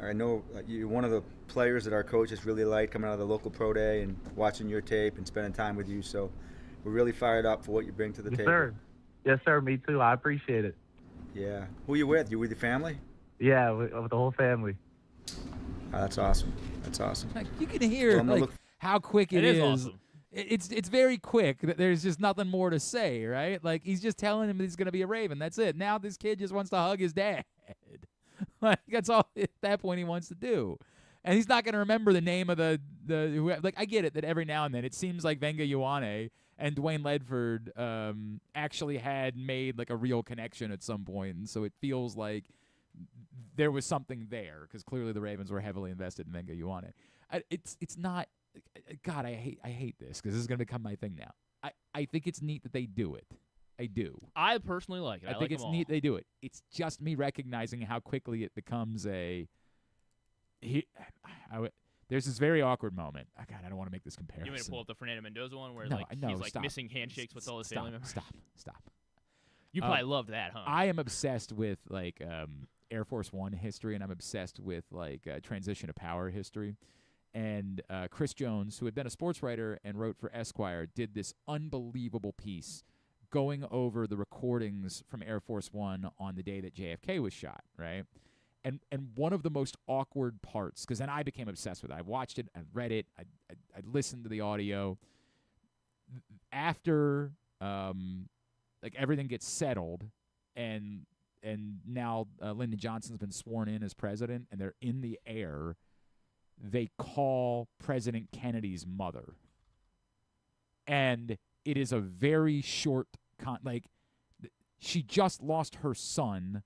I know you're one of the players that our coaches really like coming out of the local pro day and watching your tape and spending time with you. So we're really fired up for what you bring to the table. Sir. Yes, sir. Me too. I appreciate it. Yeah. Who are you with? You with your family? Yeah, with the whole family. Oh, that's awesome. That's awesome. Like, you can hear how quick it is. Awesome. It's very quick. There's just nothing more to say, right? Like he's just telling him that he's going to be a Raven. That's it. Now this kid just wants to hug his dad. Like that's all at that point he wants to do. And he's not going to remember the name of the like I get it that every now and then it seems like Venga Ioane and Dwayne Ledford actually had made like a real connection at some point, and so it feels like there was something there because clearly the Ravens were heavily invested in Venga Ioane. It's not. God, I hate this because this is going to become my thing now. I think it's neat that they do it. I do. I personally like it. I think it's neat they do it. It's just me recognizing how quickly it becomes there's this very awkward moment. God, I don't want to make this comparison. You want to pull up the Fernando Mendoza one where no, he's like stop. missing handshakes with all his family members? Stop. You probably loved that, huh? I am obsessed with like Air Force One history, and I'm obsessed with like transition to power history. And Chris Jones, who had been a sports writer and wrote for Esquire, did this unbelievable piece going over the recordings from Air Force One on the day that JFK was shot, right? And one of the most awkward parts, because then I became obsessed with it. I watched it, I read it, I listened to the audio. After like everything gets settled, and now Lyndon Johnson's been sworn in as president, and they're in the air. They call President Kennedy's mother. And it is a very short she just lost her son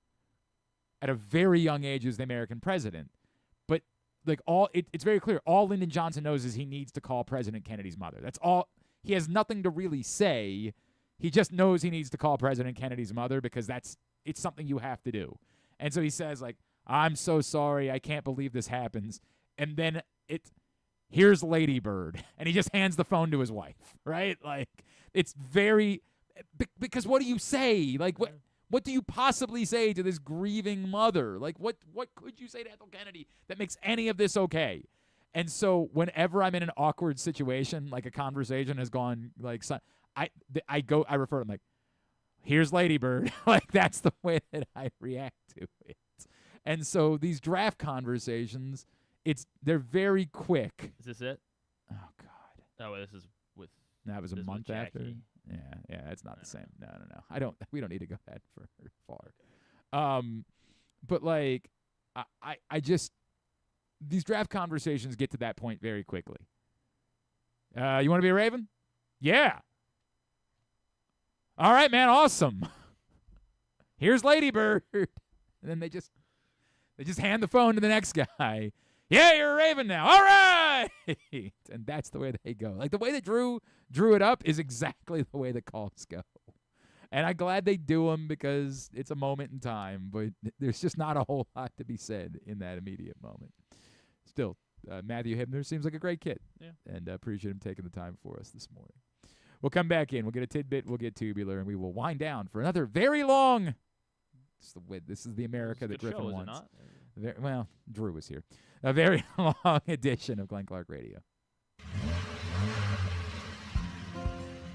at a very young age as the American president. But like it's very clear. All Lyndon Johnson knows is he needs to call President Kennedy's mother. That's all. He has nothing to really say. He just knows he needs to call President Kennedy's mother because it's something you have to do. And so he says, like, I'm so sorry. I can't believe this happens. And then here's Lady Bird. And he just hands the phone to his wife, right? Like, it's very – because what do you say? Like, what do you possibly say to this grieving mother? Like, what could you say to Ethel Kennedy that makes any of this okay? And so whenever I'm in an awkward situation, like a conversation has gone, like, I refer to them like, here's Lady Bird. Like, that's the way that I react to it. And so these draft conversations, they're very quick. Is this it? Oh, God. Oh, this is with. That was a month after. Yeah, it's not the same. No. We don't need to go that far. But like, I just these draft conversations get to that point very quickly. You want to be a Raven? Yeah. All right, man. Awesome. Here's Lady Bird. And then they just hand the phone to the next guy. Yeah, you're a Raven now. All right. And that's the way they go. Like, the way that Drew drew it up is exactly the way the calls go. And I'm glad they do them because it's a moment in time, but there's just not a whole lot to be said in that immediate moment. Still, Matthew Hibner seems like a great kid. Yeah. And appreciate him taking the time for us this morning. We'll come back in. We'll get a tidbit. We'll get tubular, and we will wind down for another very long. This is the America that Griffin show, wants. Is it not? Well, Drew was here. A very long edition of Glenn Clark Radio.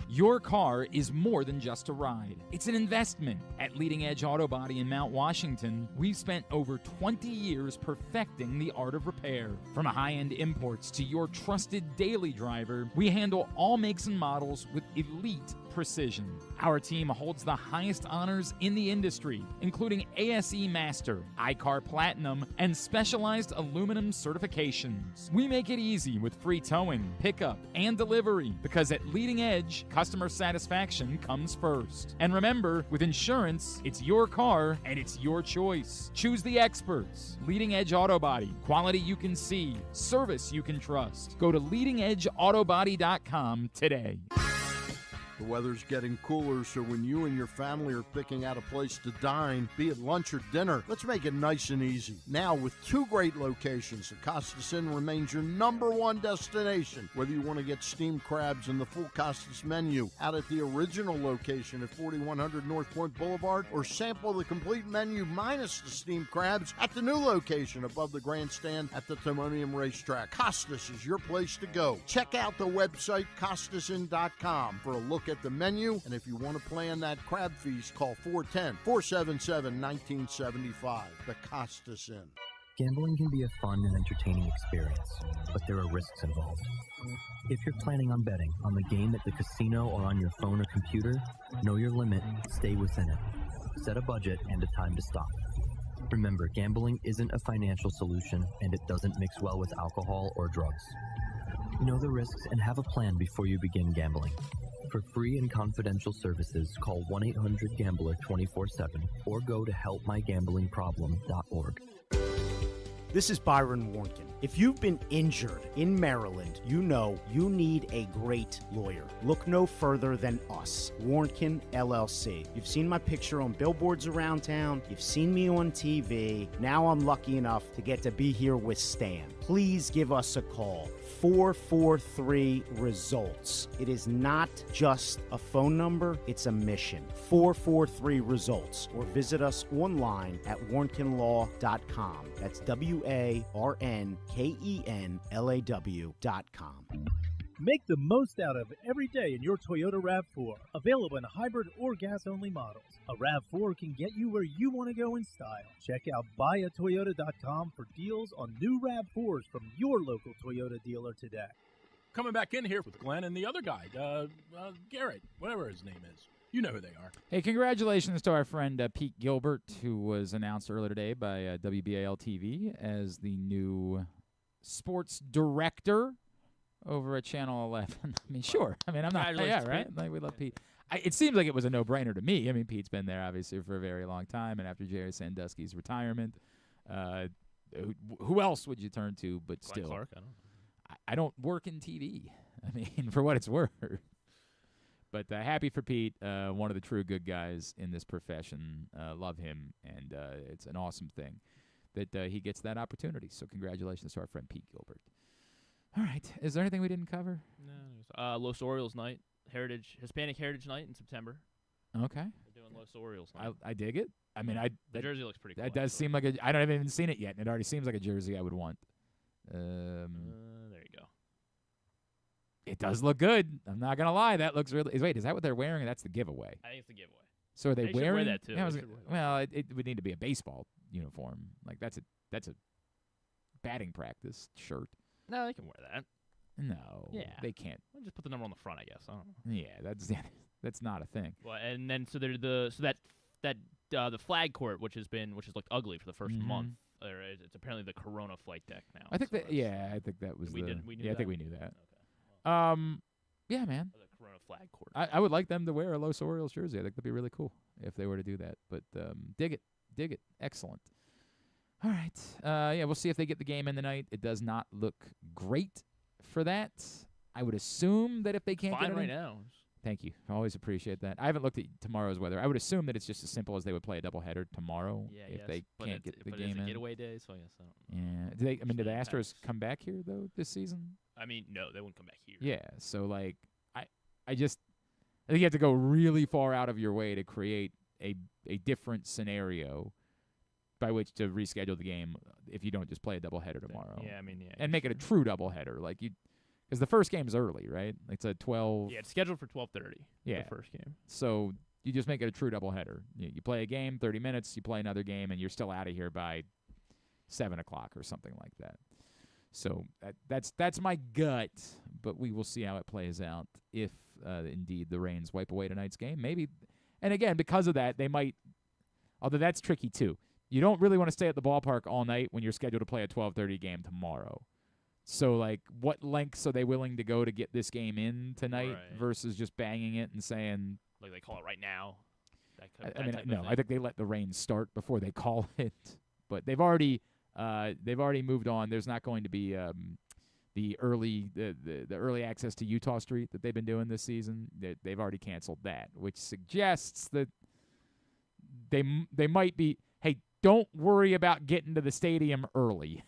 Your car is more than just a ride. It's an investment. At Leading Edge Auto Body in Mount Washington, we've spent over 20 years perfecting the art of repair. From high-end imports to your trusted daily driver, we handle all makes and models with elite precision. Our team holds the highest honors in the industry, including ASE Master, iCar Platinum, and specialized aluminum certifications. We make it easy with free towing, pickup, and delivery because at Leading Edge, customer satisfaction comes first. And remember, with insurance, it's your car and it's your choice. Choose the experts. Leading Edge Auto Body. Quality you can see. Service you can trust. Go to leadingedgeautobody.com today. The weather's getting cooler, so when you and your family are picking out a place to dine, be it lunch or dinner, let's make it nice and easy. Now, with 2 great locations, the Costas Inn remains your #1 destination. Whether you want to get steamed crabs and the full Costas menu out at the original location at 4100 North Point Boulevard, or sample the complete menu minus the steamed crabs at the new location above the grandstand at the Timonium Racetrack, Costas is your place to go. Check out the website, CostasInn.com, for a look at the menu, and if you want to plan that crab feast, call 410-477-1975. The Costas Inn. Gambling can be a fun and entertaining experience, but there are risks involved. If you're planning on betting on the game at the casino or on your phone or computer, know your limit, stay within it. Set a budget and a time to stop. Remember, gambling isn't a financial solution, and it doesn't mix well with alcohol or drugs. Know the risks and have a plan before you begin gambling. For free and confidential services, call 1-800-GAMBLER 24/7 or go to helpmygamblingproblem.org. This is Byron Warnken. If you've been injured in Maryland, you know you need a great lawyer. Look no further than us, Warnken LLC. You've seen my picture on billboards around town. You've seen me on TV. Now I'm lucky enough to get to be here with Stan. Please give us a call. 443-RESULTS. It is not just a phone number, it's a mission. 443-RESULTS. Or visit us online at warnkenlaw.com. That's WARNKENLAW.com. Make the most out of every day in your Toyota RAV4. Available in hybrid or gas-only models. A RAV4 can get you where you want to go in style. Check out buyatoyota.com for deals on new RAV4s from your local Toyota dealer today. Coming back in here with Glenn and the other guy, Garrett, whatever his name is. You know who they are. Hey, congratulations to our friend Pete Gilbert, who was announced earlier today by WBAL-TV as the new sports director over at Channel 11. I mean, sure. I mean, I'm not. Yeah, right? Like, we love Pete. It seems like it was a no-brainer to me. I mean, Pete's been there, obviously, for a very long time, and after Jerry Sandusky's retirement, who else would you turn to but Glenn still? Clark, I don't work in TV. I mean, for what it's worth. But happy for Pete, one of the true good guys in this profession. Love him, and it's an awesome thing that he gets that opportunity. So congratulations to our friend Pete Gilbert. All right. Is there anything we didn't cover? No. Los Orioles night, Hispanic Heritage Night in September. Okay. We're doing Los Orioles night. I dig it. I mean, the jersey looks pretty cool. That does seem like I don't have even seen it yet, and it already seems like a jersey I would want. There you go. It does look good. I'm not gonna lie. That looks really. Wait, is that what they're wearing? That's the giveaway. I think it's the giveaway. So are they should wearing wear that too? Yeah, it would need to be a baseball uniform. Like that's a batting practice shirt. No, they can wear that. No, Yeah, they can't. We'll just put the number on the front, I guess. I don't know. Yeah, that's not a thing. Well, and then so the flag court, which has looked ugly for the first month. It's apparently the Corona flight deck now. I think I think that was we knew I that? think we knew that. Okay. Yeah, man. The Corona flag court. I would like them to wear a Los Orioles jersey. I think that'd be really cool if they were to do that. But dig it. Excellent. All right. We'll see if they get the game in tonight. It does not look great for that. I would assume that if they can't Fine get it right now. Thank you. I always appreciate that. I haven't looked at tomorrow's weather. I would assume that it's just as simple as they would play a doubleheader tomorrow if they can't get the game it's a in. getaway day, so I guess I don't know. Yeah. Do the Astros come back here though this season? I mean, no, they wouldn't come back here. Yeah. So like, I think you have to go really far out of your way to create a different scenario by which to reschedule the game if you don't just play a doubleheader tomorrow. Yeah, I mean, yeah. And make it a true doubleheader, like you. Because the first game's early, right? It's a 12. Yeah, it's scheduled for 12:30. Yeah, the first game. So you just make it a true doubleheader. You play a game, 30 minutes. You play another game, and you're still out of here by 7 o'clock or something like that. So that's my gut, but we will see how it plays out if indeed the rains wipe away tonight's game. Maybe, and again because of that they might. Although that's tricky too. You don't really want to stay at the ballpark all night when you're scheduled to play a 12:30 game tomorrow. So, like, what lengths are they willing to go to get this game in tonight versus just banging it and saying... Like they call it right now? I think they let the rain start before they call it. But they've already moved on. There's not going to be the early access to Utah Street that they've been doing this season. They've already canceled that, which suggests that they might be, hey, don't worry about getting to the stadium early.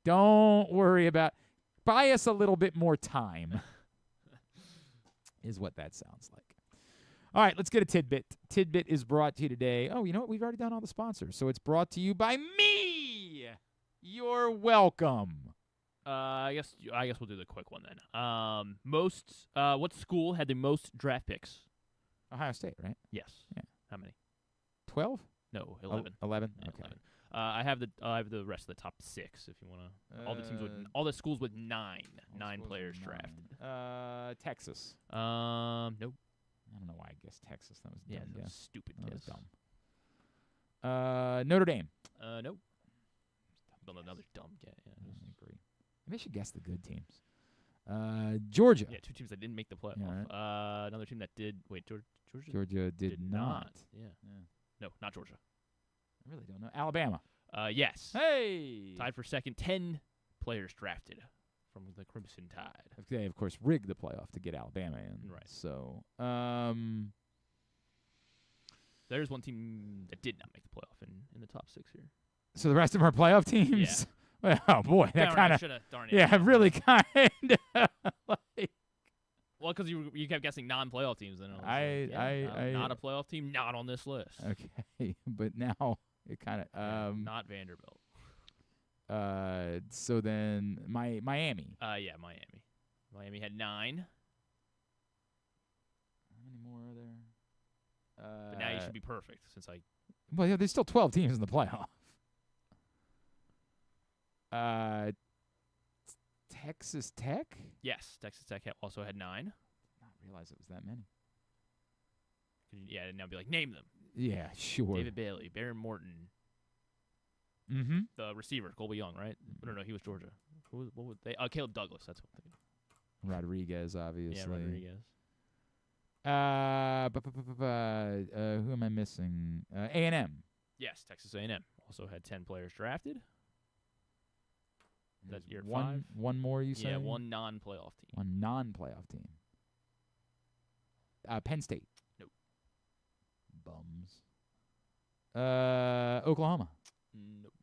Don't worry about. Buy us a little bit more time. Is what that sounds like. All right, let's get a tidbit. Tidbit is brought to you today. Oh, you know what? We've already done all the sponsors, so it's brought to you by me. You're welcome. I guess we'll do the quick one then. What school had the most draft picks? Ohio State, right? Yes. Yeah. How many? 12? No, 11. 11. Yeah, Okay. 11. I have the rest of the top 6 if you want to. All the schools with 9 players drafted. Texas. Nope. I don't know why I guessed Texas. That was a dumb guess. Stupid That guess. was dumb. Notre Dame. Nope. Another dumb guess. Yeah, I agree. Maybe I should guess the good teams. Georgia. Yeah, 2 teams that didn't make the playoff. Yeah, Another team that did. Wait, Georgia. Georgia did not. Yeah. No, not Georgia. I really don't know. Alabama. Yes. Hey. Tied for second. 10 players drafted from the Crimson Tide. They, of course, rigged the playoff to get Alabama in. Right. So, there's one team that did not make the playoff in the top 6 here. So the rest of our playoff teams? Yeah. Oh, boy. That kind of. Yeah, really kind of. Like. Well, because you kept guessing non-playoff teams. Then not a playoff team, not on this list. Okay, but now it kind of not Vanderbilt. So then Miami. Yeah, Miami. Miami had 9. How many more are there? But now you should be perfect since I. Well, yeah, there's still 12 teams in the playoff. Texas Tech? Yes, Texas Tech also had 9. Not realize it was that many. Yeah, and now be like, name them. Yeah, sure. David Bailey, Baron Morton. Mm-hmm. The receiver, Colby Young, right? No, he was Georgia. What would they? Caleb Douglas. That's what I'm thinking. Rodriguez, obviously. Yeah, Rodriguez. Who am I missing? A&M. Yes, Texas A&M also had 10 players drafted. That's year 5. One more, you say? Yeah, one non-playoff team. One non-playoff team. Penn State. Nope. Bums. Oklahoma. Nope.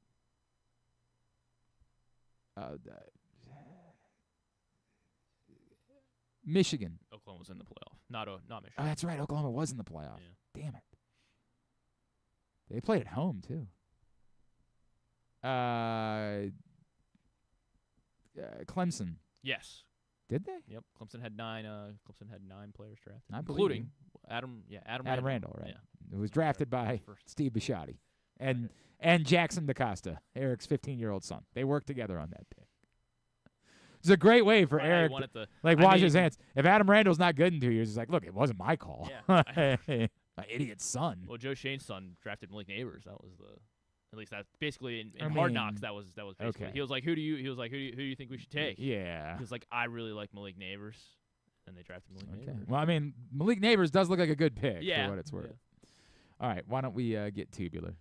Michigan. Oklahoma's in the playoff. Not Michigan. Oh, that's right. Oklahoma was in the playoff. Yeah. Damn it. They played at home, too. Clemson. Yes. Did they? Yep. Clemson had 9 players drafted, I believe including you. Adam Randall, right? Yeah. It was drafted by Steve Bisciotti and Jackson DaCosta, Eric's 15-year-old son. They worked together on that pick. It's a great way for Eric to wash his hands. If Adam Randall's not good in 2 years, he's like, look, it wasn't my call. Yeah. My idiot son. Well, Joe Shane's son drafted Malik Neighbors. That was at least that basically in Hard Knocks that was basically. Okay. He was like, who do you think we should take? Yeah. He was like, I really like Malik Neighbors, and they drafted Malik Neighbors. Well, I mean, Malik Neighbors does look like a good pick Yeah. for what it's worth. Yeah. All right, why don't we get tubular?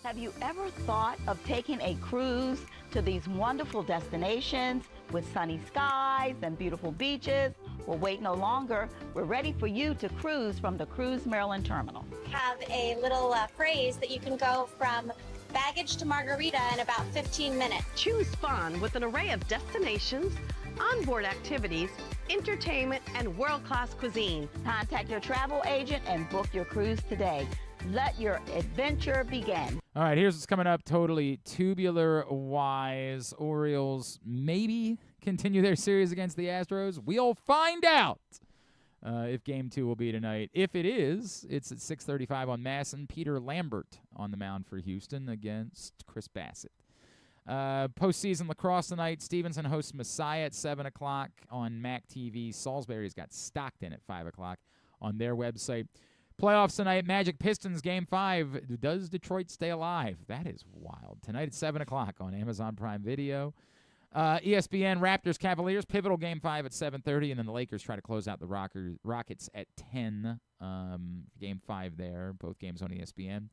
Have you ever thought of taking a cruise to these wonderful destinations with sunny skies and beautiful beaches? Well, wait no longer. We're ready for you to cruise from the Cruise Maryland Terminal. Have a little phrase that you can go from baggage to margarita in about 15 minutes. Choose fun with an array of destinations, onboard activities, entertainment, and world-class cuisine. Contact your travel agent and book your cruise today. Let your adventure begin. All right, here's what's coming up totally tubular-wise. Orioles maybe continue their series against the Astros. We'll find out if Game 2 will be tonight. If it is, it's at 6:35 on Masson. Peter Lambert on the mound for Houston against Chris Bassett. Postseason lacrosse tonight. Stevenson hosts Messiah at 7 o'clock on MAC TV. Salisbury's got Stockton at 5 o'clock on their website. Playoffs tonight, Magic Pistons Game 5. Does Detroit stay alive? That is wild. Tonight at 7 o'clock on Amazon Prime Video. ESPN Raptors Cavaliers, pivotal Game 5 at 7:30, and then the Lakers try to close out the Rockets at 10. Game 5 there, both games on ESPN.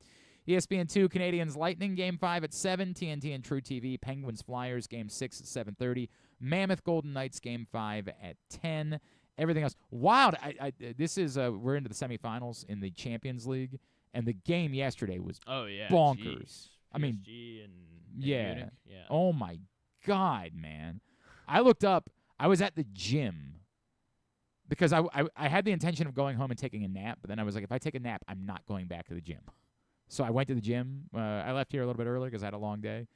ESPN 2, Canadians Lightning, Game 5 at 7. TNT and True TV, Penguins Flyers, Game 6 at 7:30. Mammoth Golden Knights, Game 5 at 10. Everything else. Wild. This is we're into the semifinals in the Champions League, and the game yesterday was bonkers. Geez. I mean, PSG and yeah. Munich. Yeah. Oh my God, man. I looked up. I was at the gym because I had the intention of going home and taking a nap, but then I was like, if I take a nap, I'm not going back to the gym. So I went to the gym. I left here a little bit early because I had a long day.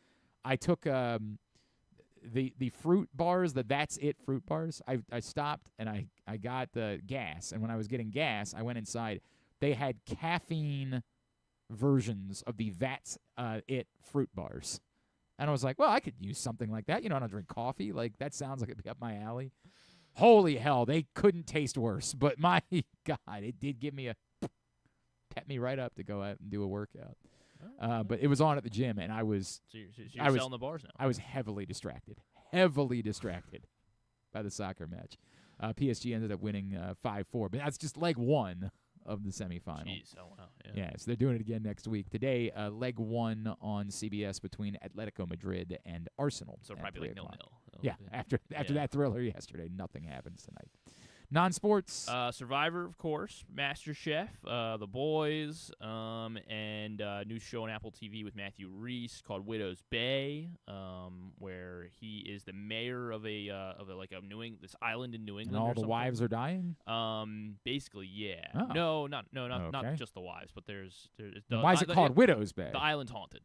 I took the fruit bars, the That's It fruit bars. I stopped and I got the gas, and when I was getting gas, I went inside. They had caffeine versions of the That's It fruit bars. And I was like, well, I could use something like that. You know, I don't drink coffee. Like, that sounds like it'd be up my alley. Holy hell, they couldn't taste worse. But my God, it did give me pep me right up to go out and do a workout. But it was on at the gym, and I was So you're selling the bars now. I was heavily distracted by the soccer match. PSG ended up winning 5-4, but that's just leg one of the semifinal. Jeez, oh wow. Yeah, so they're doing it again next week. Today, leg one on CBS between Atletico Madrid and Arsenal. So at probably 3 like o'clock. 0-0. Yeah, after that thriller yesterday, nothing happens tonight. Non-sports. Survivor, of course, MasterChef, The Boys, and a new show on Apple TV with Matthew Reese called Widow's Bay, where he is the mayor of a this island in New England. And all or the something. wives are dying? Basically, yeah. Oh. Not Okay. just the wives, but there's Why is it called Widow's Bay? The island's haunted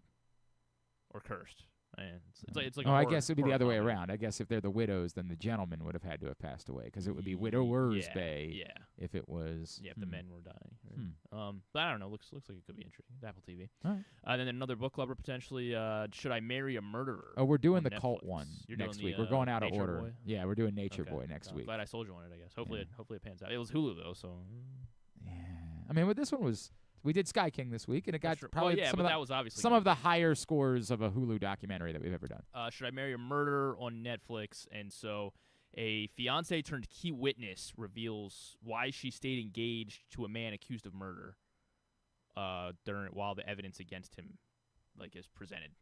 or cursed. And it's like. I guess it'd be the other way around. I guess if they're the widows, then the gentleman would have had to have passed away because it would be Widower's Bay. Yeah. If it was. Yeah, if the men were dying. Right? But I don't know. Looks like it could be interesting. It's Apple TV. All right. And then another book club potentially. Should I Marry a Murderer? Oh, we're doing on the Netflix. cult one You're next doing week. the, We're going out of Nature order. Boy? Yeah, we're doing Nature Okay. Boy next week. Glad I sold you on it. I guess. Hopefully it pans out. It was Hulu though, so. Yeah. I mean, this one was. We did Sky King this week, and it got probably that was obviously some of the higher scores of a Hulu documentary that we've ever done. Should I Marry a Murderer on Netflix? And so a fiance turned key witness reveals why she stayed engaged to a man accused of murder while the evidence against him is presented.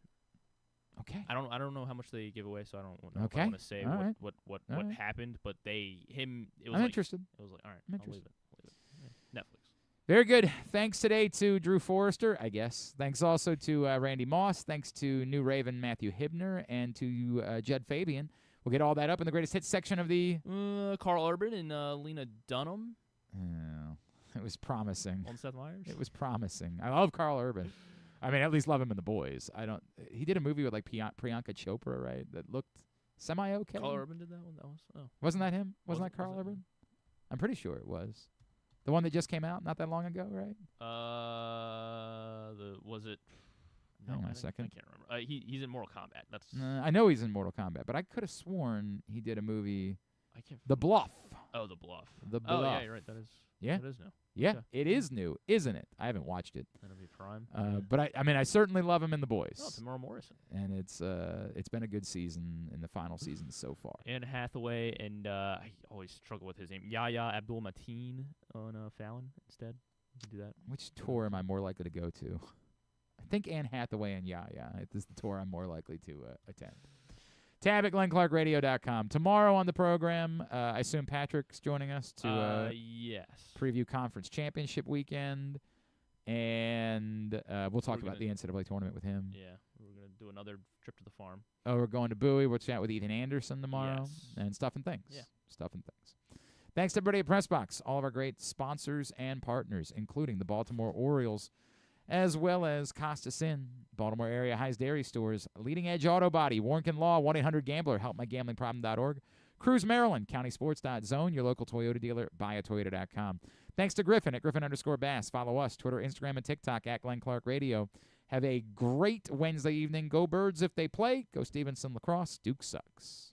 Okay. I don't know how much they give away, so I don't know if Okay. I want to say All right. what All right. happened. But it was I'm like, interested. It was like, all right, I'm I'll leave interested. it. Yeah. Netflix. Very good. Thanks today to Drew Forrester, I guess. Thanks also to Randy Moss. Thanks to New Raven Matthew Hibner and to Jud Fabian. We'll get all that up in the greatest hits section of the... Carl Urban and Lena Dunham. Oh, it was promising. On Seth Meyers. It was promising. I love Carl Urban. I mean, at least love him in The Boys. He did a movie with like Priyanka Chopra, right? That looked semi-okay. Carl Urban did that one? Wasn't that him? Wasn't that Carl Urban? I'm pretty sure it was. The one that just came out not that long ago, right? Was it? Hang on a second. I can't remember. He's in Mortal Kombat. That's. I know he's in Mortal Kombat, but I could have sworn he did a movie. I can't. The Bluff. Oh, The Bluff. The Bluff. Oh yeah, you're right. That is. Yeah. That is new. Yeah, Okay. it is new, isn't it? I haven't watched it. That'll be Prime. But I mean, I certainly love him in The Boys. Oh, Tamara Morrison. And it's been a good season in the final season so far. Anne Hathaway and I always struggle with his name. Yahya Abdul Mateen on Fallon instead. You can do that. Which tour am I more likely to go to? I think Anne Hathaway and Yahya. This is the tour I'm more likely to attend. Tab at GlennClarkRadio.com. Tomorrow on the program, I assume Patrick's joining us to yes. preview Conference Championship weekend, and we'll talk about the NCAA tournament with him. Yeah, we're going to do another trip to the farm. Oh, we're going to Bowie. We'll chat with Ethan Anderson tomorrow, Yes. and Stuff and Things. Yeah. Stuff and Things. Thanks to everybody at PressBox, all of our great sponsors and partners, including the Baltimore Orioles, as well as Costas Inn, Baltimore area High's Dairy Stores, Leading Edge Auto Body, Warnken Law, 1-800-GAMBLER, HelpMyGamblingProblem.org, Cruise Maryland, CountySports.zone, your local Toyota dealer, BuyAToyota.com. Thanks to Griffin at Griffin_Bass. Follow us, Twitter, Instagram, and TikTok at Glenn Clark Radio. Have a great Wednesday evening. Go Birds if they play. Go Stevenson Lacrosse. Duke sucks.